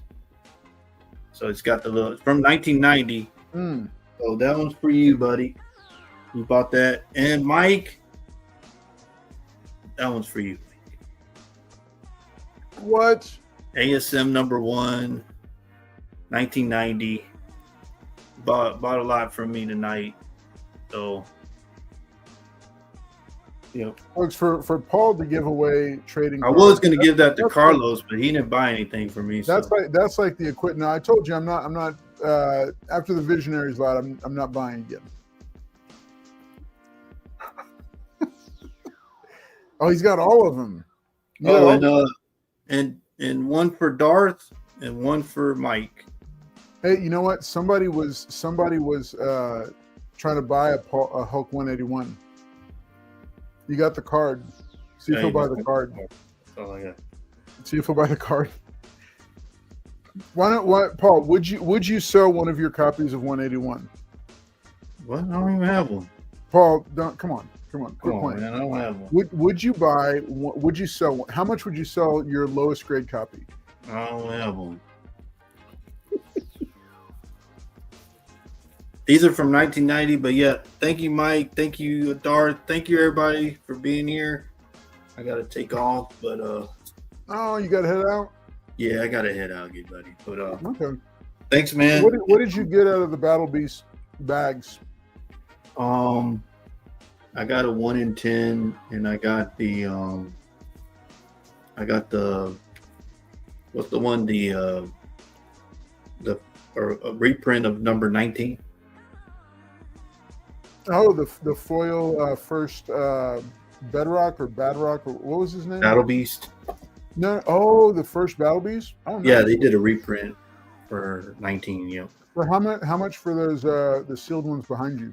So it's got the little from 1990. So that one's for you, buddy. You bought that. And Mike, that one's for you. What? ASM number 1, 1990. Bought a lot from me tonight. So, yep. Folks, for Paul to give away trading I cards, was going to give that to Carlos, but he didn't buy anything for me. That's like the equipment. Now, I told you I'm not after the Visionaries lot. I'm not buying again. Oh, he's got all of them. And one for Darth and one for Mike. Hey, you know what? Somebody was trying to buy a Hulk 181. You got the card. See if he'll buy the card. That's all I got. See if he'll buy the card. Paul? Would you sell one of your copies of 181? What? I don't even have one. Paul, come on. Come on, man, I don't have one. Would you buy? Would you sell one? How much would you sell your lowest grade copy? I don't have one. These are from 1990, but yeah, thank you, Mike. Thank you, Darth. Thank you, everybody, for being here. I got to take off, but oh, you got to head out? Yeah, I got to head out, good buddy. But okay. Thanks, man. What did you get out of the Battle Beast bags? I got a 1 in 10, and I got what's the one, a reprint of number 19. Oh, the foil first Bedrock or Badrock, or what was his name? Battle Beast. No, the first Battle Beast. Oh, nice. Yeah, they did a reprint for 19. Yep. For how much for those the sealed ones behind you?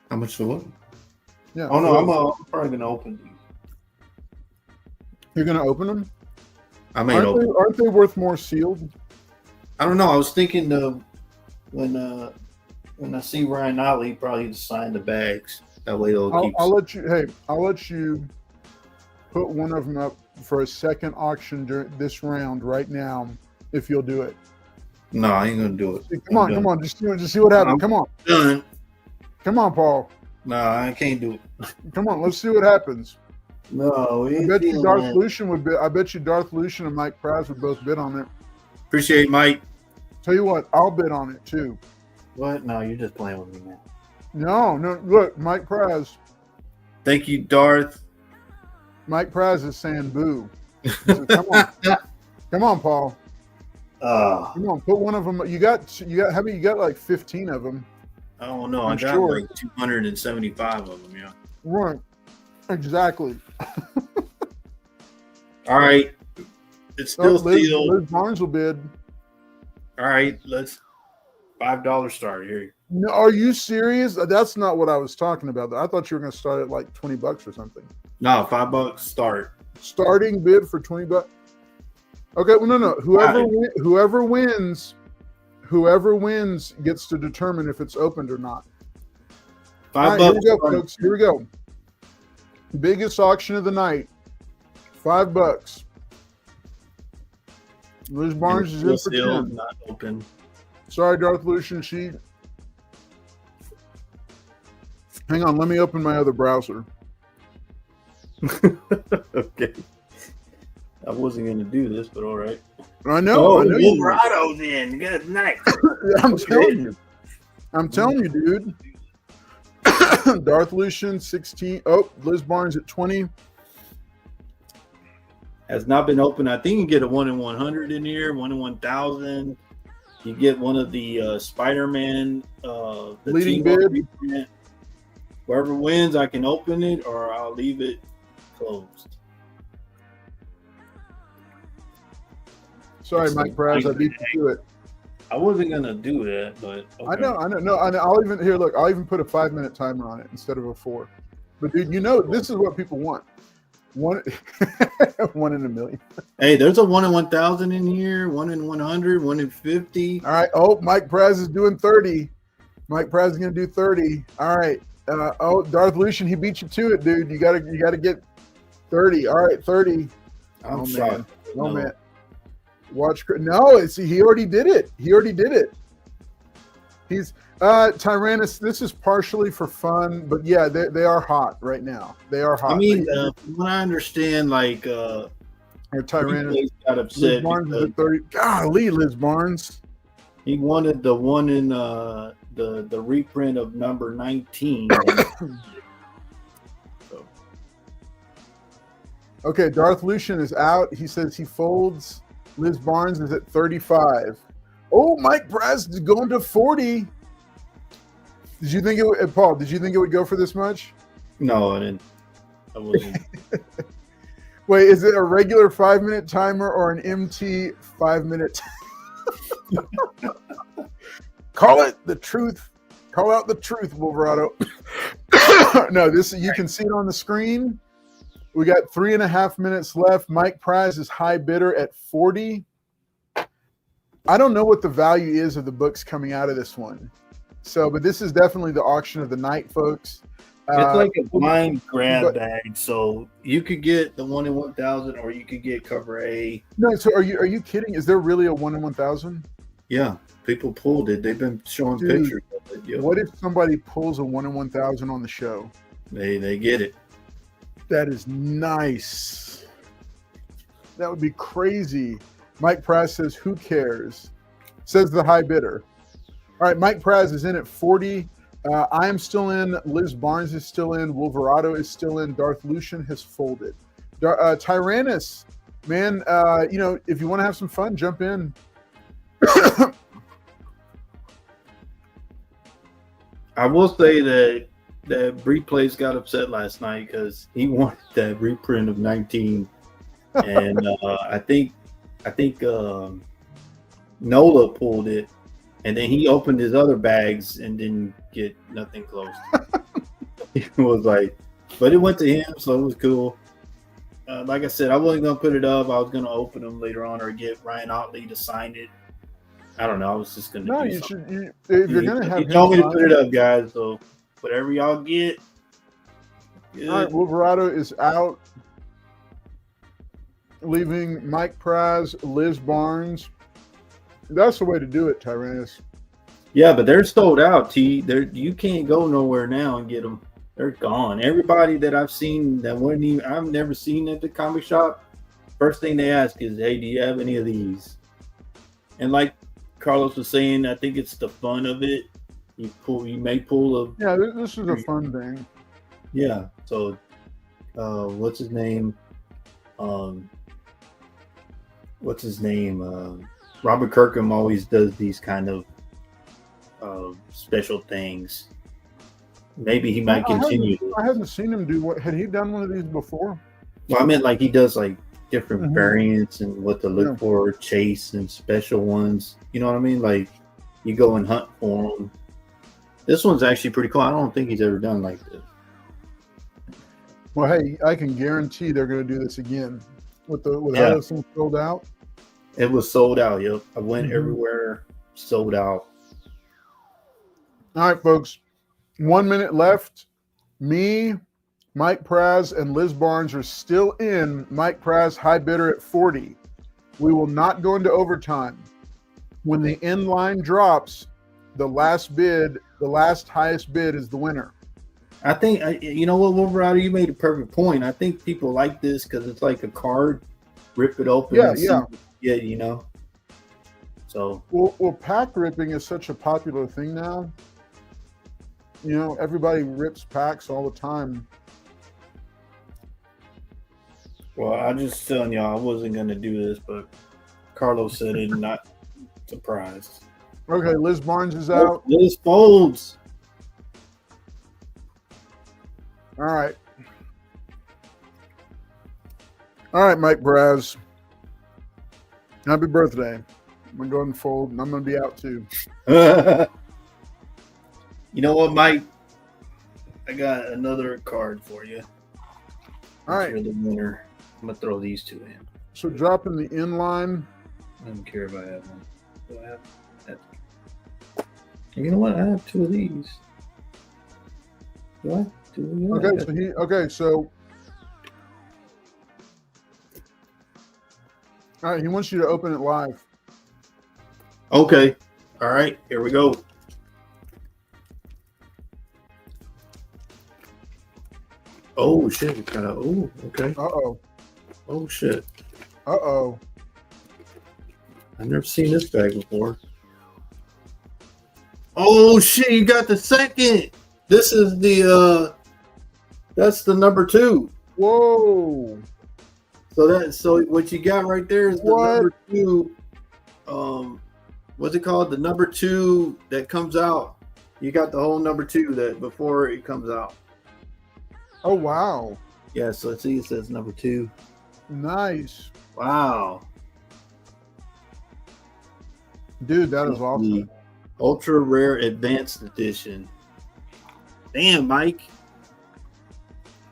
How much for what? Yeah. Oh no, I'm probably gonna open these. You're gonna open them? I may open. Aren't they worth more sealed? I don't know. I was thinking of when I see Ryan Ollie, probably to sign the bags. That way they'll keep. I'll let you. Hey, I'll let you put one of them up for a second auction during this round right now, if you'll do it. No, I ain't gonna do it. Come on, just see what happens. Come on, Done. come on, Paul. No, I can't do it. Come on, let's see what happens. No, I bet you Darth Lucian would bid. I bet you Darth Lucian and Mike Praz would both bid on it. Appreciate Mike. Tell you what, I'll bid on it too. What? No, you're just playing with me, man. No, look, Mike Praz. Thank you, Darth. Mike Praz is saying boo. So come on, come on, Paul. Come on, put one of them. You got. How many? You got like 15 of them. I don't know. I'm I got sure. like 275 of them. Yeah. Right. Exactly. All right. It's still sealed. Liz Barnes will bid. All right. Let's $5 start here. No, are you serious? That's not what I was talking about. I thought you were going to start at like $20 or something. No, $5 start. Starting bid for $20. Okay, well, no. Whoever wins gets to determine if it's opened or not. $5. Here we go, folks. Here we go. Biggest auction of the night. $5. Liz Barnes is in for 10. Not open. Sorry, Darth Lucian. Hang on, let me open my other browser. Okay. I wasn't going to do this, but all right. I know. Wolverado's in. Good night. I'm telling you, dude. Darth Lucian, 16. Oh, Liz Barnes at 20. Has not been open. I think you get a 1 in 100 in here, 1 in 1,000. You get one of the Spider-Man the leading team bid. Reprint. Whoever wins, I can open it or I'll leave it closed. Sorry, Mike Praz, I beat you to it. I wasn't gonna do that, but okay. I know. No, I'll even I'll even put a 5-minute timer on it instead of a 4. But dude, this is what people want. One in a million. Hey, there's a 1 in 1,000 in here, 1 in 100, 1 in 50. All right. Oh, Mike Praz is doing 30. Mike Praz is gonna do 30. All right. Darth Lucian, he beat you to it, dude. You gotta get 30. All right, 30. I'm shocked. Oh man. Watch. No, he already did it. He's Tyrannus. This is partially for fun, but yeah, they are hot right now. They are hot. I mean, when I understand, like, or Tyrannus got upset. Liz Barnes is at 30. Golly, Liz Barnes. He wanted the one in the reprint of number 19. So. Okay, Darth Lucian is out. He says he folds. Liz Barnes is at 35. Oh, Mike Praz is going to 40. Did you think it would, Paul? Did you think it would go for this much? No, I didn't. I wasn't. Wait, is it a regular 5-minute timer or an MT 5-minute? Call it the truth. Call out the truth, Wolverado. No, you can see it on the screen. We got 3.5 minutes left. Mike Praz is high bidder at 40. I don't know what the value is of the books coming out of this one. So, but this is definitely the auction of the night, folks. It's like a blind grab bag. So you could get the 1 in 1,000 or you could get cover A. No, so are you kidding? Is there really a 1 in 1,000? Yeah, people pulled it. They've been showing pictures of it. Yep. What if somebody pulls a 1 in 1,000 on the show? They get it. That is nice. That would be crazy. Mike Praz says, who cares? Says the high bidder. All right, Mike Praz is in at 40. I am still in. Liz Barnes is still in. Wolverado is still in. Darth Lucian has folded. Tyrannus, man, if you want to have some fun, jump in. I will say that Bree Place got upset last night because he wanted that reprint of 19, and I think Nola pulled it, and then he opened his other bags and didn't get nothing close. It was like, but it went to him, so it was cool. Like I said, I wasn't gonna put it up. I was gonna open them later on or get Ryan Otley to sign it. I don't know. I was just gonna. No, do you something. should. If you're gonna have, he told me to put it up, guys. So whatever y'all get. Good. All right, Wolverado is out. leaving Mike Praz, Liz Barnes. That's the way to do it, Tyrannus. Yeah, but they're sold out, T. You can't go nowhere now and get them. They're gone. Everybody that I've seen that wasn't even, I've never seen at the comic shop, first thing they ask is, hey, do you have any of these? And like Carlos was saying, I think it's the fun of it. You may pull a. Yeah, this is a fun thing. Yeah. So, what's his name? Robert Kirkham always does these kind of special things. Maybe he might continue. I haven't seen him do what. Had he done one of these before? Well, I meant like he does like different variants and what to look for, chase and special ones. You know what I mean? Like you go and hunt for them. This one's actually pretty cool. I don't think he's ever done like this. Well, hey, I can guarantee they're going to do this again. With how this thing sold out. It was sold out. Yep, I went everywhere, sold out. All right, folks. 1 minute left. Me, Mike Praz, and Liz Barnes are still in. Mike Praz, high bidder at 40. We will not go into overtime. When the end line drops, the last highest bid is the winner. I think, you know what, Wolverine, you made a perfect point. I think people like this because it's like a card. Rip it open. Yeah, you know. So. Well, pack ripping is such a popular thing now. You know, everybody rips packs all the time. Well, I'm just telling y'all, I wasn't going to do this, but Carlos said it, not surprised. Okay, Liz Barnes is out. Liz folds. All right. All right, Mike Praz. Happy birthday. I'm going to go ahead and fold, and I'm going to be out too. You know what, Mike? I got another card for you. All right. You're the winner. I'm going to throw these two in. So dropping the inline. I don't care if I have one. Do I have that? You know what? I have two of these. Do I? Okay, so all right, he wants you to open it live. Okay. All right, here we go. Oh shit! Oh, okay. Oh shit! I've never seen this bag before. Oh shit! You got the second. This is the that's the number 2. Whoa! So what you got right there is the number 2. What's it called? The number 2 that comes out. You got the whole number 2 that before it comes out. Oh wow! Yeah. So see, it says number 2. Nice. Wow. Dude, that is awesome. Ultra rare advanced edition. Damn, Mike.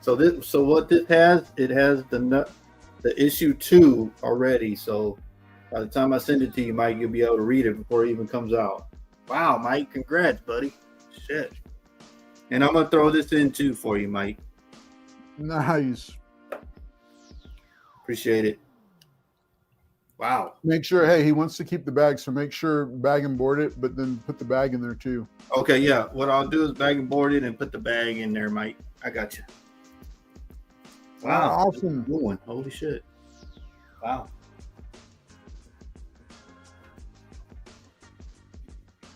So what this has? It has the issue 2 already. So by the time I send it to you, Mike, you'll be able to read it before it even comes out. Wow, Mike, congrats, buddy. Shit. And I'm gonna throw this in too for you, Mike. Nice. Appreciate it. Wow. Make sure, hey, he wants to keep the bag, so make sure bag and board it, but then put the bag in there too. Okay, yeah. What I'll do is bag and board it and put the bag in there, Mike. I got you. Wow. Awesome. Good one. Holy shit. Wow.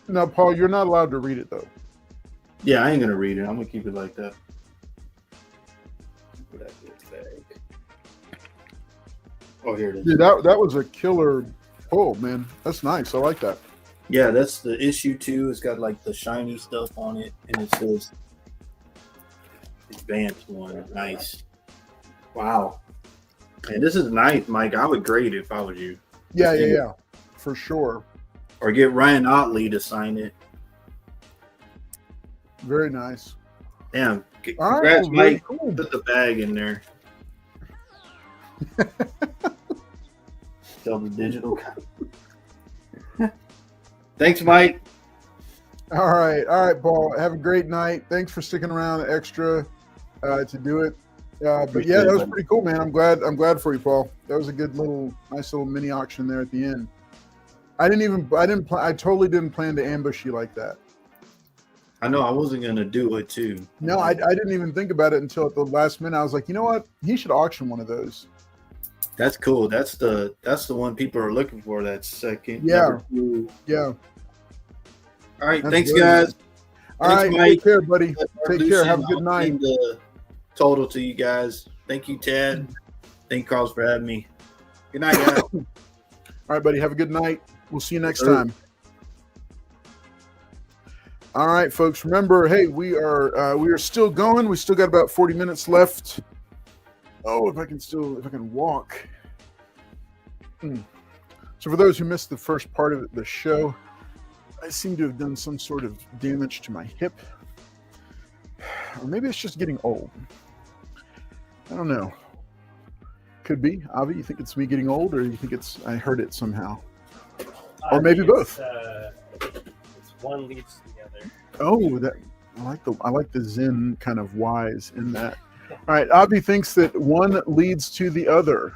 Now, Paul, you're not allowed to read it though. Yeah, I ain't gonna read it. I'm gonna keep it like that. Put that in the bag. Oh, here it is. Dude, that was a killer pull, man. That's nice. I like that. Yeah, that's the issue 2. It's got like the shiny stuff on it, and it says advanced one. Nice. Wow. And this is nice, Mike. I would grade it if I was you. Yeah, for sure. Or get Ryan Otley to sign it. Very nice. Damn. All Congrats, right, Mike. cool. Put the bag in there. Sell the digital copy. Thanks, Mike. All right, Paul. Have a great night. Thanks for sticking around extra to do it. But yeah, that was pretty cool, man. I'm glad for you, Paul. That was a nice little mini auction there at the end. I totally didn't plan to ambush you like that. I know I wasn't gonna do it too. No, I didn't even think about it until at the last minute. I was like, you know what? He should auction one of those. That's cool. That's the one people are looking for. That second. Yeah. Yeah. All right. That's Thanks, good. guys. All right. Mike. Take care, buddy. Take care. Have a good I'll night. send the total to you guys. Thank you, Ted. Thank you, Carlos, for having me. Good night, guys. All right, buddy. Have a good night. We'll see you next time. All right, folks. Remember, hey, we are still going. We still got about 40 minutes left. Oh, if I can walk. So for those who missed the first part of the show, I seem to have done some sort of damage to my hip. Or maybe it's just getting old. I don't know. Could be. Avi, you think it's me getting old, or you think I heard it somehow? Or maybe both. It's one leads to the other. Oh, I like the Zen kind of wise in that. All right, Avi thinks that one leads to the other.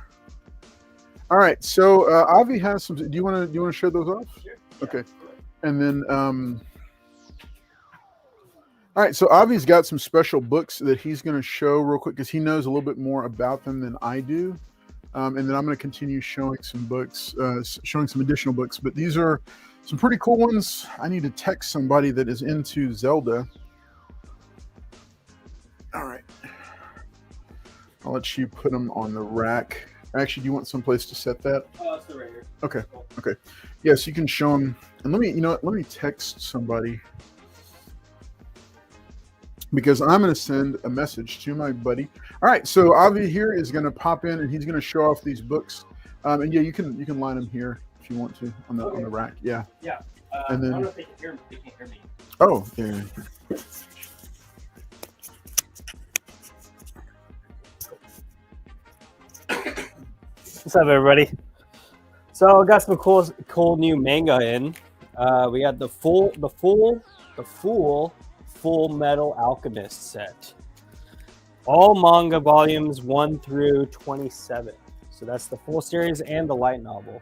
All right, so Avi has some. Do you want to show those off? Sure. Okay, and then all right, so Avi's got some special books that he's going to show real quick because he knows a little bit more about them than I do, and then I'm going to continue showing some books, showing some additional books. But these are some pretty cool ones. I need to text somebody that is into Zelda. All right. I'll let you put them on the rack. Actually, do you want someplace to set that? Oh, that's the right here. Okay. Okay. Yes, you can show them. And let me text somebody because I'm going to send a message to my buddy. All right. So Avi here is going to pop in and he's going to show off these books. And yeah, you can line them here if you want to on the rack. Yeah. Yeah. And then, I don't know if they can hear me. They can't hear me. Oh, yeah. What's up, everybody? So I got some cool new manga in. We got the Full Metal Alchemist set. All manga volumes 1 through 27. So that's the full series and the light novel.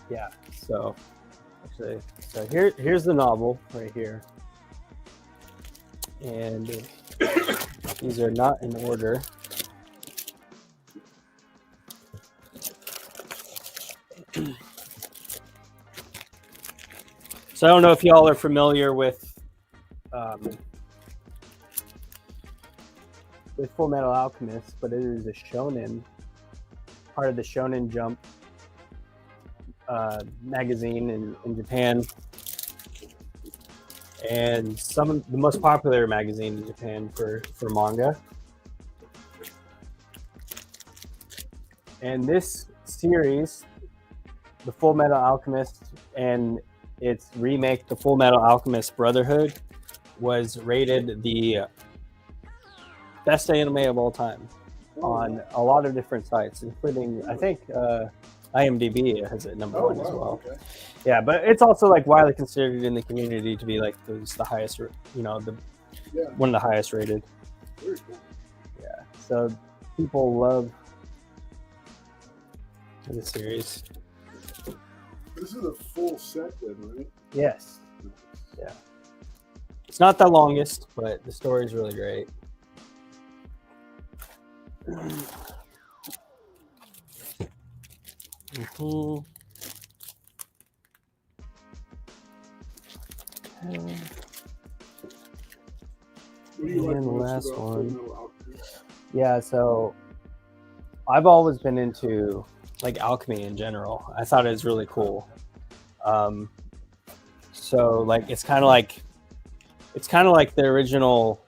Yeah. So actually, here's the novel right here, and these are not in order. So I don't know if y'all are familiar with Full Metal Alchemist, but it is a shonen, part of the Shonen Jump magazine in Japan, and the most popular magazine in Japan for manga. And this series, the Full Metal Alchemist and its remake, the Full Metal Alchemist Brotherhood, was rated the best anime of all time on a lot of different sites, including, I think, IMDb has it number one as well. Okay. Yeah, but it's also like widely considered in the community to be like the highest, one of the highest rated. Very cool. Yeah, so people love the series. This is a full set then, right? Yes. Yeah. It's not the longest, but the story is really great. Mm-hmm. And the last one. Yeah, so I've always been into like alchemy in general. I thought it was really cool. So like it's kind of like the original,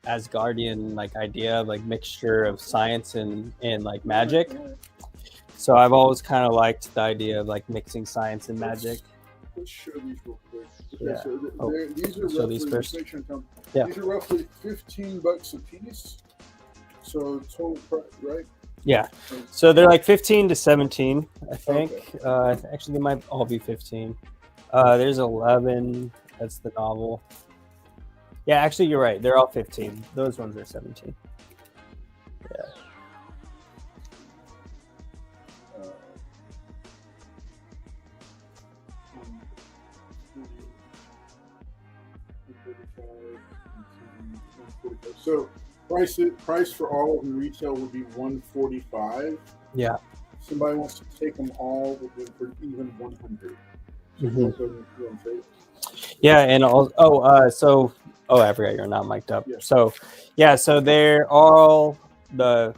Asgardian like idea of like mixture of science and like magic. So I've always kind of liked the idea of like mixing science and magic. Let's show these real quick. Yeah. So these are show roughly, these first. Yeah. These are roughly $15 a piece. So total price, right? Yeah. So they're like 15 to 17, I think. Okay. Actually, they might all be 15. There's 11. That's the novel. Yeah, actually, you're right. They're all 15. Those ones are 17. Yeah. So price for all of them retail would be $145. Yeah. Somebody wants to take them all, we'll do it for even $100. Yeah, and also, I forgot you're not mic'd up. Yeah. So they're all the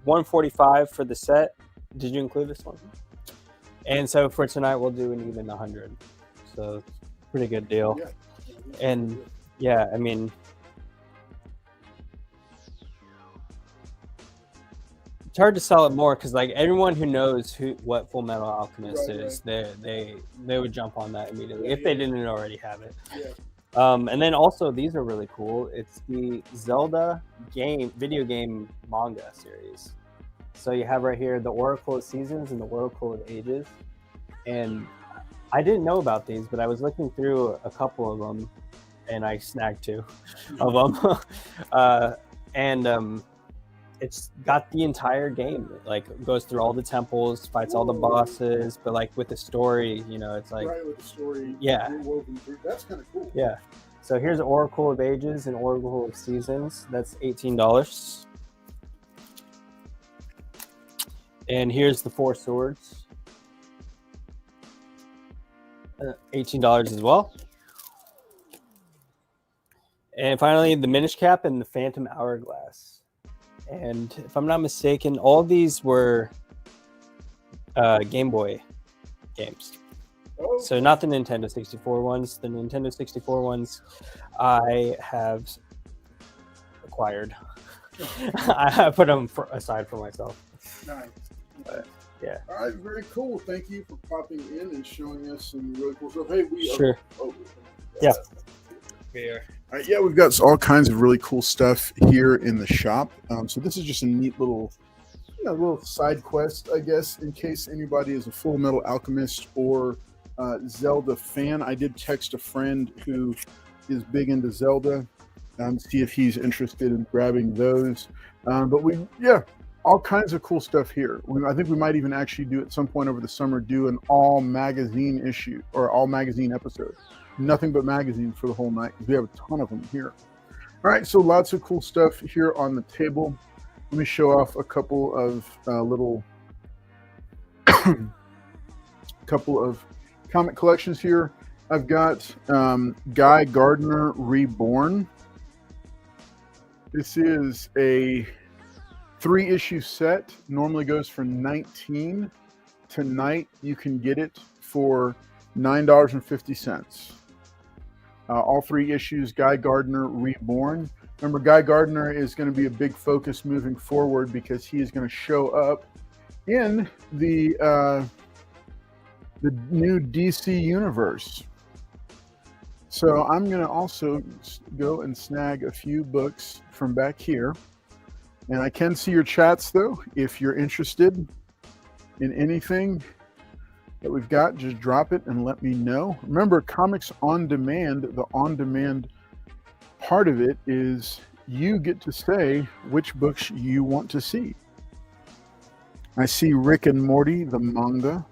145 for the set. Did you include this one? And so for tonight, we'll do an even 100. So pretty good deal. Yeah. And yeah, I mean, it's hard to sell it more because like everyone who knows what Full Metal Alchemist is, they would jump on that immediately if they didn't already have it. Yeah. And then also these are really cool. It's the Zelda video game manga series. So you have right here the Oracle of Seasons and the Oracle of Ages. And I didn't know about these, but I was looking through a couple of them and I snagged 2 of them. It's got the entire game. It like goes through all the temples, fights all the bosses, but like with the story, it's like with the story. Yeah. Woven through. That's kind of cool. Yeah. So here's Oracle of Ages and Oracle of Seasons. That's $18. And here's the Four Swords. $18 as well. And finally, the Minish Cap and the Phantom Hourglass. And if I'm not mistaken, all of these were Game Boy games. Oh. So not the Nintendo 64 ones. The Nintendo 64 ones I have acquired. I put them aside for myself. Nice. Yeah. All right, very cool. Thank you for popping in and showing us some really cool stuff. Hey, Sure. Yeah. All right, yeah, we've got all kinds of really cool stuff here in the shop. So this is just a neat little side quest, I guess, in case anybody is a Full Metal Alchemist or Zelda fan. I did text a friend who is big into Zelda, see if he's interested in grabbing those. But all kinds of cool stuff here. I think we might even actually do at some point over the summer, do an all magazine issue or all magazine episode. Nothing but magazines for the whole night. We have a ton of them here. All right, so lots of cool stuff here on the table. Let me show off a couple of couple of comic collections here. I've got Guy Gardner Reborn. This is a 3-issue set. Normally goes for $19. Tonight you can get it for $9.50. All 3 issues, Guy Gardner Reborn. Remember, Guy Gardner is going to be a big focus moving forward because he is going to show up in the new DC universe. So I'm going to also go and snag a few books from back here. And I can see your chats, though. If you're interested in anything that we've got, just drop it and let me know. Remember, Comics on Demand, the on-demand part of it is you get to say which books you want to see. I see Rick and Morty, the manga.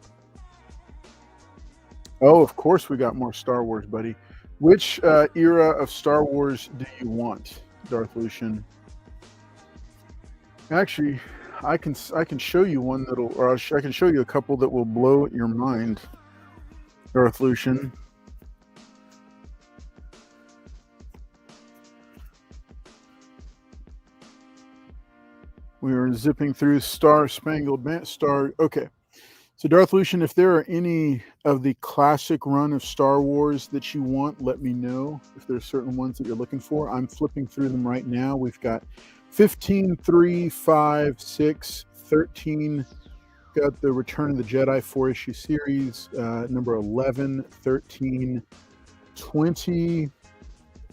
Oh, of course we got more Star Wars, buddy. Which era of Star Wars do you want, Darth Lucian? Actually, I can show you one I can show you a couple that will blow your mind, Darth Lucian. We are zipping through Star Spangled Star. Okay, so Darth Lucian, if there are any of the classic run of Star Wars that you want, let me know. If there's certain ones that you're looking for, I'm flipping through them right now. We've got 15, 3, 5, 6, 13. Got the Return of the Jedi 4-issue series, number 11, 13, 20,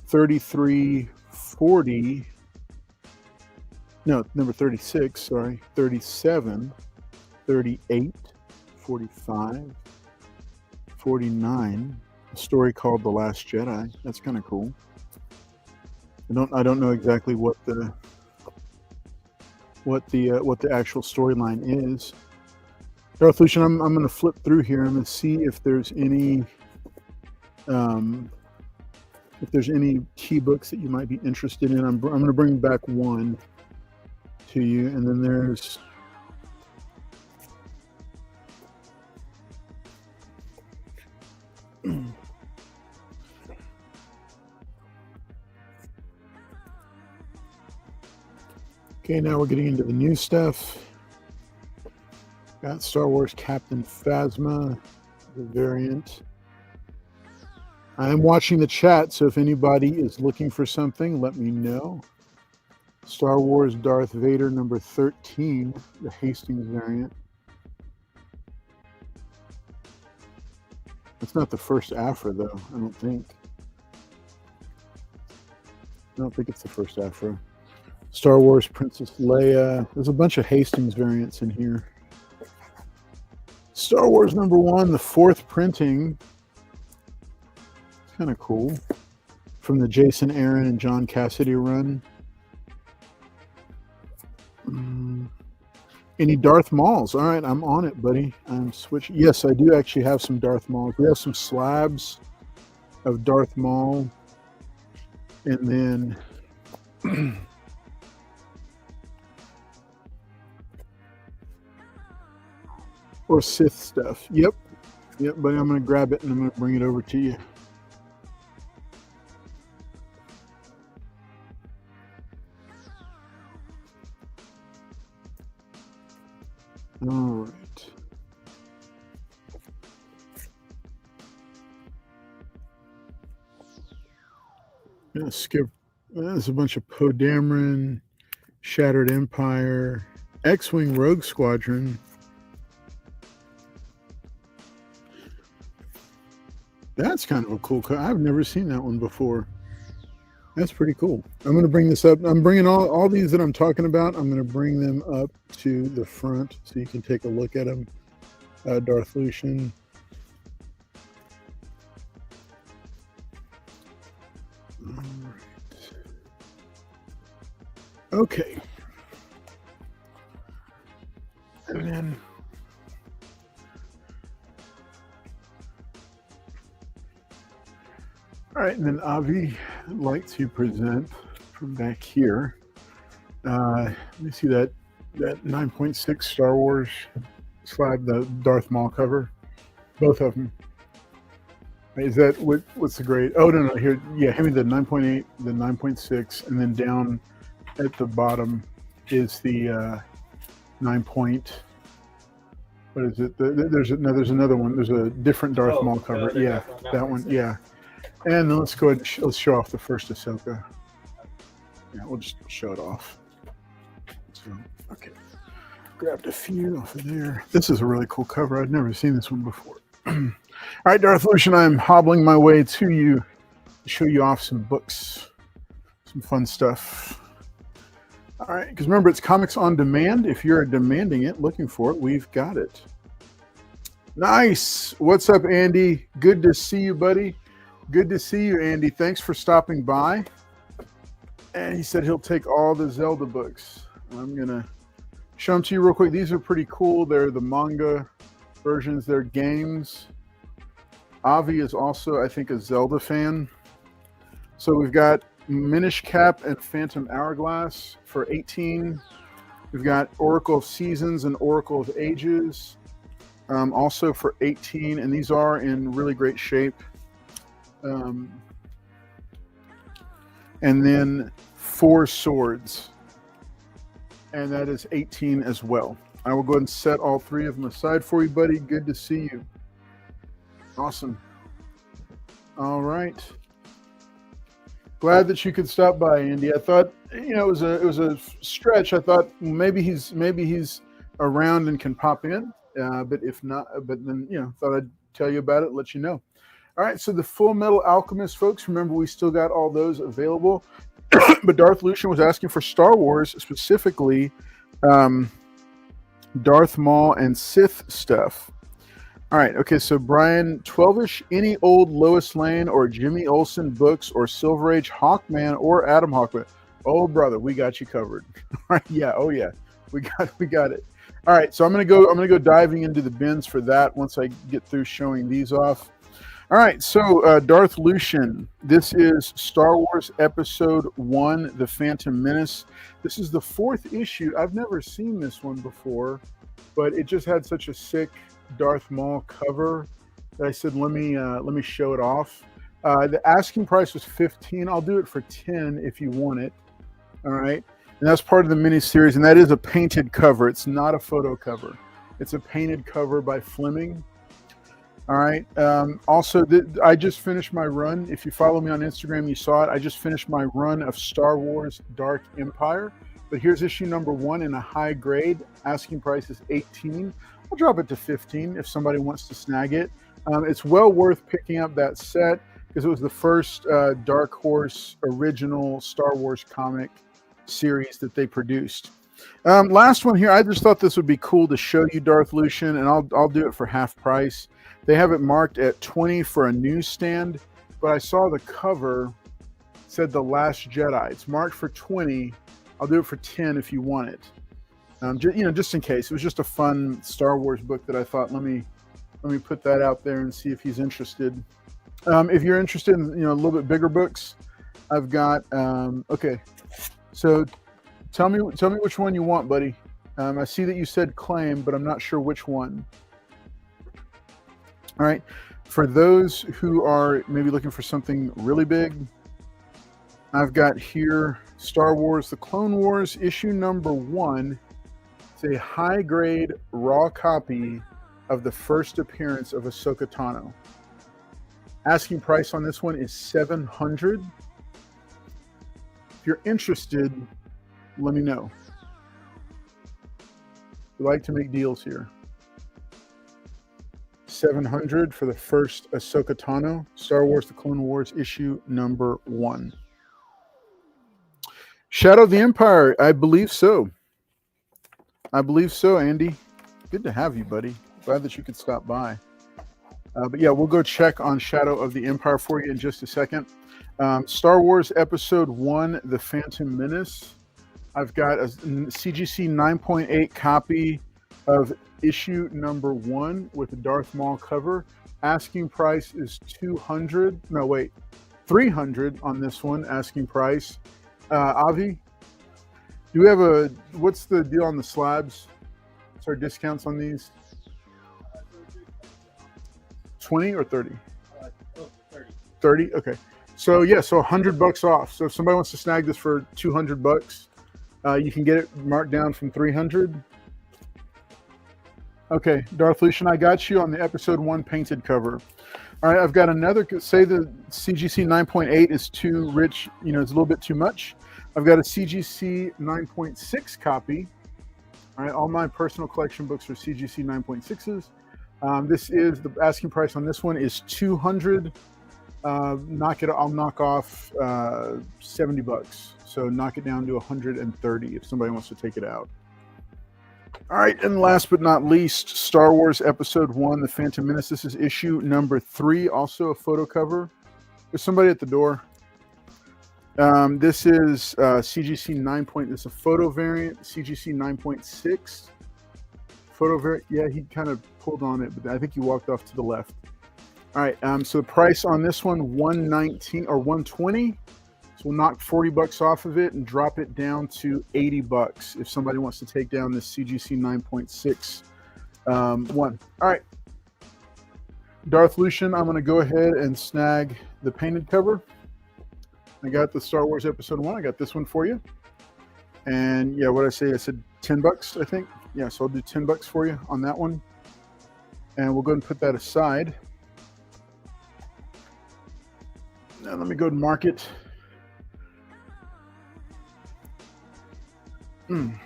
33, 40. No, number 36, sorry. 37, 38, 45, 49. A story called The Last Jedi. That's kind of cool. I don't know exactly what the actual storyline is. Darth Lucian, I'm going to flip through here. I'm going to see if there's any key books that you might be interested in. I'm going to bring back one to you, and then there's okay, now we're getting into the new stuff. Got Star Wars Captain Phasma, the variant. I am watching the chat, so if anybody is looking for something, let me know. Star Wars Darth Vader number 13, the Hastings variant. It's not the first Afra, though, I don't think. I don't think it's the first Afra. Star Wars Princess Leia. There's a bunch of Hastings variants in here. Star Wars number 1, the 4th printing. It's kind of cool. From the Jason Aaron and John Cassidy run. Any Darth Mauls? All right, I'm on it, buddy. I'm switching. Yes, I do actually have some Darth Mauls. We have some slabs of Darth Maul. And then or Sith stuff. Yep, buddy. I'm going to grab it and I'm going to bring it over to you. All right. I'm going to skip. There's a bunch of Poe Dameron, Shattered Empire, X-Wing Rogue Squadron. That's kind of a cool car. I've never seen that one before. That's pretty cool. I'm going to bring this up. I'm bringing all these that I'm talking about. I'm going to bring them up to the front so you can take a look at them. Darth Lucian. All right. Okay. And then all right, and then Avi, I'd like to present from back here. Let me see that 9.6 Star Wars slab, the Darth Maul cover, both of them. Is that what's the grade? Oh no, here, yeah, hand me the 9.8, the 9.6, and then down at the bottom is the 9. What is it? There's another one. There's a different Darth Maul cover. Yeah, that one. Yeah. And then let's go ahead and let's show off the first Ahsoka. Yeah, we'll just show it off. So, okay. Grabbed a few off of there. This is a really cool cover. I've never seen this one before. All right, Darth Lucian, I'm hobbling my way to you to show you off some books, some fun stuff. All right, because remember, it's comics on demand. If you're demanding it, looking for it, we've got it. Nice. What's up, Andy? Good to see you, buddy. Good to see you, Andy. Thanks for stopping by. And he said he'll take all the Zelda books. I'm going to show them to you real quick. These are pretty cool. They're the manga versions. They're games. Avi is also, I think, a Zelda fan. So we've got Minish Cap and Phantom Hourglass for 18. We've got Oracle of Seasons and Oracle of Ages also for 18. And these are in really great shape. And then 4 Swords, and that is 18 as well. I will go ahead and set all 3 of them aside for you, buddy. Good to see you. Awesome. All right. Glad that you could stop by, Andy. I thought, it was a stretch. I thought maybe he's around and can pop in, but if not, but then thought I'd tell you about it, let you know. All right, so the Full Metal Alchemist, folks, remember we still got all those available. But Darth Lucian was asking for Star Wars, specifically Darth Maul and Sith stuff. All right. Okay. So Brian, 12ish, any old Lois Lane or Jimmy Olsen books or Silver Age Hawkman or Adam Hawkman. Oh, brother, we got you covered. All right. Yeah. Oh, yeah. We got it. All right. So I'm gonna go diving into the bins for that once I get through showing these off. All right. So Darth Lucian. This is Star Wars Episode 1, The Phantom Menace. This is the 4th issue. I've never seen this one before, but it just had such a sick Darth Maul cover that I said, let me show it off. The asking price was $15. I'll do it for $10 if you want it. All right, and that's part of the mini series, and that is a painted cover. It's not a photo cover. It's a painted cover by Fleming. All right. Also, I just finished my run. If you follow me on Instagram, you saw it. I just finished my run of Star Wars Dark Empire. But here's issue number 1 in a high grade. Asking price is $18. I'll drop it to $15 if somebody wants to snag it. It's well worth picking up that set because it was the first Dark Horse original Star Wars comic series that they produced. Last one here. I just thought this would be cool to show you Darth Lucian, and I'll do it for half price. They have it marked at $20 for a newsstand, but I saw the cover said The Last Jedi. It's marked for $20. I'll do it for $10 if you want it. Just in case. It was just a fun Star Wars book that I thought, let me put that out there and see if he's interested. If you're interested in a little bit bigger books, I've got okay. So tell me which one you want, buddy. I see that you said claim, but I'm not sure which one. All right. For those who are maybe looking for something really big, I've got here Star Wars The Clone Wars issue number 1. It's a high-grade raw copy of the first appearance of Ahsoka Tano. Asking price on this one is $700. If you're interested, let me know. We like to make deals here. $700 for the first Ahsoka Tano, Star Wars The Clone Wars issue number 1. Shadow of the Empire, I believe so. Andy. Good to have you, buddy. Glad that you could stop by. But yeah, we'll go check on Shadow of the Empire for you in just a second. Star Wars Episode 1, The Phantom Menace. I've got a CGC 9.8 copy of issue number 1 with the Darth Maul cover. Asking price is $300 on this one, asking price. Avi, do we have what's the deal on the slabs? What's our discounts on these? 20 or 30? 30. 30? Okay. So yeah, so $100 off. So if somebody wants to snag this for $200, you can get it marked down from $300. Okay, Darth Lucian, I got you on the Episode 1 painted cover. All right, I've got another, say the CGC 9.8 is too rich, it's a little bit too much. I've got a CGC 9.6 copy. All right, all my personal collection books are CGC 9.6s. This is, the asking price on this one is $200. I'll knock off $70. So knock it down to $130 if somebody wants to take it out. All right, and last but not least, Star Wars Episode 1, The Phantom Menace. This is issue number 3, also a photo cover. There's somebody at the door. This is CGC 9. It's a photo variant, CGC 9.6. Photo variant, yeah, he kind of pulled on it, but I think he walked off to the left. All right, so the price on this one, $119 or $120. So we'll knock $40 off of it and drop it down to $80 if somebody wants to take down this CGC 9.6 one. All right, Darth Lucian, I'm going to go ahead and snag the painted cover. I got the Star Wars Episode 1. I got this one for you. And yeah, what I say? I said $10, I think. Yeah, so I'll do $10 for you on that one. And we'll go ahead and put that aside. Now let me go to market. I'm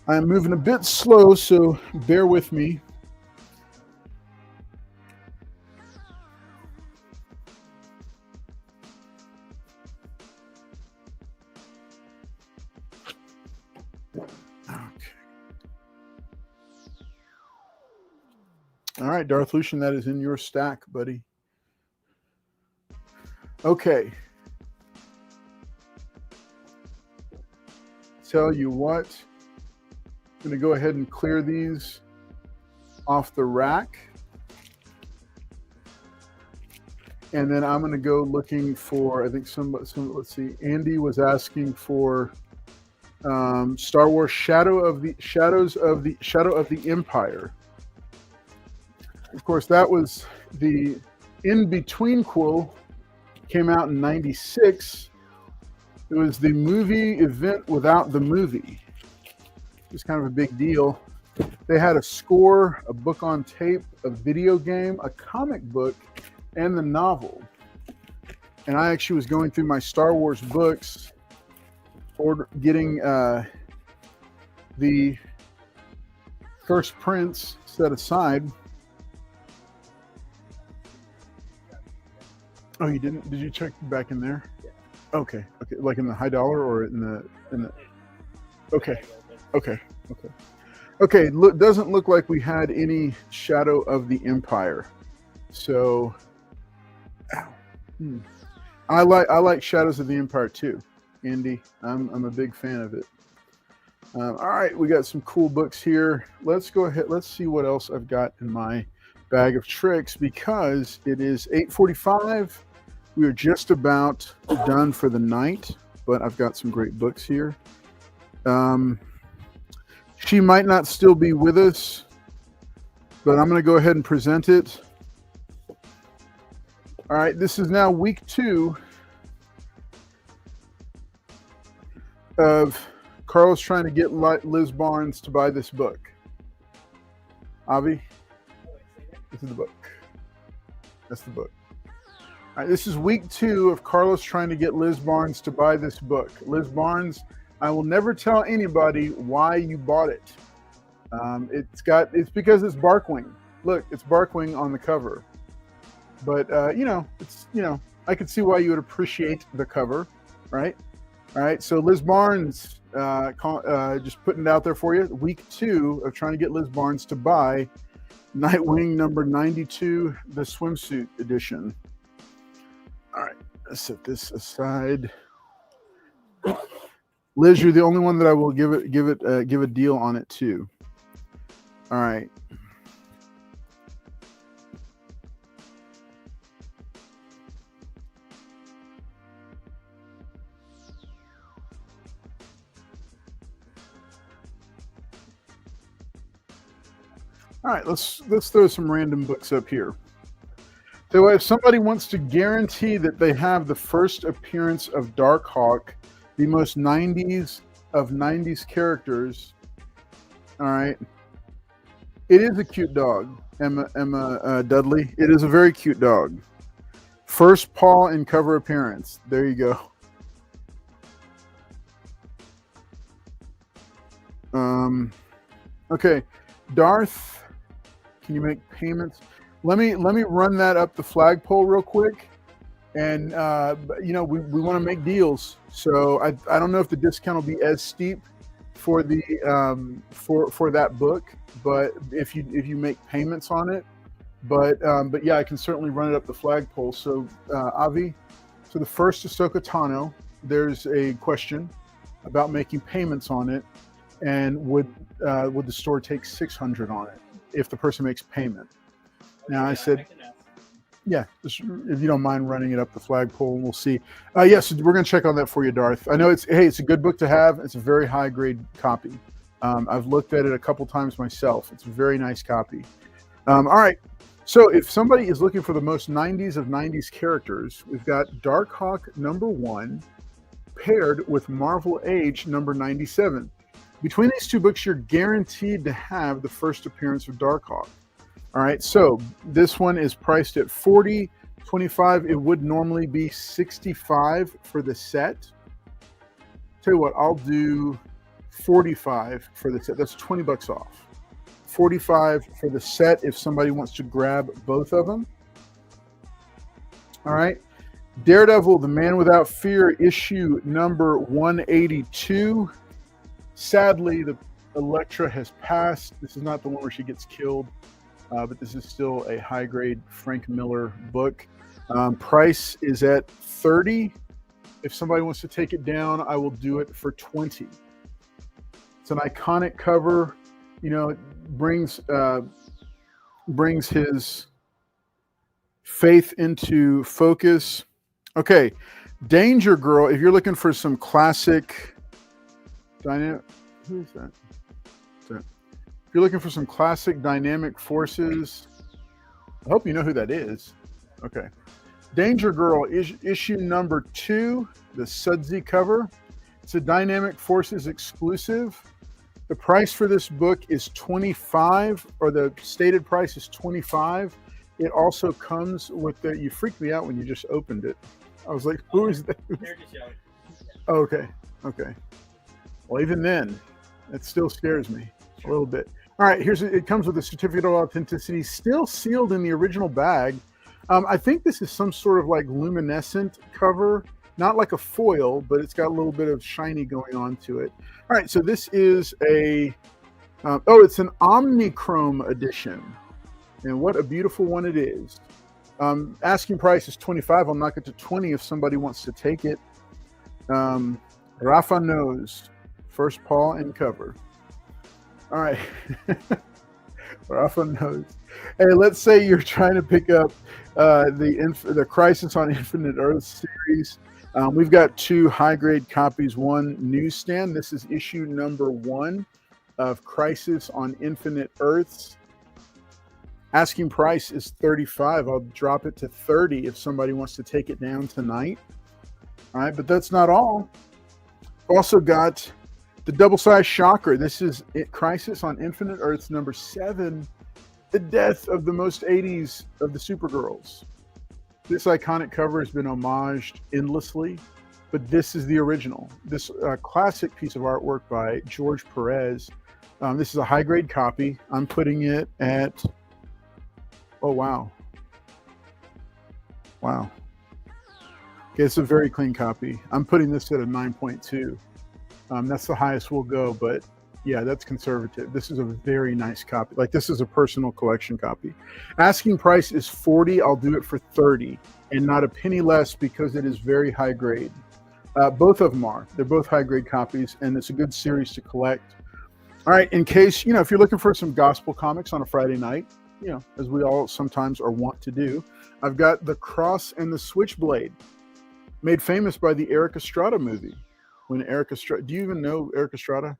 moving a bit slow, so bear with me. Okay. All right, Darth Lucian, that is in your stack, buddy. Okay. Tell you what, I'm going to go ahead and clear these off the rack. And then I'm going to go looking for, I think some let's see, Andy was asking for Star Wars Shadow of the Empire. Of course, that was the in-between quill, came out in 96. It was the movie event without the movie. It was kind of a big deal. They had a score, a book on tape, a video game, a comic book, and the novel. And I actually was going through my Star Wars books, getting the first prints set aside. Oh, you didn't? Did you check back in there? Yeah. Okay. Like in the high dollar or in the Okay. Doesn't look like we had any Shadow of the Empire. So I like Shadows of the Empire too, Andy. I'm a big fan of it. All right, we got some cool books here. Let's go ahead. Let's see what else I've got in my bag of tricks, because it is 8:45. We are just about done for the night, but I've got some great books here. She might not still be with us, but I'm going to go ahead and present it. All right, this is now week 2 of Carlos trying to get Liz Barnes to buy this book. Avi, this is the book. That's the book. All right, this is week 2 of Carlos trying to get Liz Barnes to buy this book. Liz Barnes, I will never tell anybody why you bought it. It's because it's Barkwing. Look, it's Barkwing on the cover. But I could see why you would appreciate the cover, right? All right, so Liz Barnes, just putting it out there for you. Week 2 of trying to get Liz Barnes to buy Nightwing number 92, the swimsuit edition. All right, let's set this aside. Liz, you're the only one that I will give a deal on it too. All right. All right, let's throw some random books up here. So if somebody wants to guarantee that they have the first appearance of Darkhawk, the most 90s of 90s characters, all right, it is a cute dog, Emma Dudley. It is a very cute dog. First paw and cover appearance. There you go. Okay, Darth, can you make payments? Let me run that up the flagpole real quick, and we want to make deals. So I don't know if the discount will be as steep for the for that book, but if you make payments on it, but yeah, I can certainly run it up the flagpole. So Avi, so the first Ahsoka Tano, there's a question about making payments on it, and would the store take $600 on it if the person makes payment? Now I said, yeah, just, if you don't mind running it up the flagpole, we'll see. Yes, we're going to check on that for you, Darth. I know it's a good book to have. It's a very high grade copy. I've looked at it a couple times myself. It's a very nice copy. All right. So if somebody is looking for the most 90s of 90s characters, we've got Darkhawk number 1 paired with Marvel Age number 97. Between these two books, you're guaranteed to have the first appearance of Darkhawk. All right, so this one is priced at $40.25. It would normally be $65 for the set. Tell you what, I'll do $45 for the set. That's $20 off. $45 for the set if somebody wants to grab both of them. All right, Daredevil, The Man Without Fear, issue number 182. Sadly, the Elektra has passed. This is not the one where she gets killed. but this is still a high grade Frank Miller book. Price is at 30. If somebody wants to take it down, I will do it for 20. It's an iconic cover. You know, it brings his faith into focus. Okay, Danger Girl. If you're looking for some classic dynamic, who is that? If you're looking for some classic dynamic forces, I hope you know who that is. Okay, Danger Girl is issue number 2, the Sudsy cover. It's a Dynamic Forces exclusive. The price for this book is $25, or the stated price is $25. It also comes with the, you freaked me out when you just opened it. I was like, who is that? Oh, okay. Well, even then, it still scares me a little bit. All right, it comes with a certificate of authenticity, still sealed in the original bag. I think this is some sort of like luminescent cover, not like a foil, but it's got a little bit of shiny going on to it. All right, so this is it's an Omnichrome edition. And what a beautiful one it is. Asking price is $25. I'll knock it to $20 if somebody wants to take it. Rafa knows. First paw and cover. All right. Rafa knows. Hey, let's say you're trying to pick up the Crisis on Infinite Earth series. We've got 2 high-grade copies, 1 newsstand. This is issue number 1 of Crisis on Infinite Earths. Asking price is $35. I'll drop it to $30 if somebody wants to take it down tonight. All right, but that's not all. Also got the double-sized shocker. This is Crisis on Infinite Earths number 7, the death of the most 80s of the Supergirls. This iconic cover has been homaged endlessly, but this is the original. This classic piece of artwork by George Perez. This is a high-grade copy. I'm putting it at... Oh, wow. Wow. Okay, it's a very clean copy. I'm putting this at a 9.2. That's the highest we'll go, but yeah, that's conservative. This is a very nice copy. Like, this is a personal collection copy. Asking price is $40. I'll do it for $30 and not a penny less because it is very high grade. Both of them are. They're both high grade copies, and it's a good series to collect. All right, in case, if you're looking for some gospel comics on a Friday night, as we all sometimes are wont to do, I've got The Cross and the Switchblade, made famous by the Eric Estrada movie. When Eric Estrada, do you even know Eric Estrada?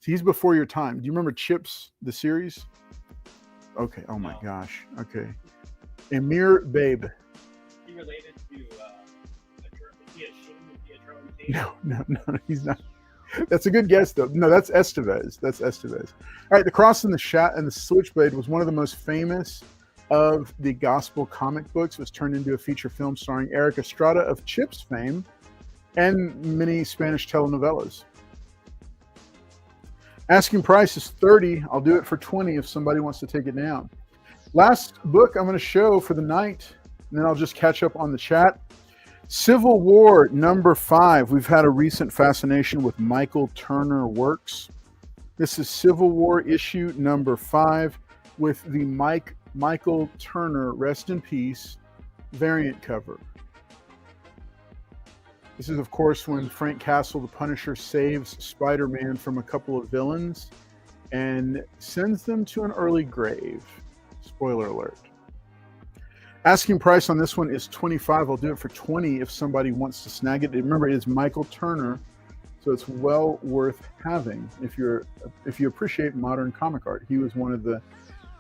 He's before your time. Do you remember Chips, the series? Okay. Oh my gosh. Okay. Amir Babe. He related to No, he's not. That's a good guess, though. No, that's Estevez. All right, The Cross and the Switchblade was one of the most famous of the gospel comic books. It was turned into a feature film starring Eric Estrada of Chips fame and many Spanish telenovelas. Asking price is $30. I'll do it for $20 if somebody wants to take it down. Last book I'm going to show for the night, and then I'll just catch up on the chat. Civil War number 5. We've had a recent fascination with Michael Turner works. This is Civil War issue number 5 with the Michael Turner, rest in peace, variant cover. This is, of course, when Frank Castle, the Punisher, saves Spider-Man from a couple of villains and sends them to an early grave. Spoiler alert. Asking price on this one is $25. I'll do it for $20 if somebody wants to snag it. Remember, it is Michael Turner, so it's well worth having if you appreciate modern comic art. He was one of the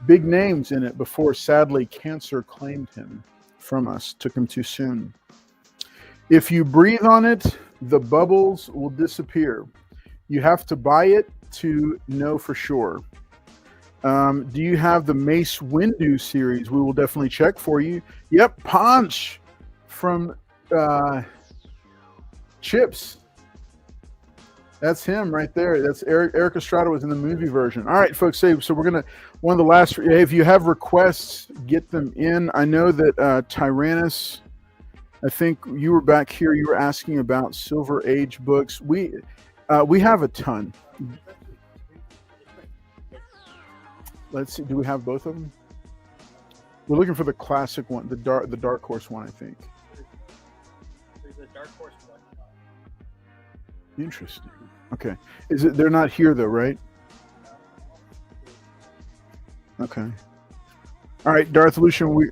big names in it before, sadly, cancer claimed him from us, took him too soon. If you breathe on it, the bubbles will disappear. You have to buy it to know for sure. Do you have the Mace Windu series? We will definitely check for you. Yep, Punch from Chips. That's him right there. That's Eric Estrada was in the movie version. All right, folks. So we're gonna one of the last. If you have requests, get them in. I know that Tyrannus. I think you were back here. You were asking about Silver Age books. We have a ton. Let's see. Do we have both of them? We're looking for the classic one, the dark horse one, I think. There's a dark horse one. Interesting. Okay. Is it? They're not here though, right? Okay. All right, Darth Lucian, we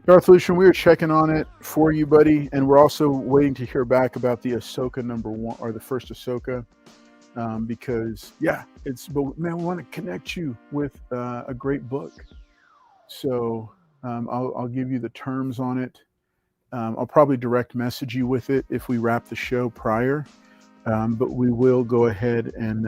are checking on it for you, buddy, and we're also waiting to hear back about the Ahsoka #1 or the first Ahsoka, because but man, we want to connect you with a great book. So I'll give you the terms on it. I'll probably direct message you with it if we wrap the show prior, but we will go ahead and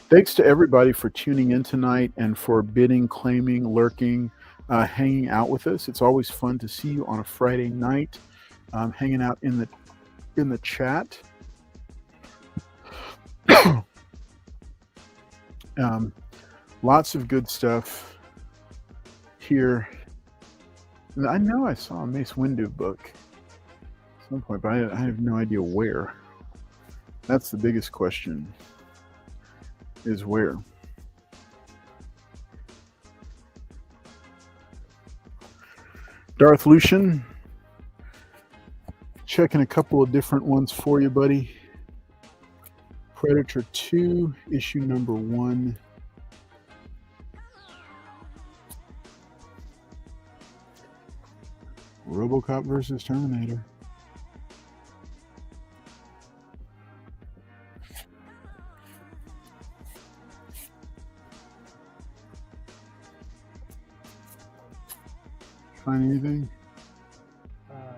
thanks to everybody for tuning in tonight and for bidding, claiming, lurking, hanging out with us. It's always fun to see you on a Friday night, hanging out in the chat. Lots of good stuff here. And I know I saw a Mace Windu book at some point, but I have no idea where. That's the biggest question, is where. Darth Lucian, checking a couple of different ones for you, buddy. Predator 2, issue #1. RoboCop versus Terminator. Find anything?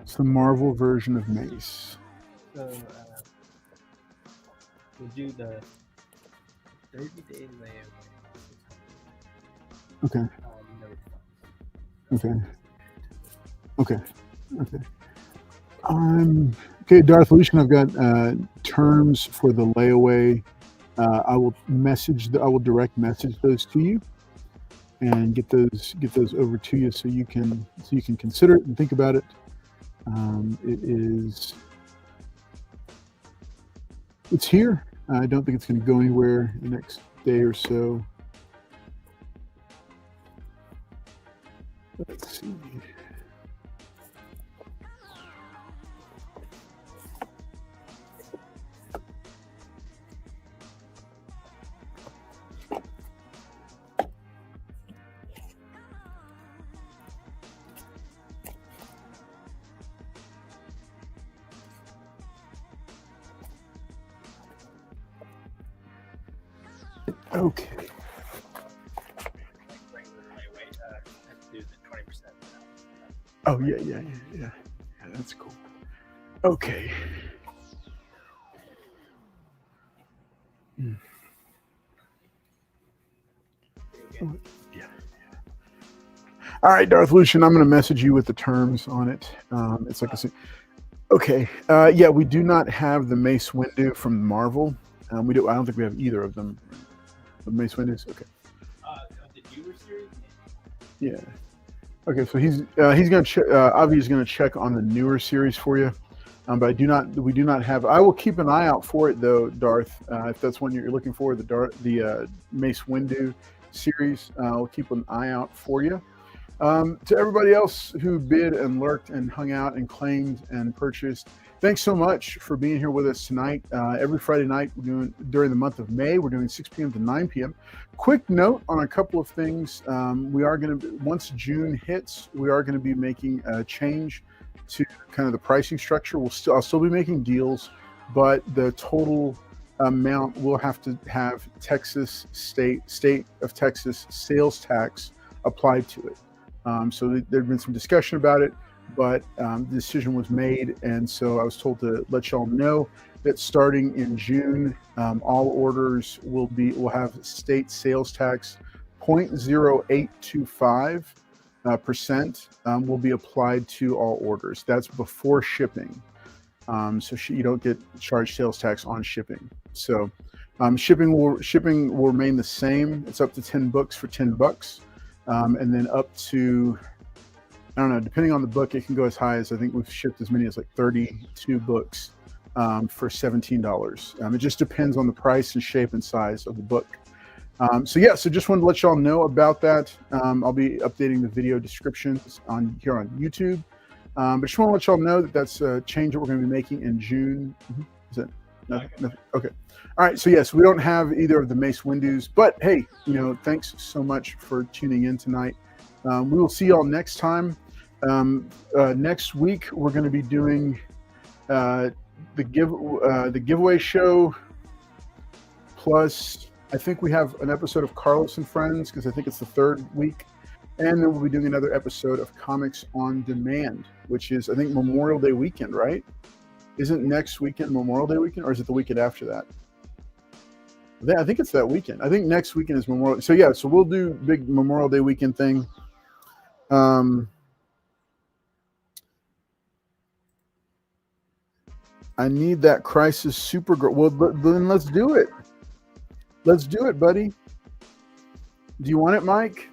It's the Marvel version of Mace. So we'll do the 30-day layaway. Okay. Okay. Okay. Okay. Okay, Darth Lucian, I've got terms for the layaway. I will direct message those to you and get those over to you so you can consider it and think about it. It's here. I don't think it's going to go anywhere the next day or so. Let's see. Okay. Oh yeah. That's cool. Okay. Oh, yeah. All right, Darth Lucian, I'm going to message you with the terms on it. It's like I said. Okay. We do not have the Mace Windu from Marvel. We do. I don't think we have either of them. The Mace Windu's. Okay. The newer series. Yeah. Okay, so he's going to Avi's going to check on the newer series for you, but we do not have. I will keep an eye out for it though, Darth. If that's one you're looking for, the Mace Windu series, I'll keep an eye out for you. To everybody else who bid and lurked and hung out and claimed and purchased, thanks so much for being here with us tonight. Every Friday night, during the month of May, we're doing 6 p.m. to 9 p.m. Quick note on a couple of things. We are going to, once June hits, we are going to be making a change to kind of the pricing structure. I'll still be making deals, but the total amount will have to have Texas state of Texas sales tax applied to it. So there'd been some discussion about it, but the decision was made, and so I was told to let y'all know that starting in June, all orders will have state sales tax 0.0825% will be applied to all orders. That's before shipping, so you don't get charged sales tax on shipping. So shipping will remain the same. It's up to 10 books for $10, and then up to, I don't know, depending on the book, it can go as high as, I think we've shipped as many as like 32 books for $17. It just depends on the price and shape and size of the book. So just wanted to let y'all know about that. I'll be updating the video descriptions here on YouTube. But just want to let y'all know that that's a change that we're going to be making in June. Is it? No. Okay. All right. So yes, we don't have either of the Mace Windows, but hey, thanks so much for tuning in tonight. We will see y'all next time. Next week we're going to be doing the giveaway show, plus I think we have an episode of Carlos and Friends, because I think it's the third week, and then we'll be doing another episode of Comics on Demand, which is I think Memorial Day weekend, right? Isn't next weekend Memorial Day weekend, or is it the weekend after that? I think it's that weekend. I think next weekend is Memorial. So yeah, so we'll do big Memorial Day weekend thing. I need that Crisis Supergirl. Well, then let's do it. Let's do it, buddy. Do you want it, Mike?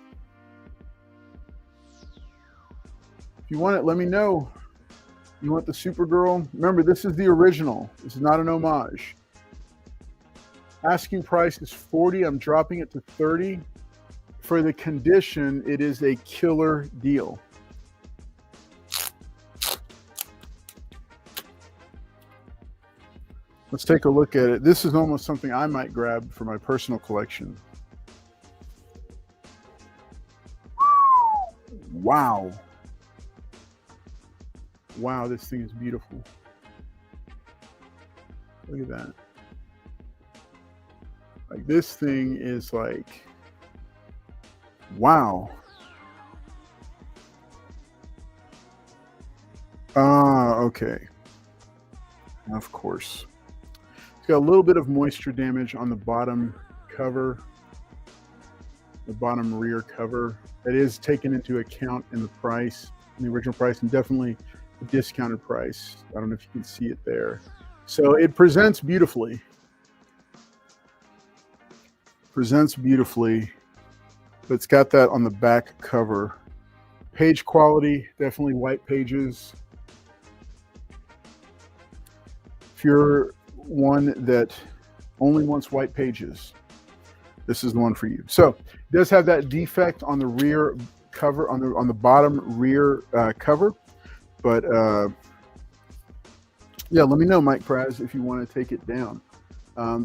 If you want it, let me know. You want the Supergirl? Remember, this is the original. This is not an homage. Asking price is $40. I'm dropping it to $30. For the condition, it is a killer deal. Let's take a look at it. This is almost something I might grab for my personal collection. Wow. Wow, this thing is beautiful. Look at that. Like, this thing is like, wow. Okay. Of course. It's got a little bit of moisture damage on the bottom cover, the bottom rear cover. That is taken into account in the price, in the original price, and definitely the discounted price. I don't know if you can see it there. So it presents beautifully. Presents beautifully, but it's got that on the back cover. Page quality, definitely white pages. If you're one that only wants white pages, this is the one for you. So it does have that defect on the rear cover, on the bottom rear cover, but yeah, let me know, Mike Praz, if you want to take it down.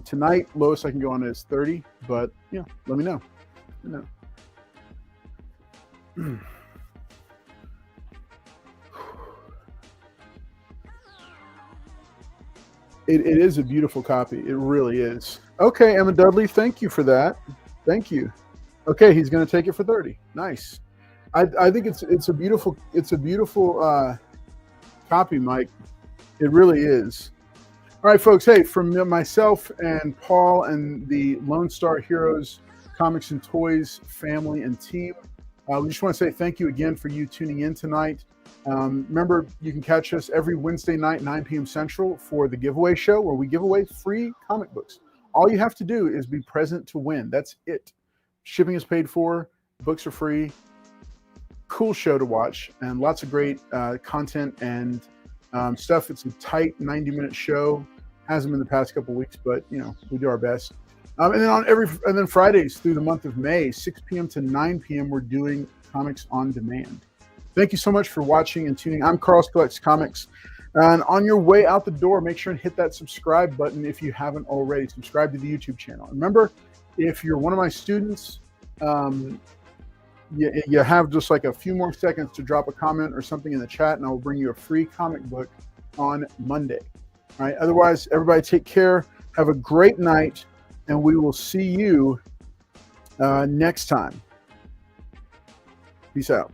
Tonight, lowest I can go on is 30, but yeah, let me know. It is a beautiful copy. It really is. Okay, Emma Dudley, thank you for that. Thank you. Okay, he's going to take it for 30. Nice. I think it's a beautiful copy, Mike. It really is. All right, folks. Hey, from myself and Paul and the Lone Star Heroes Comics and Toys family and team, we just want to say thank you again for you tuning in tonight. Remember, you can catch us every Wednesday night, 9 p.m. Central, for the giveaway show where we give away free comic books. All you have to do is be present to win. That's it. Shipping is paid for. Books are free. Cool show to watch, and lots of great content and stuff. It's a tight 90-minute show. Hasn't been the past couple weeks, but we do our best. And then Fridays through the month of May, 6 p.m. to 9 p.m. we're doing Comics on Demand. Thank you so much for watching and tuning. I'm Carlos Collects Comics. And on your way out the door, make sure and hit that subscribe button if you haven't already. Subscribe to the YouTube channel. Remember, if you're one of my students, you have just like a few more seconds to drop a comment or something in the chat, and I will bring you a free comic book on Monday. All right. Otherwise, everybody take care. Have a great night, and we will see you next time. Peace out.